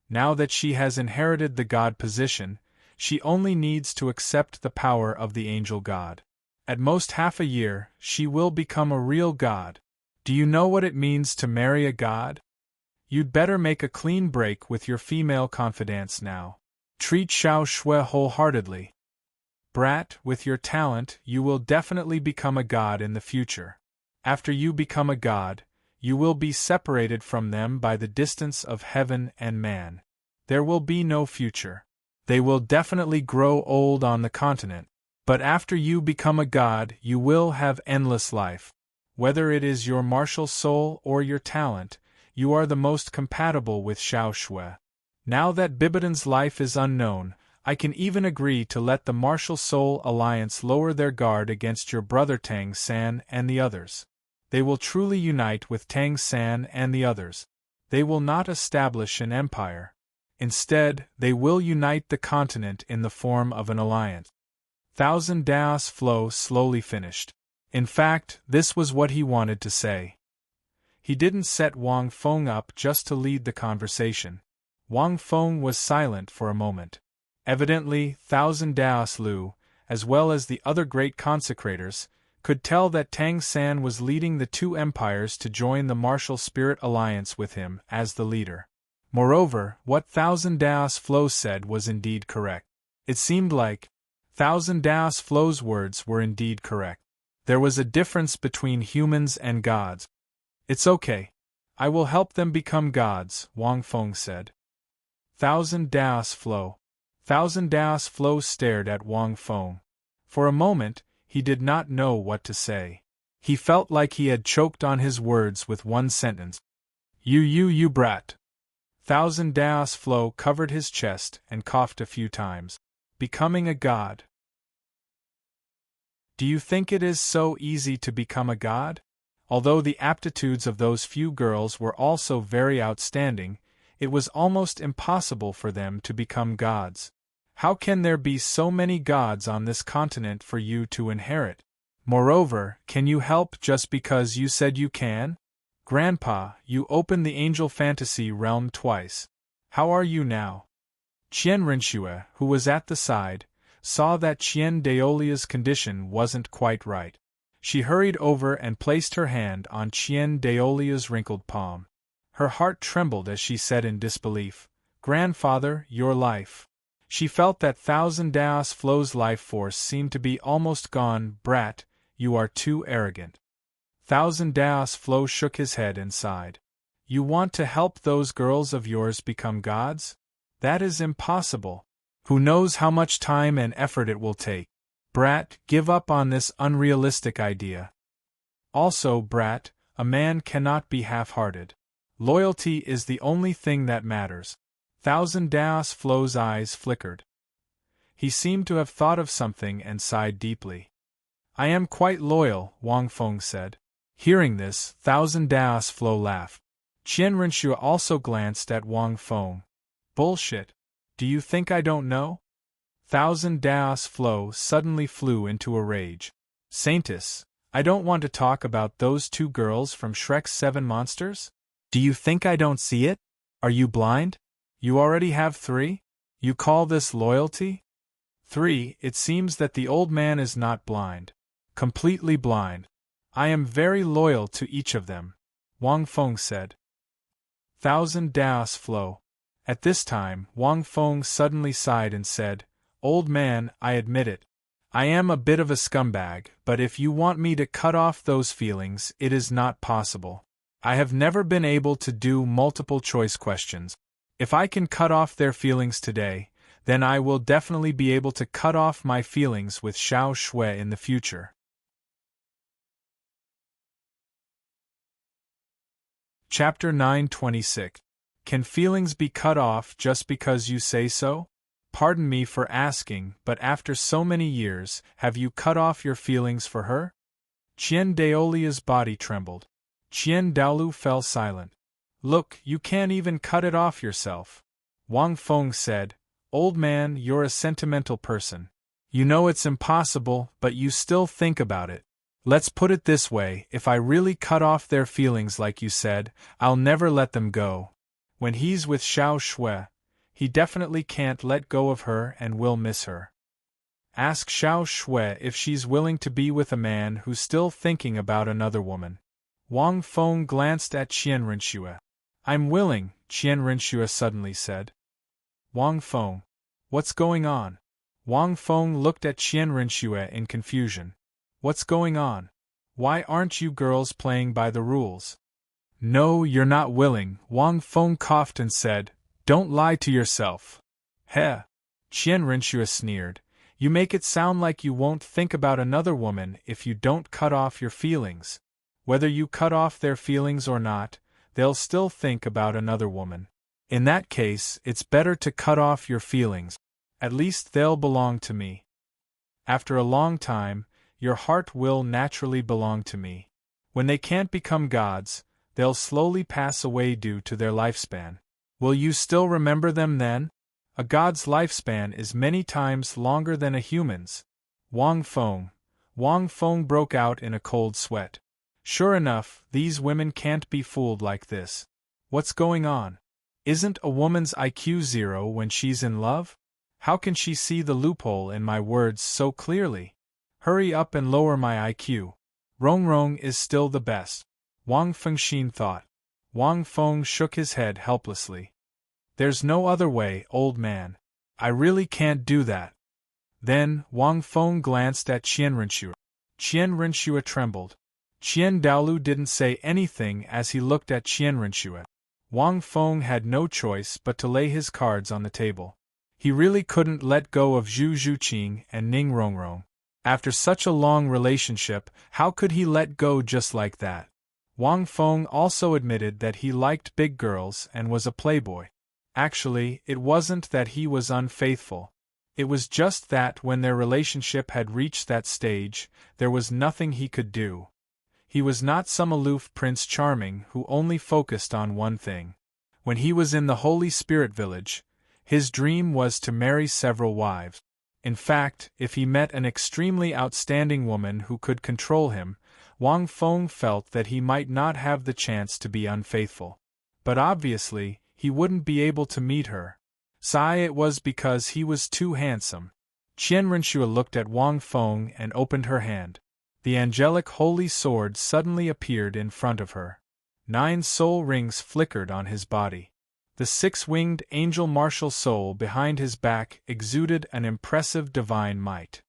Now that she has inherited the god position, she only needs to accept the power of the angel god. At most half a year, she will become a real god. Do you know what it means to marry a god? You'd better make a clean break with your female confidants now. Treat Xiao Shui wholeheartedly. Brat, with your talent, you will definitely become a god in the future. After you become a god, you will be separated from them by the distance of heaven and man. There will be no future. They will definitely grow old on the continent. But after you become a god, you will have endless life. Whether it is your martial soul or your talent, you are the most compatible with Xiao Shui. Now that Bibidan's life is unknown, I can even agree to let the Martial Soul Alliance lower their guard against your brother Tang San and the others. They will truly unite with Tang San and the others. They will not establish an empire. Instead, they will unite the continent in the form of an alliance. Thousand Daos Flo slowly finished. In fact, this was what he wanted to say. He didn't set Wang Feng up just to lead the conversation. Wang Feng was silent for a moment. Evidently, Thousand Daos Lu, as well as the other great consecrators, could tell that Tang San was leading the two empires to join the Martial Spirit Alliance with him as the leader. Moreover, what Thousand Daos Flo said was indeed correct. It seemed like Thousand Daos Flo's words were indeed correct. There was a difference between humans and gods. It's okay. I will help them become gods, Wang Feng said. Thousand Daos Flo. Thousand Daos Flo stared at Wang Feng. For a moment, he did not know what to say. He felt like he had choked on his words with one sentence. You brat. Thousand Daos Flo covered his chest and coughed a few times. Becoming a god. Do you think it is so easy to become a god? Although the aptitudes of those few girls were also very outstanding, it was almost impossible for them to become gods. How can there be so many gods on this continent for you to inherit? Moreover, can you help just because you said you can? Grandpa, you opened the angel fantasy realm twice. How are you now? Qianrenxue, who was at the side, saw that Qian Daolia's condition wasn't quite right. She hurried over and placed her hand on Qian Daolia's wrinkled palm. Her heart trembled as she said in disbelief, "Grandfather, your life." She felt that Thousand Daos Flo's life force seemed to be almost gone. Brat, you are too arrogant. Thousand Daos Flo shook his head and sighed. You want to help those girls of yours become gods? That is impossible. Who knows how much time and effort it will take? Brat, give up on this unrealistic idea. Also, Brat, a man cannot be half-hearted. Loyalty is the only thing that matters. Thousand Daos Flo's eyes flickered. He seemed to have thought of something and sighed deeply. I am quite loyal, Wang Feng said. Hearing this, Thousand Daos Flo laughed. Qianrenxue also glanced at Wang Feng. Bullshit. Do you think I don't know? Thousand Daos Flo suddenly flew into a rage. Saintess, I don't want to talk about those two girls from Shrek's 7 Monsters? Do you think I don't see it? Are you blind? You already have 3? You call this loyalty? 3, it seems that the old man is not blind. Completely blind. I am very loyal to each of them, Wang Feng said. Thousand Daos Flo. At this time, Wang Feng suddenly sighed and said, Old man, I admit it. I am a bit of a scumbag, but if you want me to cut off those feelings, it is not possible. I have never been able to do multiple choice questions. If I can cut off their feelings today, then I will definitely be able to cut off my feelings with Xiao Shui in the future. Chapter 926. Can feelings be cut off just because you say so? Pardon me for asking, but after so many years, have you cut off your feelings for her? Qian Daolia's body trembled. Qian Dalu fell silent. Look, you can't even cut it off yourself. Wang Feng said, Old man, you're a sentimental person. You know it's impossible, but you still think about it. Let's put it this way, if I really cut off their feelings like you said, I'll never let them go. When he's with Xiao Shui, he definitely can't let go of her and will miss her. Ask Xiao Shui if she's willing to be with a man who's still thinking about another woman. Wang Feng glanced at Qian Rinxue. I'm willing, Qian Rinxue suddenly said. Wang Feng. What's going on? Wang Feng looked at Qian Rinxue in confusion. What's going on? Why aren't you girls playing by the rules? No, you're not willing, Wang Feng coughed and said, Don't lie to yourself. Heh. Qian Rinxue sneered. You make it sound like you won't think about another woman if you don't cut off your feelings. Whether you cut off their feelings or not, they'll still think about another woman. In that case, it's better to cut off your feelings. At least they'll belong to me. After a long time, your heart will naturally belong to me. When they can't become gods, they'll slowly pass away due to their lifespan. Will you still remember them then? A god's lifespan is many times longer than a human's. Wang Feng broke out in a cold sweat. Sure enough, these women can't be fooled like this. What's going on? Isn't a woman's IQ 0 when she's in love? How can she see the loophole in my words so clearly? Hurry up and lower my IQ. Rongrong is still the best. Wang Fengxin thought. Wang Feng shook his head helplessly. There's no other way, old man. I really can't do that. Then, Wang Feng glanced at Qian Rinxue. Qian Rinxue trembled. Qian Dalu didn't say anything as he looked at Qian Rinxue. Wang Feng had no choice but to lay his cards on the table. He really couldn't let go of Zhu Zhuqing and Ning Rongrong. After such a long relationship, how could he let go just like that? Wang Feng also admitted that he liked big girls and was a playboy. Actually, it wasn't that he was unfaithful. It was just that when their relationship had reached that stage, there was nothing he could do. He was not some aloof Prince Charming who only focused on one thing. When he was in the Holy Spirit Village, his dream was to marry several wives. In fact, if he met an extremely outstanding woman who could control him, Wang Feng felt that he might not have the chance to be unfaithful. But obviously, he wouldn't be able to meet her. It was because he was too handsome. Qian Rinxue looked at Wang Feng and opened her hand. The angelic holy sword suddenly appeared in front of her. 9 soul rings flickered on his body. The 6-winged angel martial soul behind his back exuded an impressive divine might.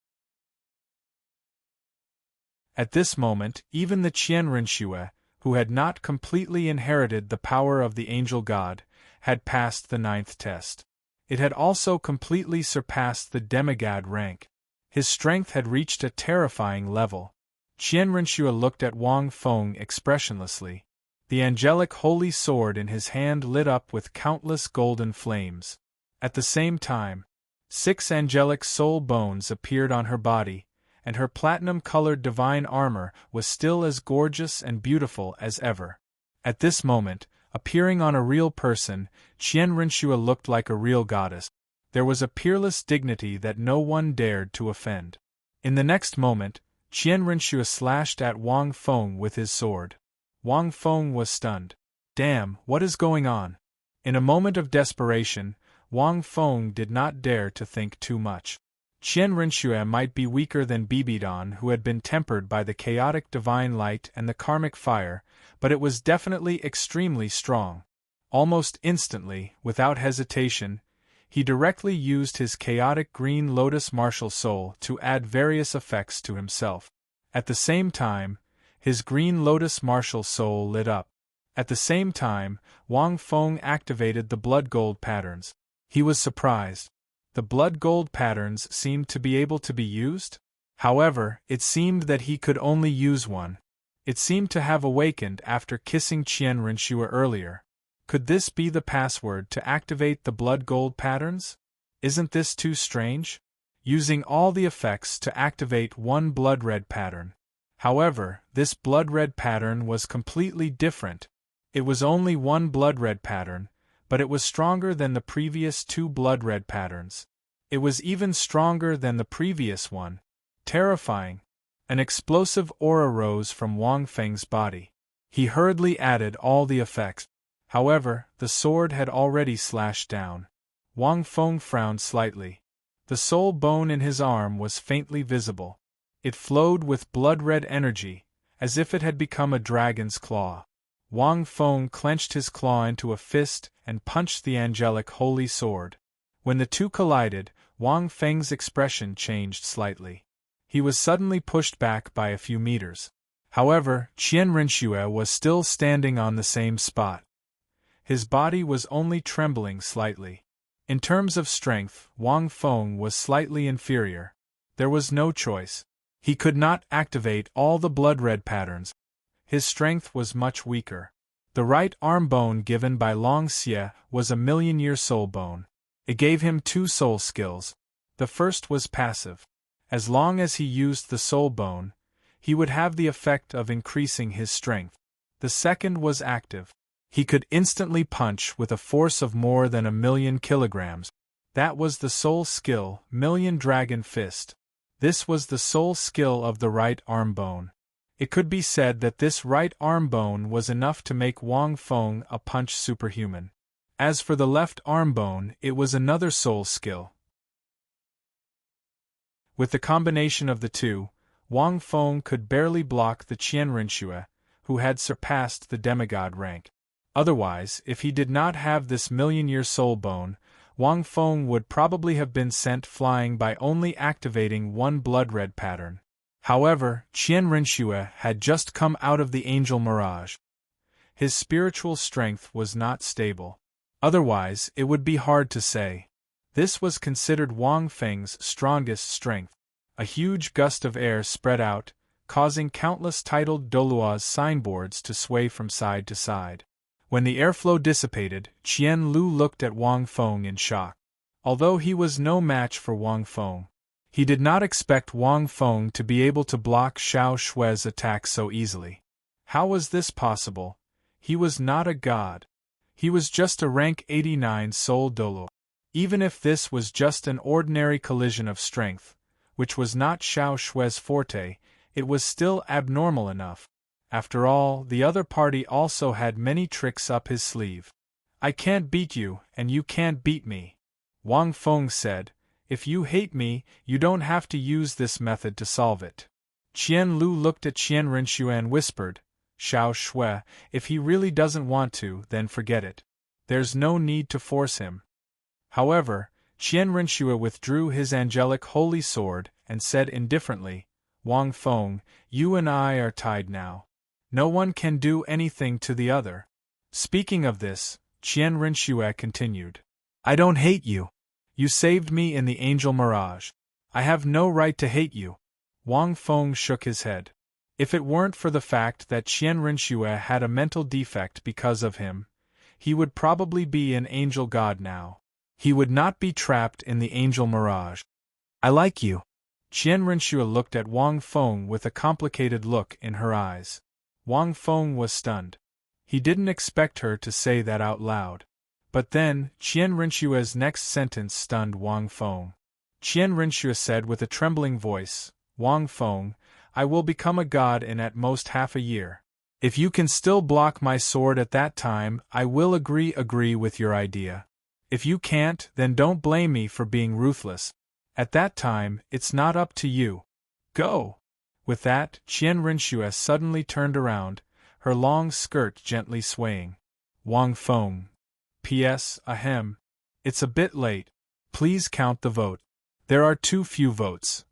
At this moment, even the Qian Rinxue, who had not completely inherited the power of the angel god, had passed the 9th test. It had also completely surpassed the demigod rank. His strength had reached a terrifying level. Qian Rinxue looked at Wang Feng expressionlessly. The angelic holy sword in his hand lit up with countless golden flames. At the same time, 6 angelic soul bones appeared on her body, and her platinum-colored divine armor was still as gorgeous and beautiful as ever. At this moment, appearing on a real person, Qian Rinxue looked like a real goddess. There was a peerless dignity that no one dared to offend. In the next moment, Qian Rinxue slashed at Wang Feng with his sword. Wang Feng was stunned. Damn, what is going on? In a moment of desperation, Wang Feng did not dare to think too much. Qian Rinxue might be weaker than Bibidon, who had been tempered by the chaotic divine light and the karmic fire, but it was definitely extremely strong. Almost instantly, without hesitation, he directly used his chaotic green lotus martial soul to add various effects to himself. At the same time, his green lotus martial soul lit up. At the same time, Wang Feng activated the blood gold patterns. He was surprised. The blood gold patterns seemed to be able to be used? However, it seemed that he could only use one. It seemed to have awakened after kissing Qian Rinxue earlier. Could this be the password to activate the blood gold patterns? Isn't this too strange? Using all the effects to activate one blood red pattern. However, this blood red pattern was completely different. It was only one blood red pattern, but it was stronger than the previous two blood red patterns. It was even stronger than the previous one. Terrifying. An explosive aura rose from Wang Feng's body. He hurriedly added all the effects. However, the sword had already slashed down. Wang Feng frowned slightly. The soul bone in his arm was faintly visible. It flowed with blood-red energy, as if it had become a dragon's claw. Wang Feng clenched his claw into a fist and punched the angelic holy sword. When the two collided, Wang Feng's expression changed slightly. He was suddenly pushed back by a few meters. However, Qian Rinxue was still standing on the same spot. His body was only trembling slightly. In terms of strength, Wang Feng was slightly inferior. There was no choice. He could not activate all the blood-red patterns. His strength was much weaker. The right arm bone given by Long Xie was a million-year soul bone. It gave him two soul skills. The first was passive. As long as he used the soul bone, he would have the effect of increasing his strength. The second was active. He could instantly punch with a force of more than 1,000,000 kilograms. That was the soul skill, Million Dragon Fist. This was the soul skill of the right arm bone. It could be said that this right arm bone was enough to make Wang Feng a punch superhuman. As for the left arm bone, it was another soul skill. With the combination of the two, Wang Feng could barely block the Qian Rinxue, who had surpassed the demigod rank. Otherwise, if he did not have this million-year soul bone, Wang Feng would probably have been sent flying by only activating one blood-red pattern. However, Qian Rinxue had just come out of the angel mirage. His spiritual strength was not stable. Otherwise, it would be hard to say. This was considered Wang Feng's strongest strength. A huge gust of air spread out, causing countless titled Douluo's signboards to sway from side to side. When the airflow dissipated, Qian Lu looked at Wang Feng in shock. Although he was no match for Wang Feng, he did not expect Wang Feng to be able to block Xiao Shue's attack so easily. How was this possible? He was not a god. He was just a rank 89 soul Douluo. Even if this was just an ordinary collision of strength, which was not Xiao Shue's forte, it was still abnormal enough. After all, the other party also had many tricks up his sleeve. I can't beat you, and you can't beat me, Wang Feng said. If you hate me, you don't have to use this method to solve it. Qian Lu looked at Qian Rinxue and whispered, Xiao Shui, if he really doesn't want to, then forget it. There's no need to force him. However, Qian Rinxue withdrew his angelic holy sword and said indifferently, Wang Feng, you and I are tied now. No one can do anything to the other. Speaking of this, Qian Rinxue continued. I don't hate you. You saved me in the angel mirage. I have no right to hate you. Wang Feng shook his head. If it weren't for the fact that Qian Rinxue had a mental defect because of him, he would probably be an angel god now. He would not be trapped in the angel mirage. I like you. Qian Rinxue looked at Wang Feng with a complicated look in her eyes. Wang Feng was stunned. He didn't expect her to say that out loud. But then, Qian Rinxue's next sentence stunned Wang Feng. Qian Rinxue said with a trembling voice, Wang Feng, I will become a god in at most half a year. If you can still block my sword at that time, I will agree with your idea. If you can't, then don't blame me for being ruthless. At that time, it's not up to you. Go! With that, Qian Rinxue suddenly turned around, her long skirt gently swaying. Wang Feng. P.S. Ahem. It's a bit late. Please count the vote. There are too few votes.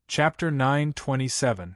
Chapter 927.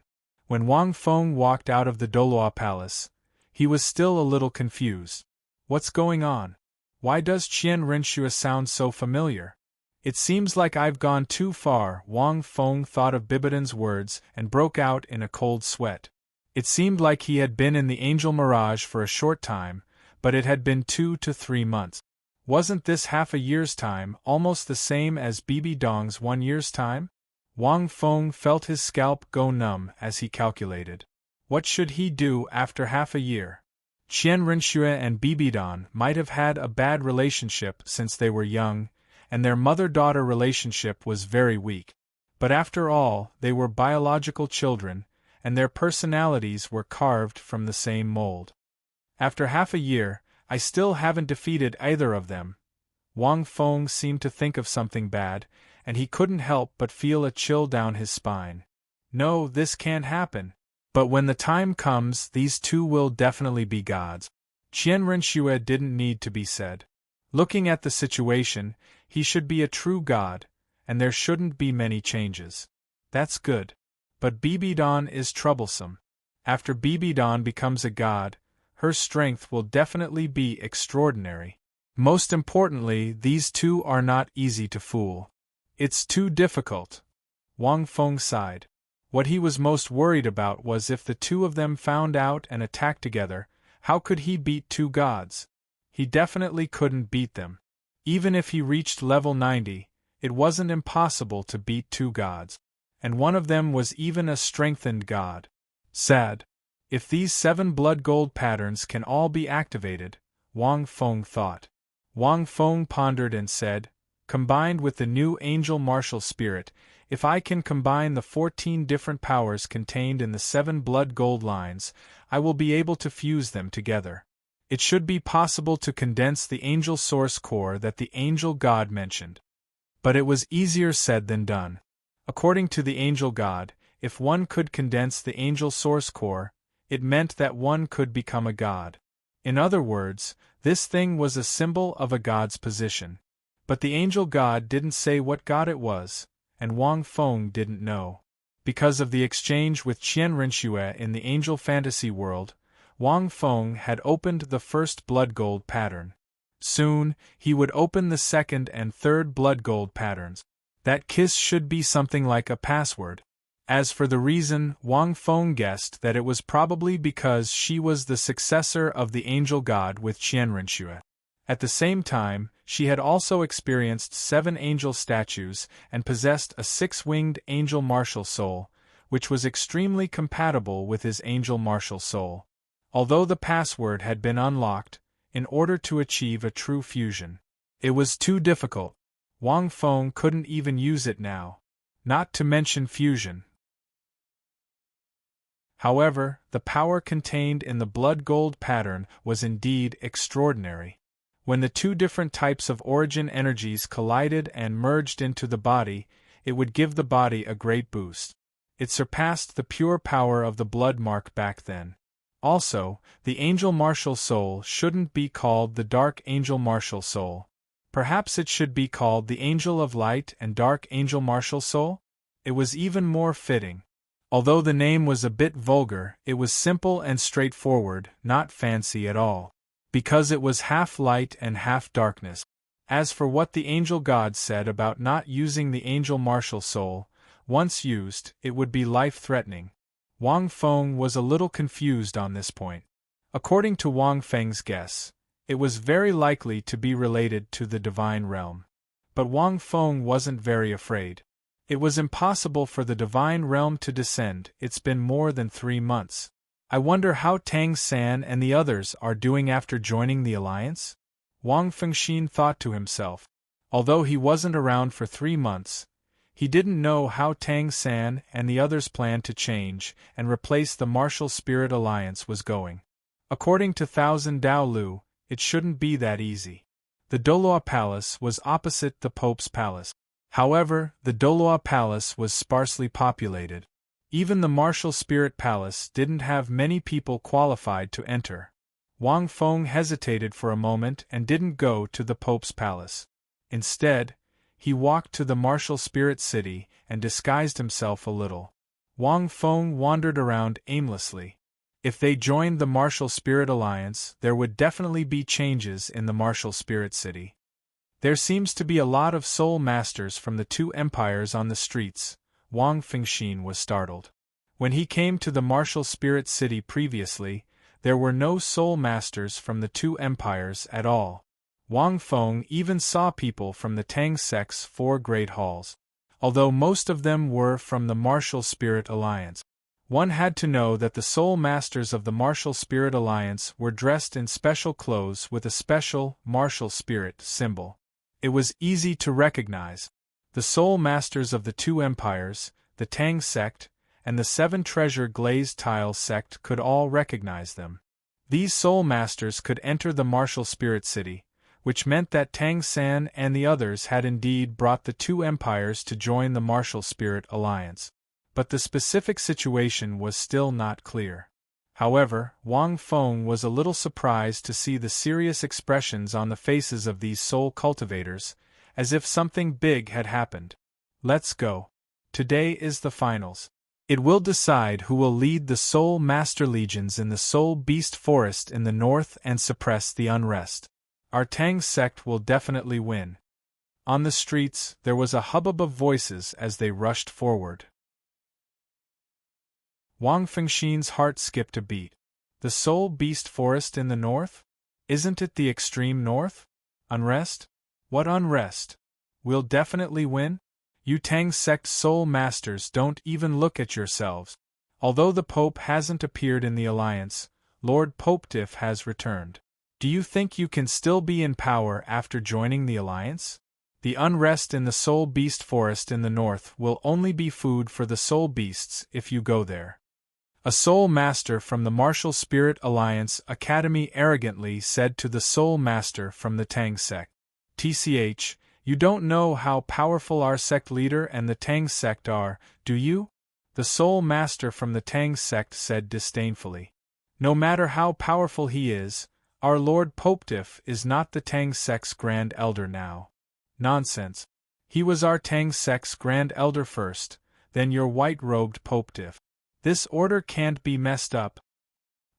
When Wang Feng walked out of the Douluo palace, he was still a little confused. What's going on? Why does Qian Renxue sound so familiar? It seems like I've gone too far. Wang Feng thought of Bibidan's words and broke out in a cold sweat. It seemed like he had been in the angel mirage for a short time, but it had been 2 to 3 months. Wasn't this half a year's time almost the same as Bibi Dong's 1 year's time? Wang Feng felt his scalp go numb as he calculated. What should he do after half a year? Qian Renxue and Bibidong might have had a bad relationship since they were young, and their mother-daughter relationship was very weak. But after all, they were biological children, and their personalities were carved from the same mold. After half a year, I still haven't defeated either of them. Wang Feng seemed to think of something bad, and he couldn't help but feel a chill down his spine. No, this can't happen. But when the time comes, these two will definitely be gods. Qian Renxue didn't need to be said. Looking at the situation, he should be a true god, and there shouldn't be many changes. That's good. But Bibidong is troublesome. After Bibidong becomes a god, her strength will definitely be extraordinary. Most importantly, these two are not easy to fool. It's too difficult. Wang Feng sighed. What he was most worried about was if the two of them found out and attacked together, how could he beat two gods? He definitely couldn't beat them. Even if he reached level 90, it wasn't impossible to beat two gods. And one of them was even a strengthened god. Sad. If these 7 blood gold patterns can all be activated, Wang Feng thought. Wang Feng pondered and said, combined with the new angel martial spirit, if I can combine the 14 different powers contained in the 7 blood gold lines, I will be able to fuse them together. It should be possible to condense the angel source core that the angel god mentioned. But it was easier said than done. According to the angel god, if one could condense the angel source core, it meant that one could become a god. In other words, this thing was a symbol of a god's position. But the angel god didn't say what god it was, and Wang Feng didn't know. Because of the exchange with Qian Renxue in the angel fantasy world, Wang Feng had opened the first blood gold pattern. Soon, he would open the second and third blood gold patterns. That kiss should be something like a password. As for the reason, Wang Feng guessed that it was probably because she was the successor of the angel god with Qian Renxue. At the same time, she had also experienced 7 angel statues and possessed a 6-winged angel martial soul, which was extremely compatible with his angel martial soul. Although the password had been unlocked, in order to achieve a true fusion, it was too difficult. Wang Feng couldn't even use it now, not to mention fusion. However, the power contained in the blood gold pattern was indeed extraordinary. When the 2 different types of origin energies collided and merged into the body, it would give the body a great boost. It surpassed the pure power of the blood mark back then. Also, the angel martial soul shouldn't be called the dark angel martial soul. Perhaps it should be called the angel of light and dark angel martial soul? It was even more fitting. Although the name was a bit vulgar, it was simple and straightforward, not fancy at all. Because it was half light and half darkness. As for what the angel god said about not using the angel martial soul, once used, it would be life-threatening. Wang Feng was a little confused on this point. According to Wang Feng's guess, it was very likely to be related to the divine realm. But Wang Feng wasn't very afraid. It was impossible for the divine realm to descend. It's been more than 3 months. I wonder how Tang San and the others are doing after joining the alliance? Wang Fengxin thought to himself. Although he wasn't around for 3 months, he didn't know how Tang San and the others planned to change and replace the martial spirit alliance was going. According to Thousand Dalu, it shouldn't be that easy. The Douluo Palace was opposite the Pope's palace. However, the Douluo Palace was sparsely populated. Even the Martial Spirit Palace didn't have many people qualified to enter. Wang Feng hesitated for a moment and didn't go to the Pope's palace. Instead, he walked to the Martial Spirit City and disguised himself a little. Wang Feng wandered around aimlessly. If they joined the Martial Spirit Alliance, there would definitely be changes in the Martial Spirit City. There seems to be a lot of soul masters from the two empires on the streets. Wang Fengxian was startled. When he came to the Martial Spirit City previously, there were no soul masters from the two empires at all. Wang Feng even saw people from the Tang sect's four great halls. Although most of them were from the Martial Spirit Alliance. One had to know that the soul masters of the Martial Spirit Alliance were dressed in special clothes with a special martial spirit symbol. It was easy to recognize. The soul masters of the two empires, the Tang sect, and the Seven Treasure Glazed Tile sect could all recognize them. These soul masters could enter the Martial Spirit City, which meant that Tang San and the others had indeed brought the two empires to join the Martial Spirit Alliance. But the specific situation was still not clear. However, Wang Feng was a little surprised to see the serious expressions on the faces of these soul cultivators, as if something big had happened. Let's go. Today is the finals. It will decide who will lead the Soul Master Legions in the Soul Beast Forest in the north and suppress the unrest. Our Tang sect will definitely win. On the streets, there was a hubbub of voices as they rushed forward. Wang Fengxian's heart skipped a beat. The Soul Beast Forest in the north? Isn't it the extreme north? Unrest? What unrest? We'll definitely win? You Tang sect soul masters don't even look at yourselves. Although the Pope hasn't appeared in the alliance, Lord Popetiff has returned. Do you think you can still be in power after joining the alliance? The unrest in the Soul Beast Forest in the north will only be food for the soul beasts if you go there. A soul master from the Martial Spirit Alliance Academy arrogantly said to the soul master from the Tang sect. TCH, you don't know how powerful our sect leader and the Tang sect are, do you? The soul master from the Tang sect said disdainfully. No matter how powerful he is, our Lord Popetiff is not the Tang sect's Grand Elder now. Nonsense. He was our Tang sect's Grand Elder first, then your white-robed Popetiff. This order can't be messed up.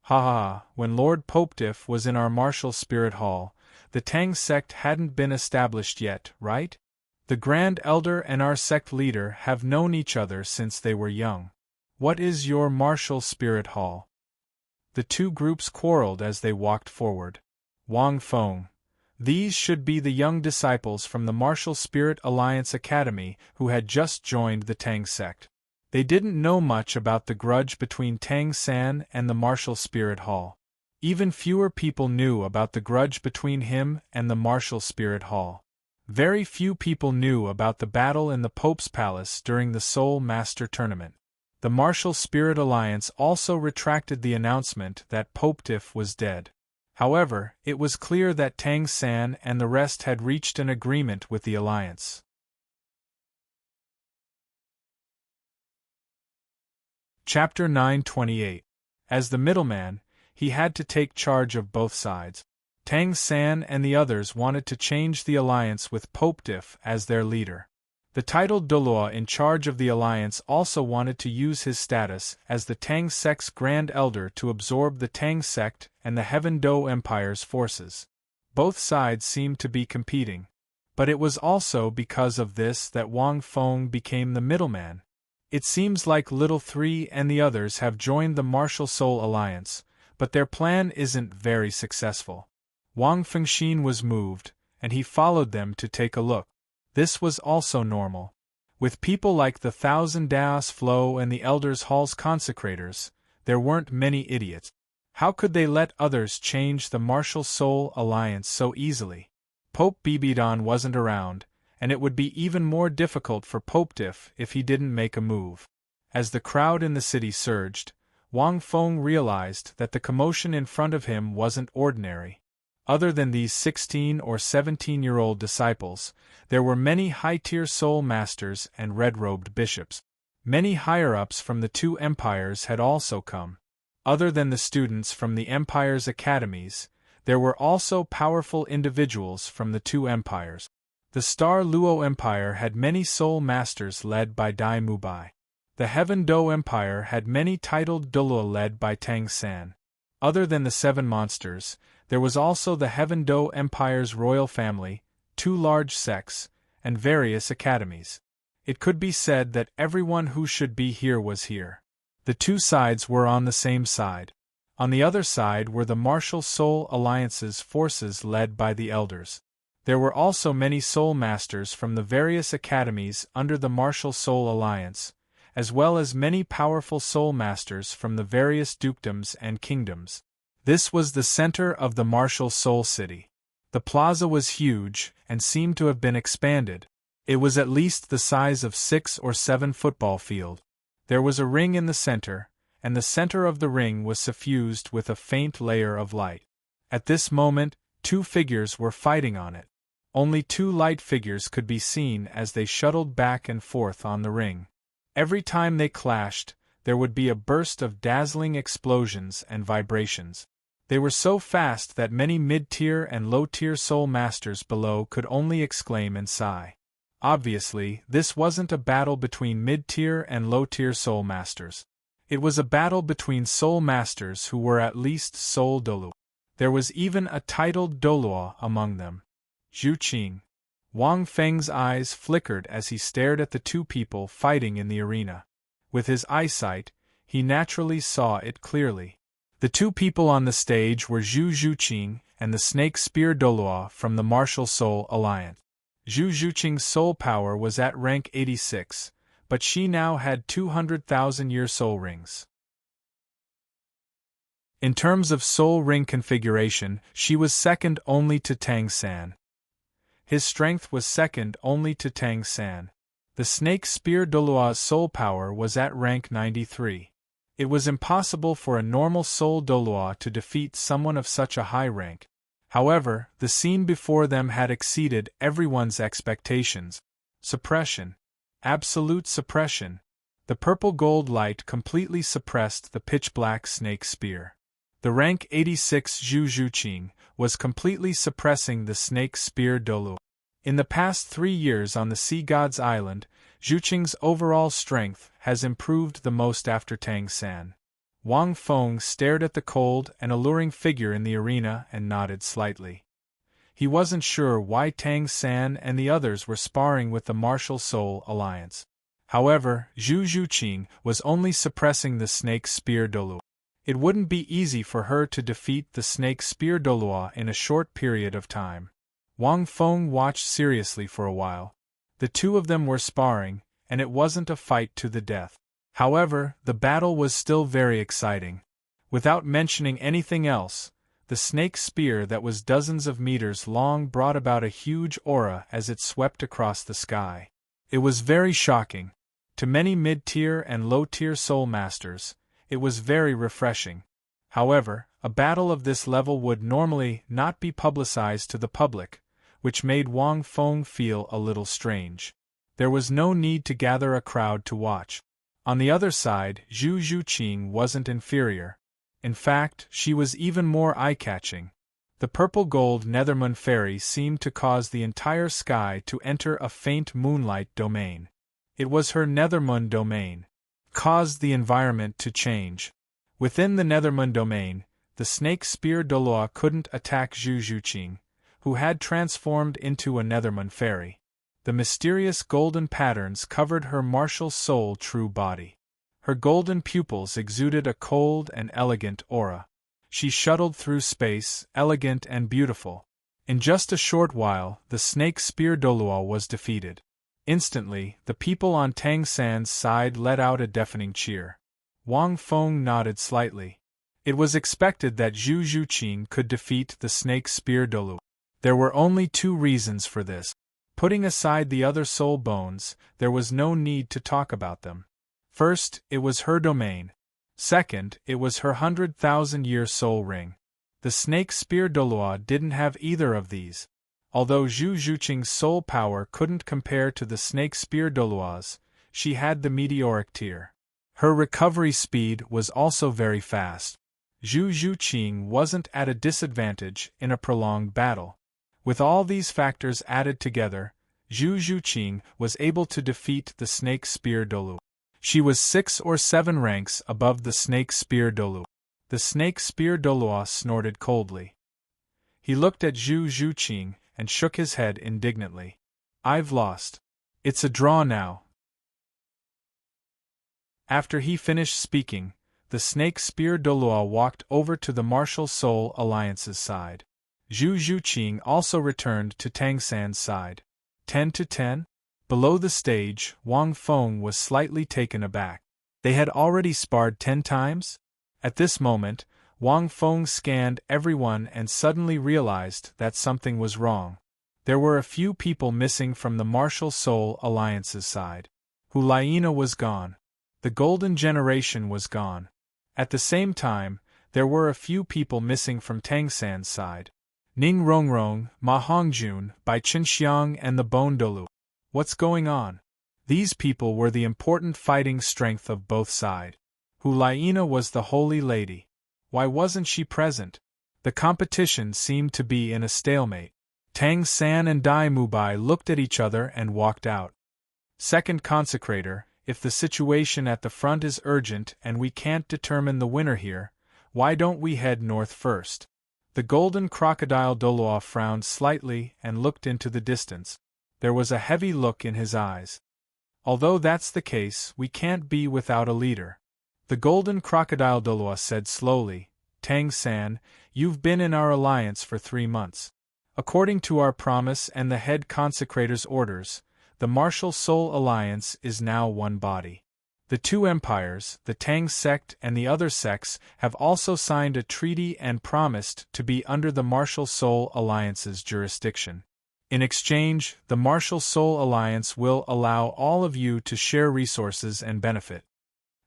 Ha ha ha, when Lord Popetiff was in our Martial Spirit Hall, the Tang sect hadn't been established yet, right? The Grand Elder and our sect leader have known each other since they were young. What is your Martial Spirit Hall? The two groups quarreled as they walked forward. Wang Feng. These should be the young disciples from the Martial Spirit Alliance Academy who had just joined the Tang sect. They didn't know much about the grudge between Tang San and the Martial Spirit Hall. Even fewer people knew about the grudge between him and the Martial Spirit Hall. Very few people knew about the battle in the Pope's Palace during the Soul Master Tournament. The Martial Spirit Alliance also retracted the announcement that Popetiff was dead. However, it was clear that Tang San and the rest had reached an agreement with the alliance. Chapter 928. As the middleman, he had to take charge of both sides. Tang San and the others wanted to change the alliance with Popetiff as their leader. The titled Douluo in charge of the alliance also wanted to use his status as the Tang sect's Grand Elder to absorb the Tang sect and the Heaven Do Empire's forces. Both sides seemed to be competing. But it was also because of this that Wang Feng became the middleman. It seems like Little Three and the others have joined the Martial Soul Alliance, but their plan isn't very successful. Wang Fengxian was moved, and he followed them to take a look. This was also normal. With people like the Thousand Daos Flow and the Elders Hall's consecrators, there weren't many idiots. How could they let others change the Martial Soul Alliance so easily? Pope Bibidon wasn't around, and it would be even more difficult for Popetiff if he didn't make a move. As the crowd in the city surged, Wang Feng realized that the commotion in front of him wasn't ordinary. Other than these 16 or 17-year-old disciples, there were many high-tier soul masters and red-robed bishops. Many higher-ups from the two empires had also come. Other than the students from the empire's academies, there were also powerful individuals from the two empires. The Star Luo Empire had many soul masters led by Dai Mubai. The Heaven Do Empire had many titled Douluo led by Tang San. Other than the 7 monsters, there was also the Heaven Do Empire's royal family, 2 large sects, and various academies. It could be said that everyone who should be here was here. The 2 sides were on the same side. On the other side were the Martial Soul Alliance's forces led by the Elders. There were also many Soul Masters from the various academies under the Martial Soul Alliance, as well as many powerful Soul Masters from the various dukedoms and kingdoms. This was the center of the Martial Soul City. The plaza was huge and seemed to have been expanded. It was at least the size of 6 or 7 football field. There was a ring in the center, and the center of the ring was suffused with a faint layer of light. At this moment, 2 figures were fighting on it. Only 2 light figures could be seen as they shuttled back and forth on the ring. Every time they clashed, there would be a burst of dazzling explosions and vibrations. They were so fast that many mid-tier and low-tier Soul Masters below could only exclaim and sigh. Obviously, this wasn't a battle between mid-tier and low-tier Soul Masters. It was a battle between Soul Masters who were at least Soul Douluo. There was even a titled Douluo among them. Zhu Qing. Wang Feng's eyes flickered as he stared at the 2 people fighting in the arena. With his eyesight, he naturally saw it clearly. The 2 people on the stage were Zhu Qing and the Snake Spear Douluo from the Martial Soul Alliance. Zhu Qing's soul power was at rank 86, but she now had 200,000-year soul rings. In terms of soul ring configuration, she was second only to Tang San. His strength was second only to Tang San. The Snake Spear Douluo's soul power was at rank 93. It was impossible for a normal Soul Douluo to defeat someone of such a high rank. However, the scene before them had exceeded everyone's expectations. Suppression. Absolute suppression. The purple-gold light completely suppressed the pitch-black snake spear. The rank 86 Zhu Qing was completely suppressing the Snake Spear Douluo. In the past 3 years on the Sea God's Island, Zhu Qing's overall strength has improved the most after Tang San. Wang Feng stared at the cold and alluring figure in the arena and nodded slightly. He wasn't sure why Tang San and the others were sparring with the Martial Soul Alliance. However, Zhu Qing was only suppressing the Snake Spear Douluo. It wouldn't be easy for her to defeat the Snake Spear Douluo in a short period of time. Wang Feng watched seriously for a while. The 2 of them were sparring, and it wasn't a fight to the death. However, the battle was still very exciting. Without mentioning anything else, the snake spear that was dozens of meters long brought about a huge aura as it swept across the sky. It was very shocking. To many mid-tier and low-tier Soul Masters, it was very refreshing. However, a battle of this level would normally not be publicized to the public, which made Wang Feng feel a little strange. There was no need to gather a crowd to watch. On the other side, Zhu Qing wasn't inferior. In fact, she was even more eye-catching. The purple-gold Nethermoon fairy seemed to cause the entire sky to enter a faint moonlight domain. It was her Nethermoon domain. Caused the environment to change. Within the Nethermoon domain, the Snake Spear Douluo couldn't attack Zhu Qing, who had transformed into a Nethermoon fairy. The mysterious golden patterns covered her martial soul true body. Her golden pupils exuded a cold and elegant aura. She shuttled through space, elegant and beautiful. In just a short while, the Snake Spear Douluo was defeated. Instantly, the people on Tang San's side let out a deafening cheer. Wang Feng nodded slightly. It was expected that Zhu Qing could defeat the Snake Spear Douluo. There were only 2 reasons for this. Putting aside the other soul bones, there was no need to talk about them. First, it was her domain. Second, it was her 100,000-year soul ring. The Snake Spear Douluo didn't have either of these. Although Zhu Qing's soul power couldn't compare to the Snake Spear Douluo's, she had the meteoric tier. Her recovery speed was also very fast. Zhu Qing wasn't at a disadvantage in a prolonged battle. With all these factors added together, Zhu Qing was able to defeat the Snake Spear Douluo. She was 6 or 7 ranks above the snake spear Douluo. The snake spear Douluo snorted coldly. He looked at Zhu Zhuqing and shook his head indignantly. I've lost. It's a draw now. After he finished speaking, the snake spear Douluo walked over to the Martial Soul Alliance's side. Zhu Zhuqing also returned to Tang San's side. 10-10? Below the stage, Wang Feng was slightly taken aback. They had already sparred 10 times? At this moment, Wang Feng scanned everyone and suddenly realized that something was wrong. There were a few people missing from the Martial Soul Alliance's side. Huliena was gone. The Golden Generation was gone. At the same time, there were a few people missing from Tang San's side. Ning Rongrong, Ma Hongjun, Bai Qinxiang and the Bone Douluo. What's going on? These people were the important fighting strength of both sides. Huliena was the holy lady. Why wasn't she present? The competition seemed to be in a stalemate. Tang San and Dai Mubai looked at each other and walked out. Second Consecrator, if the situation at the front is urgent and we can't determine the winner here, why don't we head north first? The golden crocodile Douluo frowned slightly and looked into the distance. There was a heavy look in his eyes. Although that's the case, we can't be without a leader. The golden crocodile Douluo said slowly, Tang San, you've been in our alliance for 3 months. According to our promise and the head consecrator's orders, the Martial Soul Alliance is now one body. The 2 empires, the Tang sect and the other sects, have also signed a treaty and promised to be under the Martial Soul Alliance's jurisdiction. In exchange, the Martial Soul Alliance will allow all of you to share resources and benefit.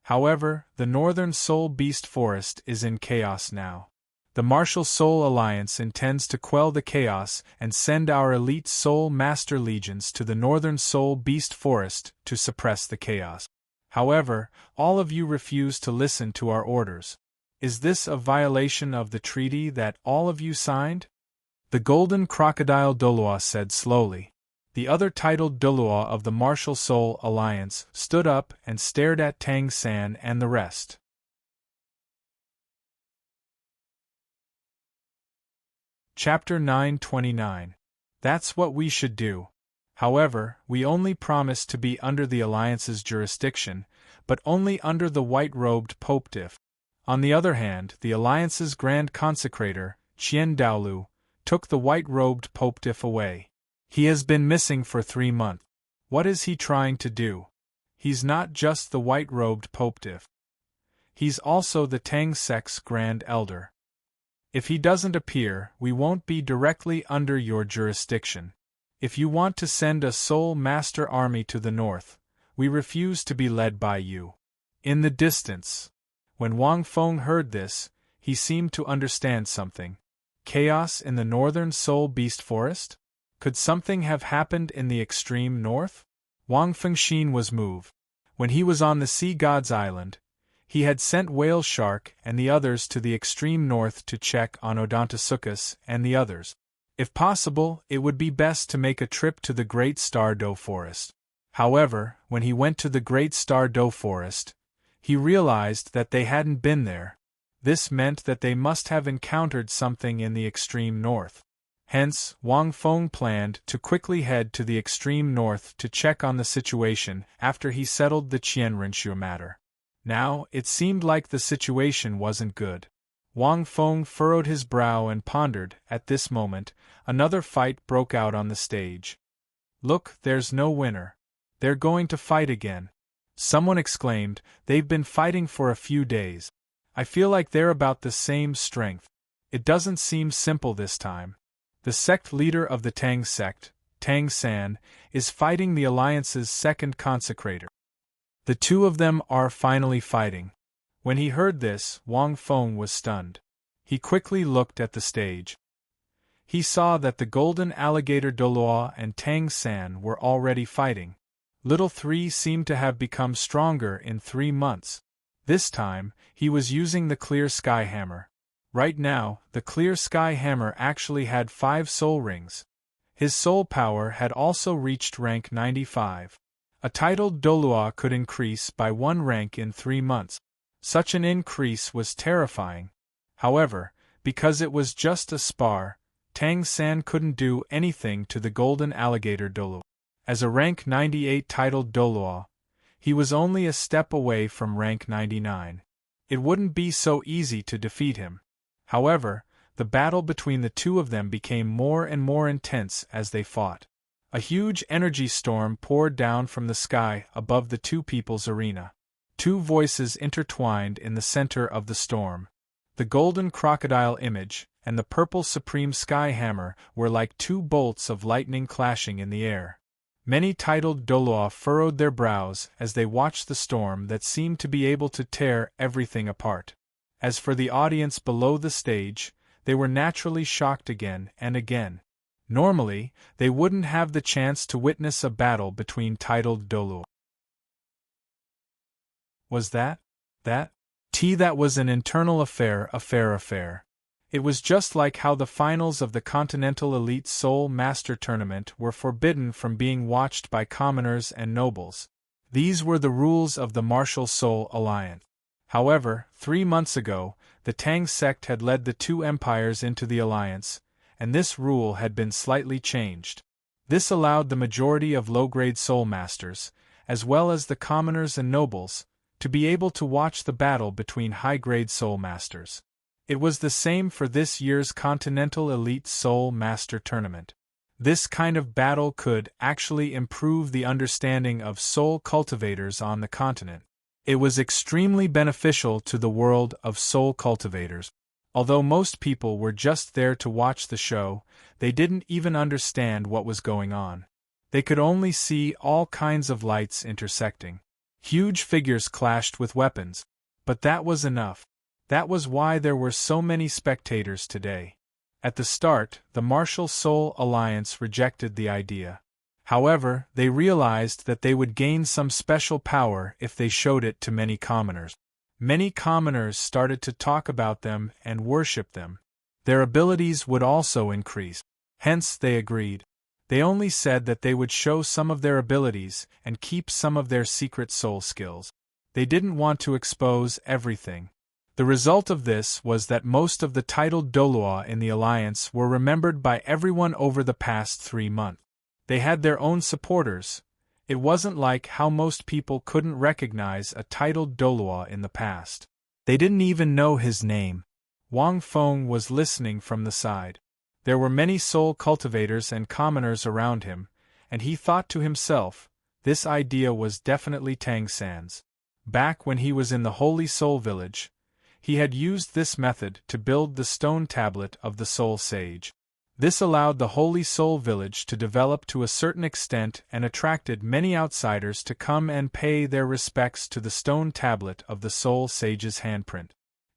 However, the Northern Soul Beast Forest is in chaos now. The Martial Soul Alliance intends to quell the chaos and send our elite Soul Master Legions to the Northern Soul Beast Forest to suppress the chaos. However, all of you refuse to listen to our orders. Is this a violation of the treaty that all of you signed? The golden crocodile Douluo said slowly. The other titled Douluo of the Martial Soul Alliance stood up and stared at Tang San and the rest. Chapter 929. That's what we should do. However, we only promise to be under the Alliance's jurisdiction, but only under the white-robed Pope Diff. On the other hand, the Alliance's Grand Consecrator, Qian Dalu, took the white-robed Pope Diff away. He has been missing for 3 months. What is he trying to do? He's not just the white-robed Pope Diff. He's also the Tang sect's Grand Elder. If he doesn't appear, we won't be directly under your jurisdiction. If you want to send a Soul Master army to the north, we refuse to be led by you. In the distance. When Wang Feng heard this, he seemed to understand something. Chaos in the Northern Soul Beast Forest? Could something have happened in the extreme north? Wang Fengxin was moved. When he was on the Sea God's Island, he had sent Whale Shark and the others to the extreme north to check on Odontosuchus and the others. If possible, it would be best to make a trip to the Great Star Doe Forest. However, when he went to the Great Star Doe Forest, he realized that they hadn't been there. This meant that they must have encountered something in the extreme north. Hence, Wang Feng planned to quickly head to the extreme north to check on the situation after he settled the Qianrenshu matter. Now, it seemed like the situation wasn't good. Wang Feng furrowed his brow and pondered. At this moment, another fight broke out on the stage. Look, there's no winner. They're going to fight again. Someone exclaimed, they've been fighting for a few days. I feel like they're about the same strength. It doesn't seem simple this time. The sect leader of the Tang sect, Tang San, is fighting the Alliance's second consecrator. The 2 of them are finally fighting. When he heard this, Wang Feng was stunned. He quickly looked at the stage. He saw that the golden alligator Douluo and Tang San were already fighting. Little 3 seemed to have become stronger in 3 months. This time, he was using the Clear Sky Hammer. Right now, the Clear Sky Hammer actually had 5 soul rings. His soul power had also reached rank 95. A titled Douluo could increase by 1 rank in 3 months. Such an increase was terrifying. However, because it was just a spar, Tang San couldn't do anything to the golden alligator Douluo. As a rank 98 titled Douluo, he was only a step away from rank 99. It wouldn't be so easy to defeat him. However, the battle between the two of them became more and more intense as they fought. A huge energy storm poured down from the sky above the two people's arena. Two voices intertwined in the center of the storm. The golden crocodile image and the purple supreme sky hammer were like two bolts of lightning clashing in the air. Many titled Douluo furrowed their brows as they watched the storm that seemed to be able to tear everything apart. As for the audience below the stage, they were naturally shocked again and again. Normally, they wouldn't have the chance to witness a battle between titled Douluo. Was that? That was an internal affair. It was just like how the finals of the Continental Elite Soul Master Tournament were forbidden from being watched by commoners and nobles. These were the rules of the Martial Soul Alliance. However, 3 months ago, the Tang sect had led the two empires into the alliance, and this rule had been slightly changed. This allowed the majority of low-grade soul masters, as well as the commoners and nobles, to be able to watch the battle between high-grade soul masters. It was the same for this year's Continental Elite Soul Master Tournament. This kind of battle could actually improve the understanding of soul cultivators on the continent. It was extremely beneficial to the world of soul cultivators. Although most people were just there to watch the show, they didn't even understand what was going on. They could only see all kinds of lights intersecting. Huge figures clashed with weapons. But that was enough. That was why there were so many spectators today. At the start, the Martial Soul Alliance rejected the idea. However, they realized that they would gain some special power if they showed it to many commoners. Many commoners started to talk about them and worship them. Their abilities would also increase. Hence, they agreed. They only said that they would show some of their abilities and keep some of their secret soul skills. They didn't want to expose everything. The result of this was that most of the titled Douluo in the alliance were remembered by everyone over the past 3 months. They had their own supporters. It wasn't like how most people couldn't recognize a titled Douluo in the past. They didn't even know his name. Wang Feng was listening from the side. There were many soul cultivators and commoners around him, and he thought to himself, this idea was definitely Tang San's. Back when he was in the Holy Soul Village, he had used this method to build the stone tablet of the Soul Sage. This allowed the Holy Soul Village to develop to a certain extent and attracted many outsiders to come and pay their respects to the stone tablet of the Soul Sage's handprint.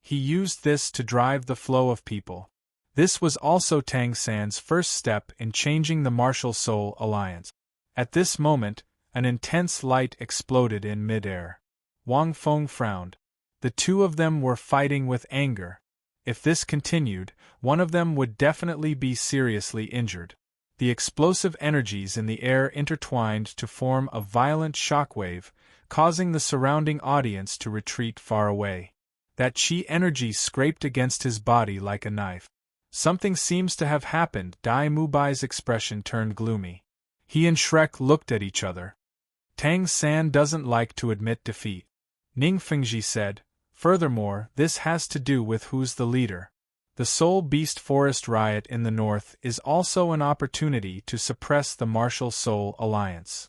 He used this to drive the flow of people. This was also Tang San's first step in changing the Martial Soul Alliance. At this moment, an intense light exploded in mid-air. Wang Feng frowned. The two of them were fighting with anger. If this continued, one of them would definitely be seriously injured. The explosive energies in the air intertwined to form a violent shockwave, causing the surrounding audience to retreat far away. That chi energy scraped against his body like a knife. Something seems to have happened. Dai Mubai's expression turned gloomy. He and Shrek looked at each other. Tang San doesn't like to admit defeat. Ning Fengji said, furthermore, this has to do with who's the leader. The Soul Beast Forest riot in the north is also an opportunity to suppress the Martial Soul Alliance.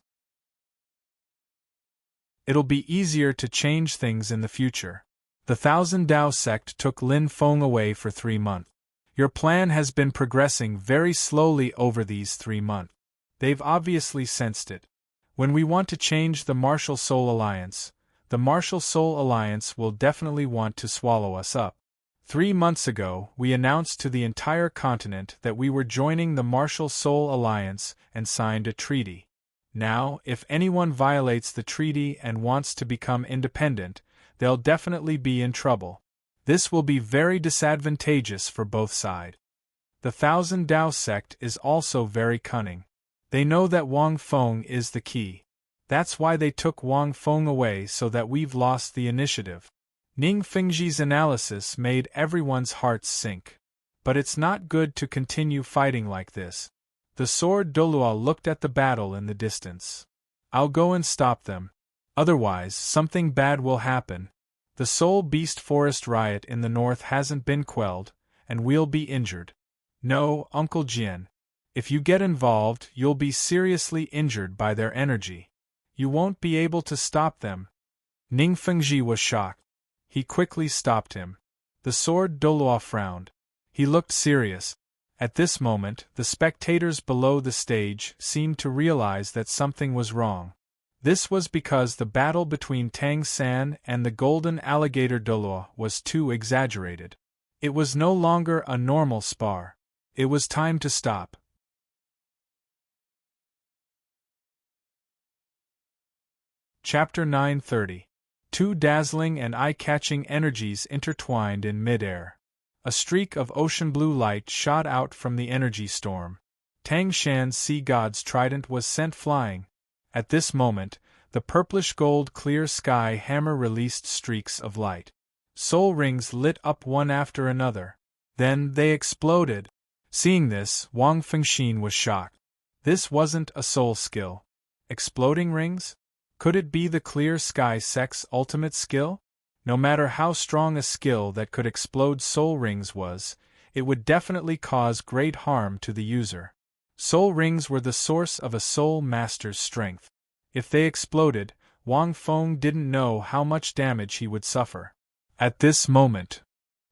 It'll be easier to change things in the future. The Thousand Dao sect took Lin Feng away for 3 months. Your plan has been progressing very slowly over these 3 months. They've obviously sensed it. When we want to change the Martial Soul Alliance, the Martial Soul Alliance will definitely want to swallow us up. 3 months ago, we announced to the entire continent that we were joining the Martial Soul Alliance and signed a treaty. Now, if anyone violates the treaty and wants to become independent, they'll definitely be in trouble. This will be very disadvantageous for both sides. The Thousand Dao sect is also very cunning. They know that Wang Feng is the key. That's why they took Wang Feng away, so that we've lost the initiative. Ning Fengji's analysis made everyone's hearts sink. But it's not good to continue fighting like this. The sword Douluo looked at the battle in the distance. I'll go and stop them. Otherwise, something bad will happen. The Soul Beast Forest riot in the north hasn't been quelled, and we'll be injured. No, Uncle Jian. If you get involved, you'll be seriously injured by their energy. You won't be able to stop them. Ning Fengji was shocked. He quickly stopped him. The sword Douluo frowned. He looked serious. At this moment, the spectators below the stage seemed to realize that something was wrong. This was because the battle between Tang San and the golden alligator Douluo was too exaggerated. It was no longer a normal spar. It was time to stop. Chapter 930. Two dazzling and eye-catching energies intertwined in mid-air. A streak of ocean blue light shot out from the energy storm. Tang Shan's sea god's trident was sent flying. At this moment, the purplish-gold clear sky hammer released streaks of light. Soul rings lit up one after another. Then they exploded. Seeing this, Wang Fengxian was shocked. This wasn't a soul skill. Exploding rings? Could it be the clear sky sect's ultimate skill? No matter how strong a skill that could explode soul rings was, it would definitely cause great harm to the user. Soul rings were the source of a soul master's strength. If they exploded, Wang Feng didn't know how much damage he would suffer. At this moment,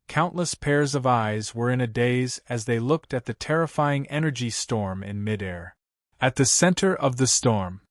countless pairs of eyes were in a daze as they looked at the terrifying energy storm in midair. At the center of the storm,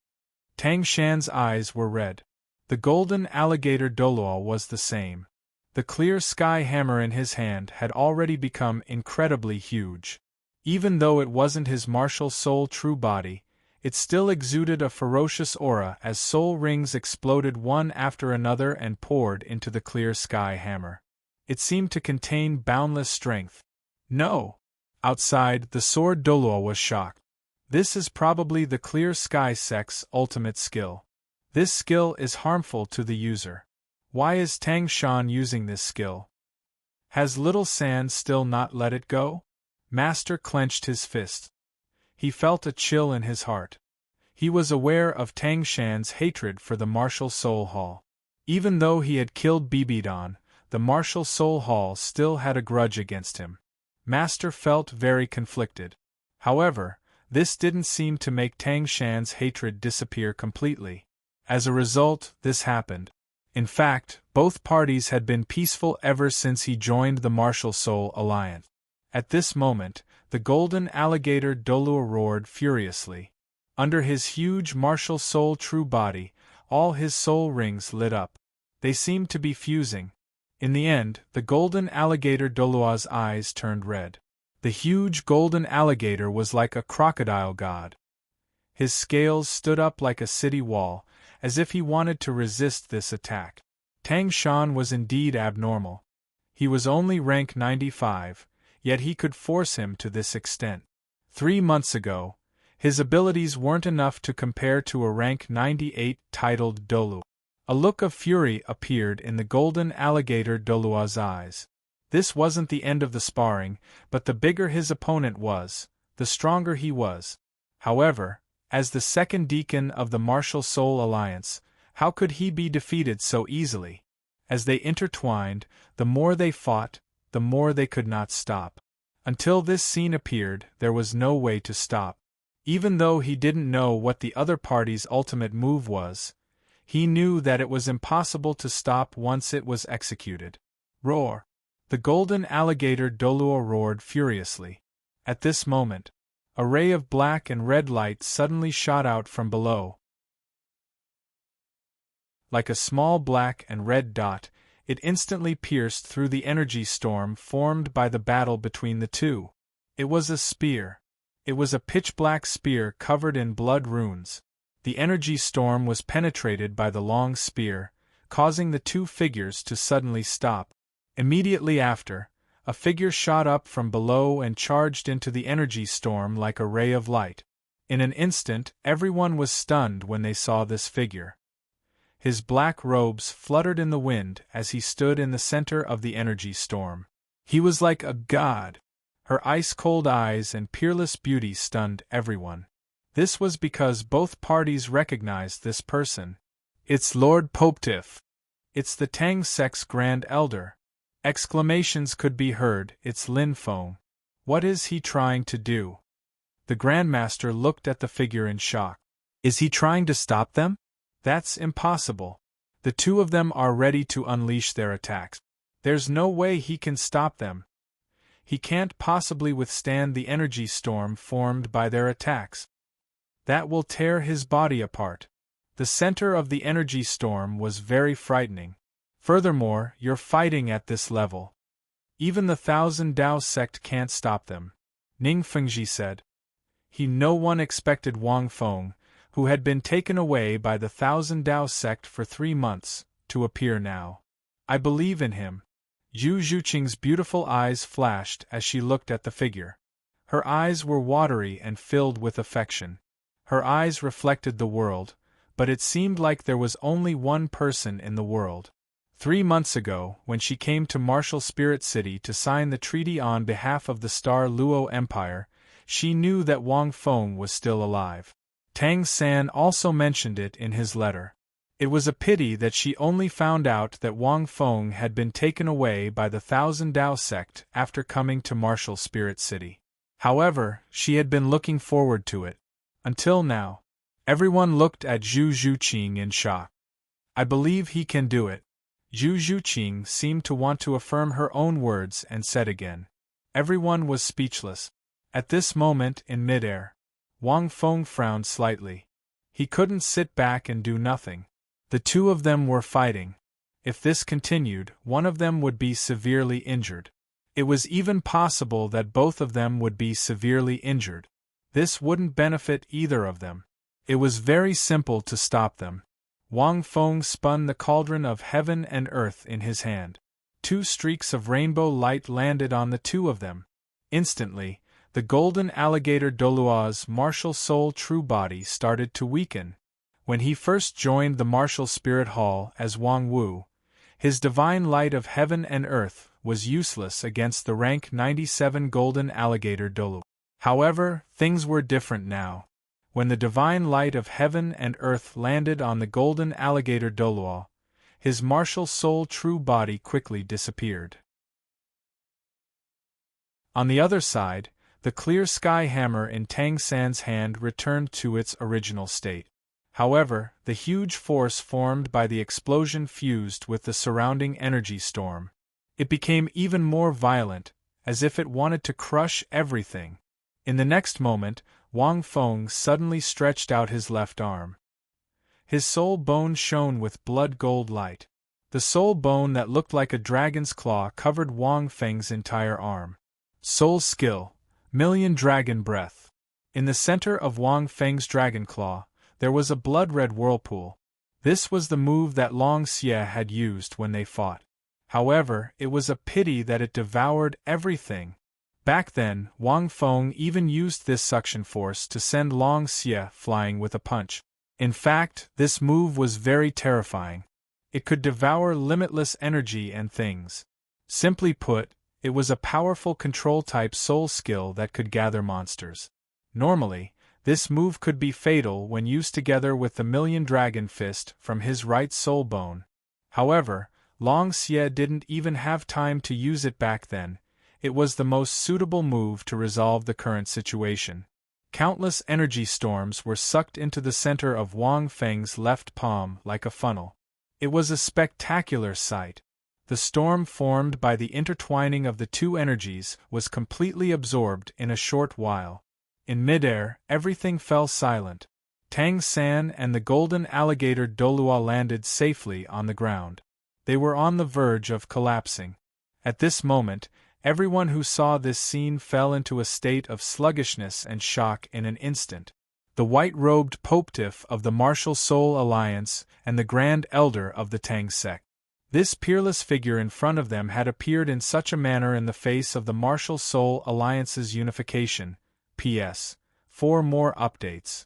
Tang Shan's eyes were red. The golden alligator Douluo was the same. The clear sky hammer in his hand had already become incredibly huge. Even though it wasn't his martial soul true body, it still exuded a ferocious aura as soul rings exploded one after another and poured into the clear sky hammer. It seemed to contain boundless strength. No! Outside, the sword Douluo was shocked. This is probably the clear sky sect's ultimate skill. This skill is harmful to the user. Why is Tang Shan using this skill? Has Little San still not let it go? Master clenched his fist. He felt a chill in his heart. He was aware of Tang Shan's hatred for the Martial Soul Hall. Even though he had killed Bibidon, the Martial Soul Hall still had a grudge against him. Master felt very conflicted. However, this didn't seem to make Tang Shan's hatred disappear completely. As a result, this happened. In fact, both parties had been peaceful ever since he joined the Martial Soul Alliance. At this moment, the golden alligator Douluo roared furiously. Under his huge martial soul true body, all his soul rings lit up. They seemed to be fusing. In the end, the golden alligator Douluo's eyes turned red. The huge golden alligator was like a crocodile god. His scales stood up like a city wall, as if he wanted to resist this attack. Tang Shan was indeed abnormal. He was only rank 95, yet he could force him to this extent. 3 months ago, his abilities weren't enough to compare to a rank 98 titled Dalu. A look of fury appeared in the golden alligator Douluo's eyes. This wasn't the end of the sparring, but the bigger his opponent was, the stronger he was. However, as the second deacon of the Martial Soul Alliance, how could he be defeated so easily? As they intertwined, the more they fought, the more they could not stop. Until this scene appeared, there was no way to stop. Even though he didn't know what the other party's ultimate move was, he knew that it was impossible to stop once it was executed. Roar! The golden alligator Douluo roared furiously. At this moment, a ray of black and red light suddenly shot out from below. Like a small black and red dot, it instantly pierced through the energy storm formed by the battle between the two. It was a spear. It was a pitch-black spear covered in blood runes. The energy storm was penetrated by the long spear, causing the two figures to suddenly stop. Immediately after, a figure shot up from below and charged into the energy storm like a ray of light. In an instant, everyone was stunned when they saw this figure. His black robes fluttered in the wind as he stood in the center of the energy storm. He was like a god. Her ice-cold eyes and peerless beauty stunned everyone. This was because both parties recognized this person. It's Lord Poptif. It's the Tang sect's Grand Elder. Exclamations could be heard. It's Lin Feng. What is he trying to do? The Grandmaster looked at the figure in shock. Is he trying to stop them? That's impossible. The two of them are ready to unleash their attacks. There's no way he can stop them. He can't possibly withstand the energy storm formed by their attacks. That will tear his body apart. The center of the energy storm was very frightening. Furthermore, you're fighting at this level. Even the Thousand Dao sect can't stop them, Ning Fengji said. No one expected Wang Feng, who had been taken away by the Thousand Dao sect for 3 months, to appear now. I believe in him. Zhu Zhuqing's beautiful eyes flashed as she looked at the figure. Her eyes were watery and filled with affection. Her eyes reflected the world, but it seemed like there was only one person in the world. 3 months ago, when she came to Martial Spirit City to sign the treaty on behalf of the Star Luo Empire, she knew that Wang Feng was still alive. Tang San also mentioned it in his letter. It was a pity that she only found out that Wang Feng had been taken away by the Thousand Dao sect after coming to Martial Spirit City. However, she had been looking forward to it. Until now. Everyone looked at Zhu Zhuqing in shock. I believe he can do it. Zhu Zhuqing seemed to want to affirm her own words and said again. Everyone was speechless. At this moment in midair, Wang Feng frowned slightly. He couldn't sit back and do nothing. The two of them were fighting. If this continued, one of them would be severely injured. It was even possible that both of them would be severely injured. This wouldn't benefit either of them. It was very simple to stop them. Wang Feng spun the cauldron of heaven and earth in his hand. 2 streaks of rainbow light landed on the two of them. Instantly, the golden alligator Douluo's martial soul true body started to weaken. When he first joined the martial spirit hall as Wang Wu, his divine light of heaven and earth was useless against the rank 97 golden alligator Dalu. However, things were different now. When the divine light of heaven and earth landed on the golden alligator Douluo, his martial soul true body quickly disappeared. On the other side, the clear sky hammer in Tang San's hand returned to its original state. However, the huge force formed by the explosion fused with the surrounding energy storm. It became even more violent, as if it wanted to crush everything. In the next moment, Wang Feng suddenly stretched out his left arm. His soul bone shone with blood gold light. The soul bone that looked like a dragon's claw covered Wang Feng's entire arm. Soul skill, Million Dragon Breath. In the center of Wang Feng's dragon claw, there was a blood-red whirlpool. This was the move that Long Xie had used when they fought. However, it was a pity that it devoured everything. Back then, Wang Feng even used this suction force to send Long Xie flying with a punch. In fact, this move was very terrifying. It could devour limitless energy and things. Simply put, it was a powerful control-type soul skill that could gather monsters. Normally, this move could be fatal when used together with the Million Dragon Fist from his right soul bone. However, Long Xie didn't even have time to use it back then. It was the most suitable move to resolve the current situation. Countless energy storms were sucked into the center of Wang Feng's left palm like a funnel. It was a spectacular sight. The storm formed by the intertwining of the two energies was completely absorbed in a short while. In midair, everything fell silent. Tang San and the golden alligator Douluo landed safely on the ground. They were on the verge of collapsing. At this moment, everyone who saw this scene fell into a state of sluggishness and shock in an instant. The white-robed Poptif of the Martial Soul Alliance and the Grand Elder of the Tang sect. This peerless figure in front of them had appeared in such a manner in the face of the Martial Soul Alliance's unification. P.S. 4 more updates.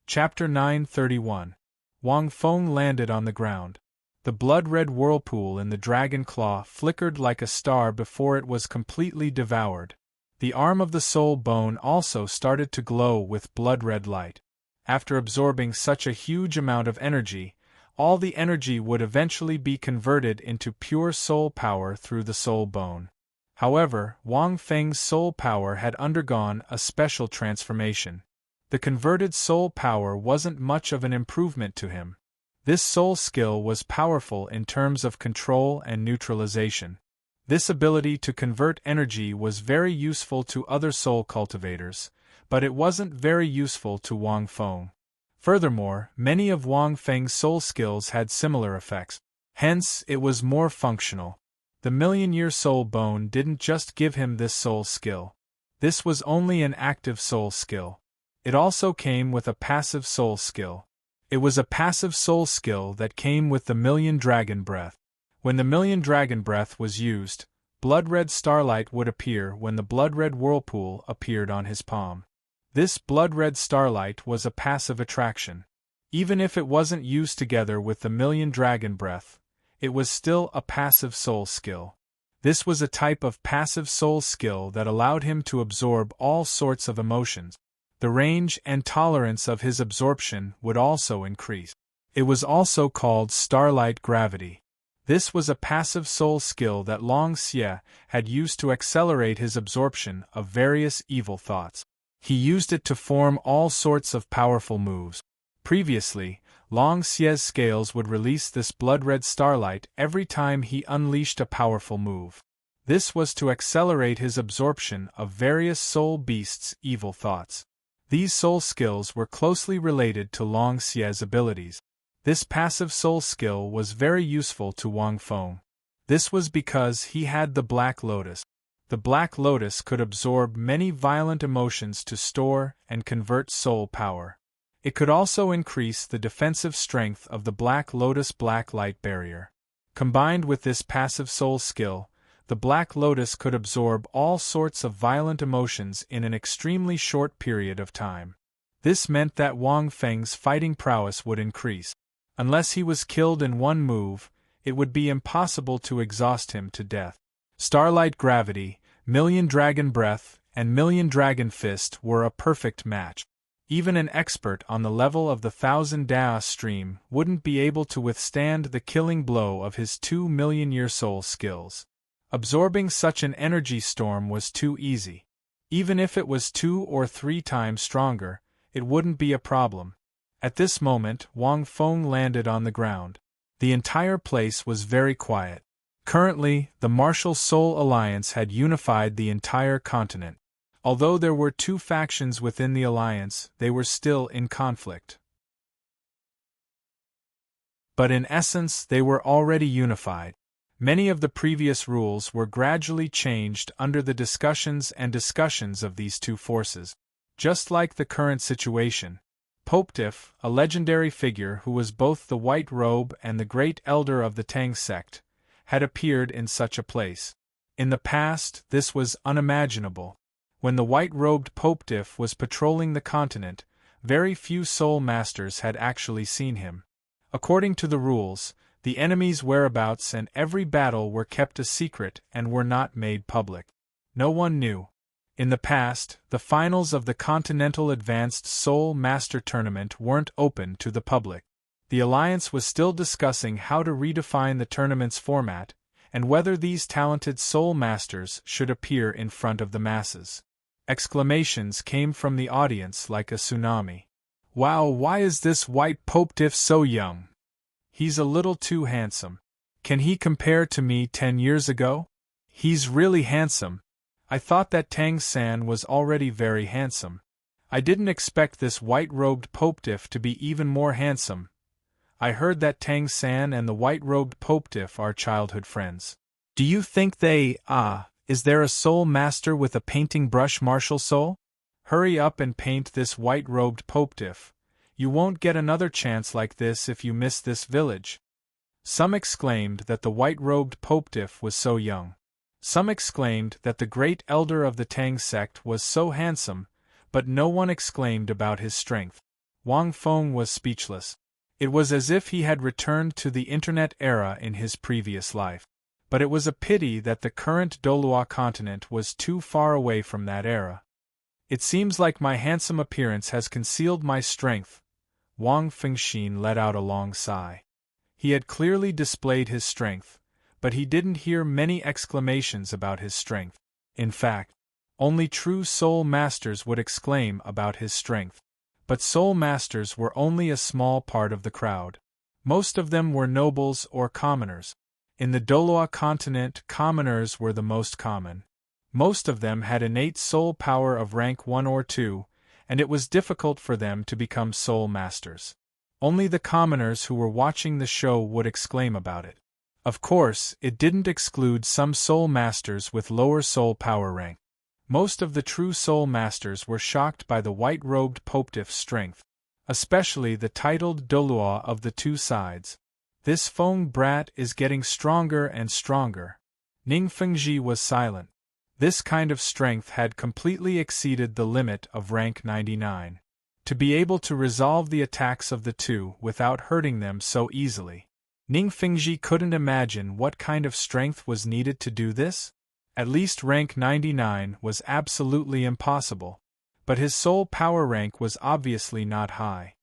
Chapter 931. Wang Feng landed on the ground. The blood-red whirlpool in the dragon claw flickered like a star before it was completely devoured. The arm of the soul bone also started to glow with blood-red light. After absorbing such a huge amount of energy, all the energy would eventually be converted into pure soul power through the soul bone. However, Wang Feng's soul power had undergone a special transformation. The converted soul power wasn't much of an improvement to him. This soul skill was powerful in terms of control and neutralization. This ability to convert energy was very useful to other soul cultivators, but it wasn't very useful to Wang Feng. Furthermore, many of Wang Feng's soul skills had similar effects. Hence, it was more functional. The million-year soul bone didn't just give him this soul skill. This was only an active soul skill. It also came with a passive soul skill. It was a passive soul skill that came with the Million Dragon Breath. When the Million Dragon Breath was used, blood-red starlight would appear when the blood-red whirlpool appeared on his palm. This blood-red starlight was a passive attraction. Even if it wasn't used together with the Million Dragon Breath, it was still a passive soul skill. This was a type of passive soul skill that allowed him to absorb all sorts of emotions. The range and tolerance of his absorption would also increase. It was also called Starlight Gravity. This was a passive soul skill that Long Xie had used to accelerate his absorption of various evil thoughts. He used it to form all sorts of powerful moves. Previously, Long Xie's scales would release this blood-red starlight every time he unleashed a powerful move. This was to accelerate his absorption of various soul beasts' evil thoughts. These soul skills were closely related to Long Xie's abilities. This passive soul skill was very useful to Wang Feng. This was because he had the Black Lotus. The Black Lotus could absorb many violent emotions to store and convert soul power. It could also increase the defensive strength of the Black Lotus Black Light Barrier. Combined with this passive soul skill, the Black Lotus could absorb all sorts of violent emotions in an extremely short period of time. This meant that Wang Feng's fighting prowess would increase. Unless he was killed in one move, it would be impossible to exhaust him to death. Starlight Gravity, Million Dragon Breath, and Million Dragon Fist were a perfect match. Even an expert on the level of the 1000 Da stream wouldn't be able to withstand the killing blow of his 2 million-year soul skills. Absorbing such an energy storm was too easy. Even if it was 2 or 3 times stronger, it wouldn't be a problem. At this moment, Wang Feng landed on the ground. The entire place was very quiet. Currently, the Martial Soul Alliance had unified the entire continent. Although there were 2 factions within the alliance, they were still in conflict. But in essence, they were already unified. Many of the previous rules were gradually changed under the discussions of these 2 forces. Just like the current situation, Popedif, a legendary figure who was both the White Robe and the Great Elder of the Tang sect, had appeared in such a place. In the past, this was unimaginable. When the white-robed Popedif was patrolling the continent, very few soul masters had actually seen him. According to the rules, the enemy's whereabouts and every battle were kept a secret and were not made public. No one knew. In the past, the finals of the Continental Advanced Soul Master Tournament weren't open to the public. The Alliance was still discussing how to redefine the tournament's format, and whether these talented soul masters should appear in front of the masses. Exclamations came from the audience like a tsunami. Wow, why is this white Popedif so young? He's a little too handsome. Can he compare to me 10 years ago? He's really handsome. I thought that Tang San was already very handsome. I didn't expect this white-robed Popedif to be even more handsome. I heard that Tang San and the white-robed Popedif are childhood friends. Do you think is there a soul master with a painting brush martial soul? Hurry up and paint this white-robed Popedif. You won't get another chance like this if you miss this village. Some exclaimed that the white-robed Popedif was so young. Some exclaimed that the great elder of the Tang sect was so handsome, but no one exclaimed about his strength. Wang Feng was speechless. It was as if he had returned to the internet era in his previous life. But it was a pity that the current Douluo continent was too far away from that era. It seems like my handsome appearance has concealed my strength. Wang Fengxin let out a long sigh. He had clearly displayed his strength, but he didn't hear many exclamations about his strength. In fact, only true soul masters would exclaim about his strength. But soul masters were only a small part of the crowd. Most of them were nobles or commoners. In the Douluo continent, commoners were the most common. Most of them had innate soul power of rank 1 or 2, and it was difficult for them to become soul masters. Only the commoners who were watching the show would exclaim about it. Of course, it didn't exclude some soul masters with lower soul power rank. Most of the true soul masters were shocked by the white-robed Popetiff's strength, especially the titled Douluo of the two sides. This Feng brat is getting stronger and stronger. Ning Fengji was silent. This kind of strength had completely exceeded the limit of rank 99. To be able to resolve the attacks of the two without hurting them so easily. Ning Fengji couldn't imagine what kind of strength was needed to do this. At least rank 99 was absolutely impossible. But his soul power rank was obviously not high.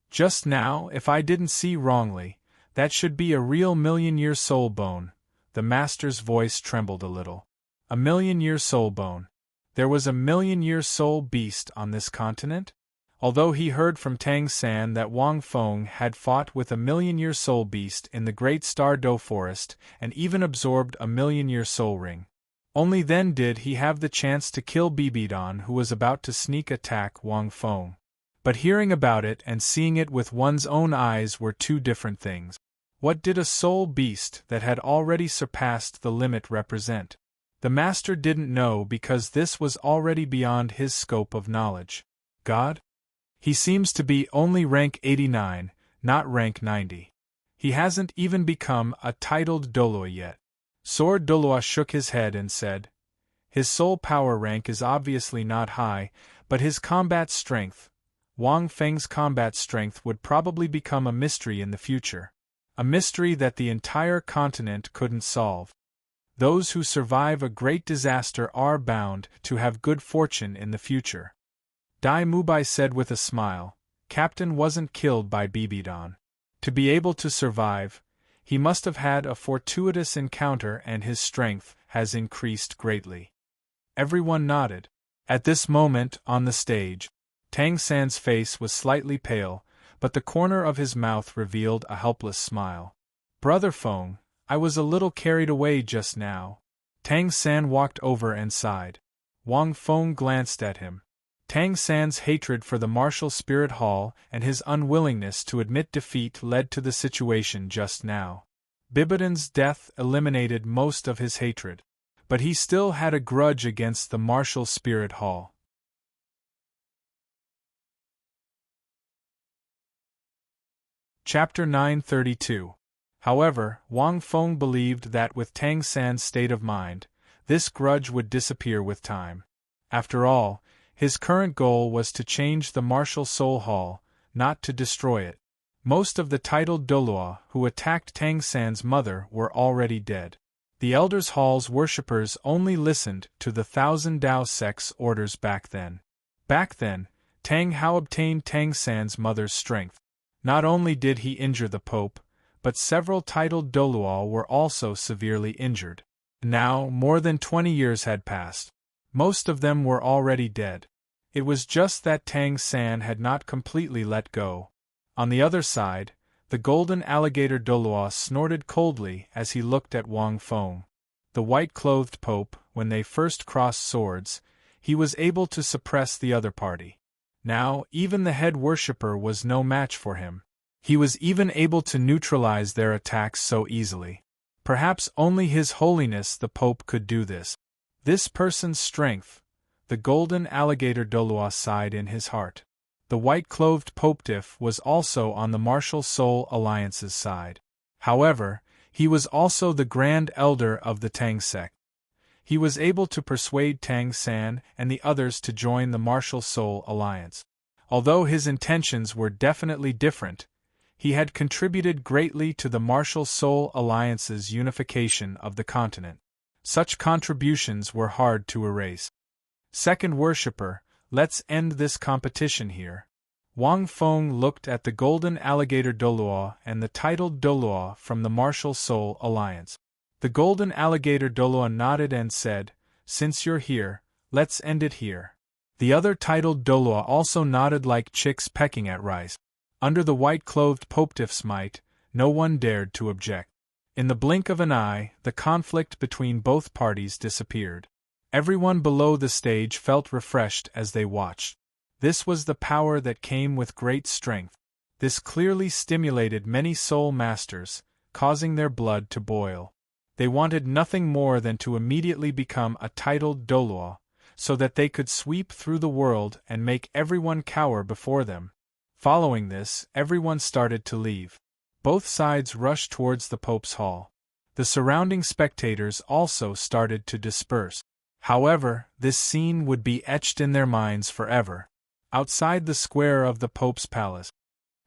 Just now, if I didn't see wrongly, that should be a real million-year soul bone. The master's voice trembled a little. A million-year soul bone. There was a million-year soul beast on this continent? Although he heard from Tang San that Wang Feng had fought with a million-year soul beast in the Great Star Do Forest and even absorbed a million-year soul ring. Only then did he have the chance to kill Bibidon, who was about to sneak attack Wang Feng. But hearing about it and seeing it with one's own eyes were two different things. What did a soul beast that had already surpassed the limit represent? The master didn't know because this was already beyond his scope of knowledge. God? He seems to be only rank 89, not rank 90. He hasn't even become a titled Douluo yet. Sword Douluo shook his head and said, his soul power rank is obviously not high, but his combat strength, Wang Feng's combat strength would probably become a mystery in the future. A mystery that the entire continent couldn't solve. Those who survive a great disaster are bound to have good fortune in the future. Dai Mubai said with a smile, Captain wasn't killed by Bibidon. To be able to survive, he must have had a fortuitous encounter and his strength has increased greatly. Everyone nodded. At this moment, on the stage, Tang San's face was slightly pale, but the corner of his mouth revealed a helpless smile. Brother Feng, I was a little carried away just now. Tang San walked over and sighed. Wang Feng glanced at him. Tang San's hatred for the martial spirit hall and his unwillingness to admit defeat led to the situation just now. Bibidon's death eliminated most of his hatred, but he still had a grudge against the martial spirit hall. Chapter 932. However, Wang Feng believed that with Tang San's state of mind, this grudge would disappear with time. After all, his current goal was to change the martial soul hall, not to destroy it. Most of the titled Douluo who attacked Tang San's mother were already dead. The Elders Hall's worshippers only listened to the Thousand Dao sect's orders back then. Back then, Tang Hao obtained Tang San's mother's strength. Not only did he injure the Pope, but several titled Douluo were also severely injured. Now, more than 20 years had passed. Most of them were already dead. It was just that Tang San had not completely let go. On the other side, the golden alligator Douluo snorted coldly as he looked at Wang Feng. The white-clothed Pope, when they first crossed swords, he was able to suppress the other party. Now, even the head worshipper was no match for him. He was even able to neutralize their attacks so easily. Perhaps only His Holiness the Pope could do this. This person's strength, the golden alligator Douluo sighed in his heart. The white-clothed Popetiff was also on the Martial Soul Alliance's side. However, He was also the Grand Elder of the Tang sect. He was able to persuade Tang San and the others to join the Martial Soul Alliance. Although his intentions were definitely different, he had contributed greatly to the Martial Soul Alliance's unification of the continent. Such contributions were hard to erase. Second worshipper, let's end this competition here. Wang Feng looked at the golden alligator Douluo and the titled Douluo from the Martial Soul Alliance. The golden alligator Douluo nodded and said, "Since you're here, let's end it here." The other titled Douluo also nodded like chicks pecking at rice. Under the white-clothed Popetiff's might, no one dared to object. In the blink of an eye, the conflict between both parties disappeared. Everyone below the stage felt refreshed as they watched. This was the power that came with great strength. This clearly stimulated many soul masters, causing their blood to boil. They wanted nothing more than to immediately become a titled Douluo, so that they could sweep through the world and make everyone cower before them. Following this, everyone started to leave. Both sides rushed towards the Pope's hall. The surrounding spectators also started to disperse. However, this scene would be etched in their minds forever. Outside the square of the Pope's palace.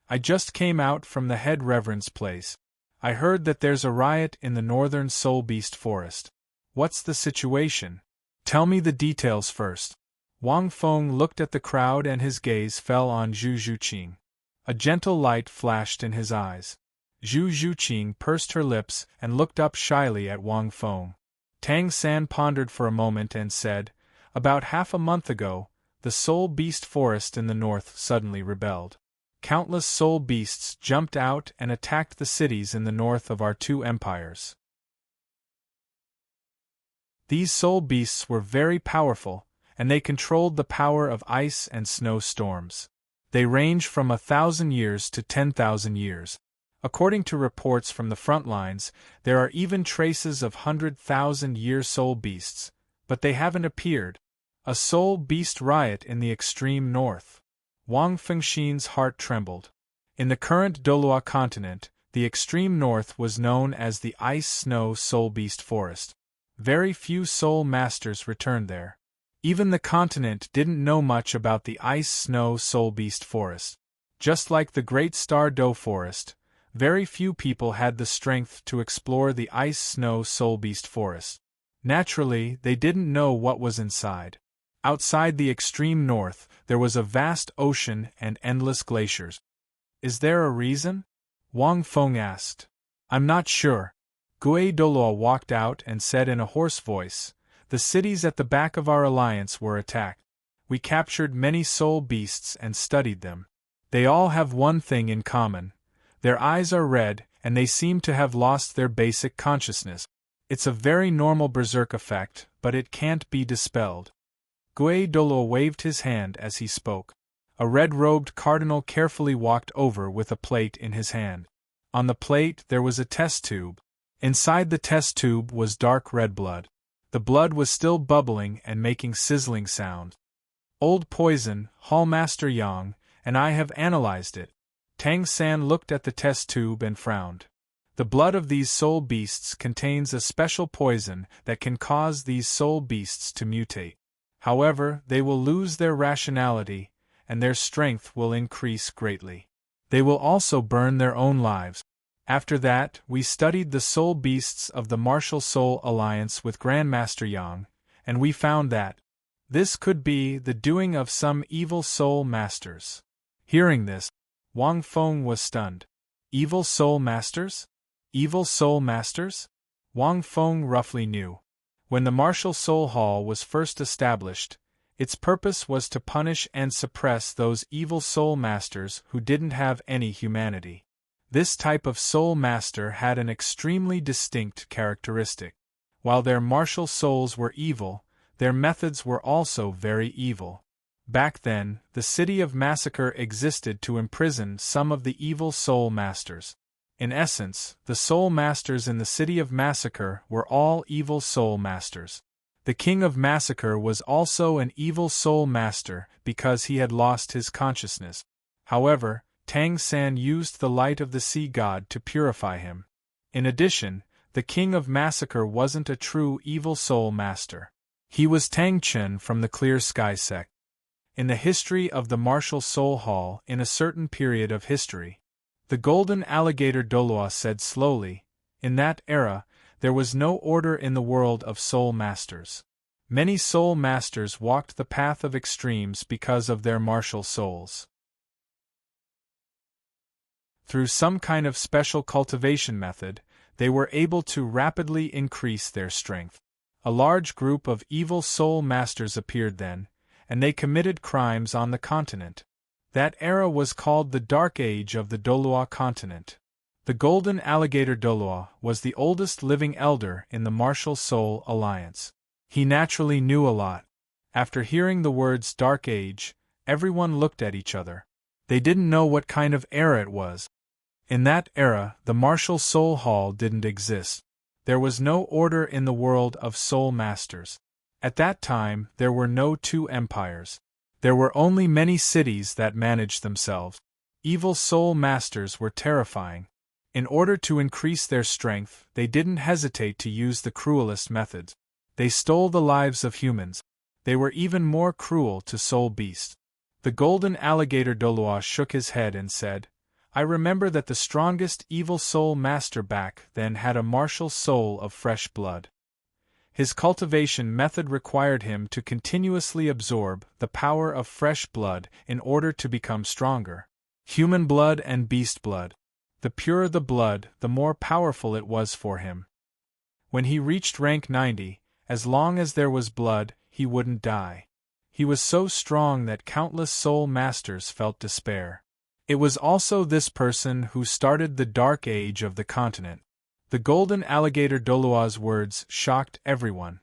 I just came out from the head reverend's place. I heard that there's a riot in the northern Soul Beast Forest. What's the situation? Tell me the details first. Wang Feng looked at the crowd and his gaze fell on Zhu Zhuqing. A gentle light flashed in his eyes. Zhu Zhuqing pursed her lips and looked up shyly at Wang Feng. Tang San pondered for a moment and said, "About half a month ago, the Soul Beast Forest in the north suddenly rebelled. Countless soul beasts jumped out and attacked the cities in the north of our two empires. These soul beasts were very powerful, and they controlled the power of ice and snow storms. They range from 1,000 years to 10,000 years. According to reports from the front lines, there are even traces of 100,000-year soul beasts, but they haven't appeared. A soul beast riot in the extreme north." Wang Fengxin's heart trembled. In the current Douluo continent, the extreme north was known as the Ice-Snow Soul Beast Forest. Very few soul masters returned there. Even the continent didn't know much about the Ice-Snow Soul Beast Forest. Just like the Great Star Do Forest, very few people had the strength to explore the Ice-Snow Soul Beast Forest. Naturally, they didn't know what was inside. Outside the extreme north, there was a vast ocean and endless glaciers. "Is there a reason?" Wang Feng asked. "I'm not sure." Gui Douluo walked out and said in a hoarse voice, "The cities at the back of our alliance were attacked. We captured many soul beasts and studied them. They all have one thing in common. Their eyes are red, and they seem to have lost their basic consciousness. It's a very normal berserk effect, but it can't be dispelled." Gui Douluo waved his hand as he spoke. A red-robed cardinal carefully walked over with a plate in his hand. On the plate there was a test tube. Inside the test tube was dark red blood. The blood was still bubbling and making sizzling sound. "Old poison, Hallmaster Yang, and I have analyzed it." Tang San looked at the test tube and frowned. "The blood of these soul beasts contains a special poison that can cause these soul beasts to mutate. However, they will lose their rationality, and their strength will increase greatly. They will also burn their own lives." After that, we studied the soul beasts of the Martial Soul Alliance with Grandmaster Yang, and we found that this could be the doing of some evil soul masters. Hearing this, Wang Feng was stunned. Evil soul masters? Evil soul masters? Wang Feng roughly knew. When the Martial Soul Hall was first established, its purpose was to punish and suppress those evil soul masters who didn't have any humanity. This type of soul master had an extremely distinct characteristic. While their martial souls were evil, their methods were also very evil. Back then, the city of Massacre existed to imprison some of the evil soul masters. In essence, the soul masters in the city of Massacre were all evil soul masters. The king of Massacre was also an evil soul master because he had lost his consciousness. However, Tang San used the light of the sea god to purify him. In addition, the King of Massacre wasn't a true evil soul master. He was Tang Chen from the Clear Sky sect. In the history of the Martial Soul Hall, in a certain period of history, the Golden Alligator Douluo said slowly, in that era, there was no order in the world of soul masters. Many soul masters walked the path of extremes because of their martial souls. Through some kind of special cultivation method, they were able to rapidly increase their strength. A large group of evil soul masters appeared then, and they committed crimes on the continent. That era was called the Dark Age of the Douluo continent. The Golden Alligator Douluo was the oldest living elder in the Martial Soul Alliance. He naturally knew a lot. After hearing the words Dark Age, everyone looked at each other. They didn't know what kind of era it was. In that era, the Martial Soul Hall didn't exist. There was no order in the world of soul masters. At that time, there were no two empires. There were only many cities that managed themselves. Evil soul masters were terrifying. In order to increase their strength, they didn't hesitate to use the cruelest methods. They stole the lives of humans. They were even more cruel to soul beasts. The Golden Alligator Douluo shook his head and said, I remember that the strongest evil soul master back then had a martial soul of fresh blood. His cultivation method required him to continuously absorb the power of fresh blood in order to become stronger. Human blood and beast blood. The purer the blood, the more powerful it was for him. When he reached rank 90, as long as there was blood, he wouldn't die. He was so strong that countless soul masters felt despair. It was also this person who started the Dark Age of the continent. The Golden Alligator Douluo's words shocked everyone.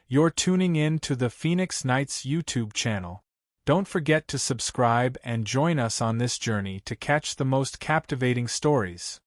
You're tuning in to the Phoenix Knights YouTube channel. Don't forget to subscribe and join us on this journey to catch the most captivating stories.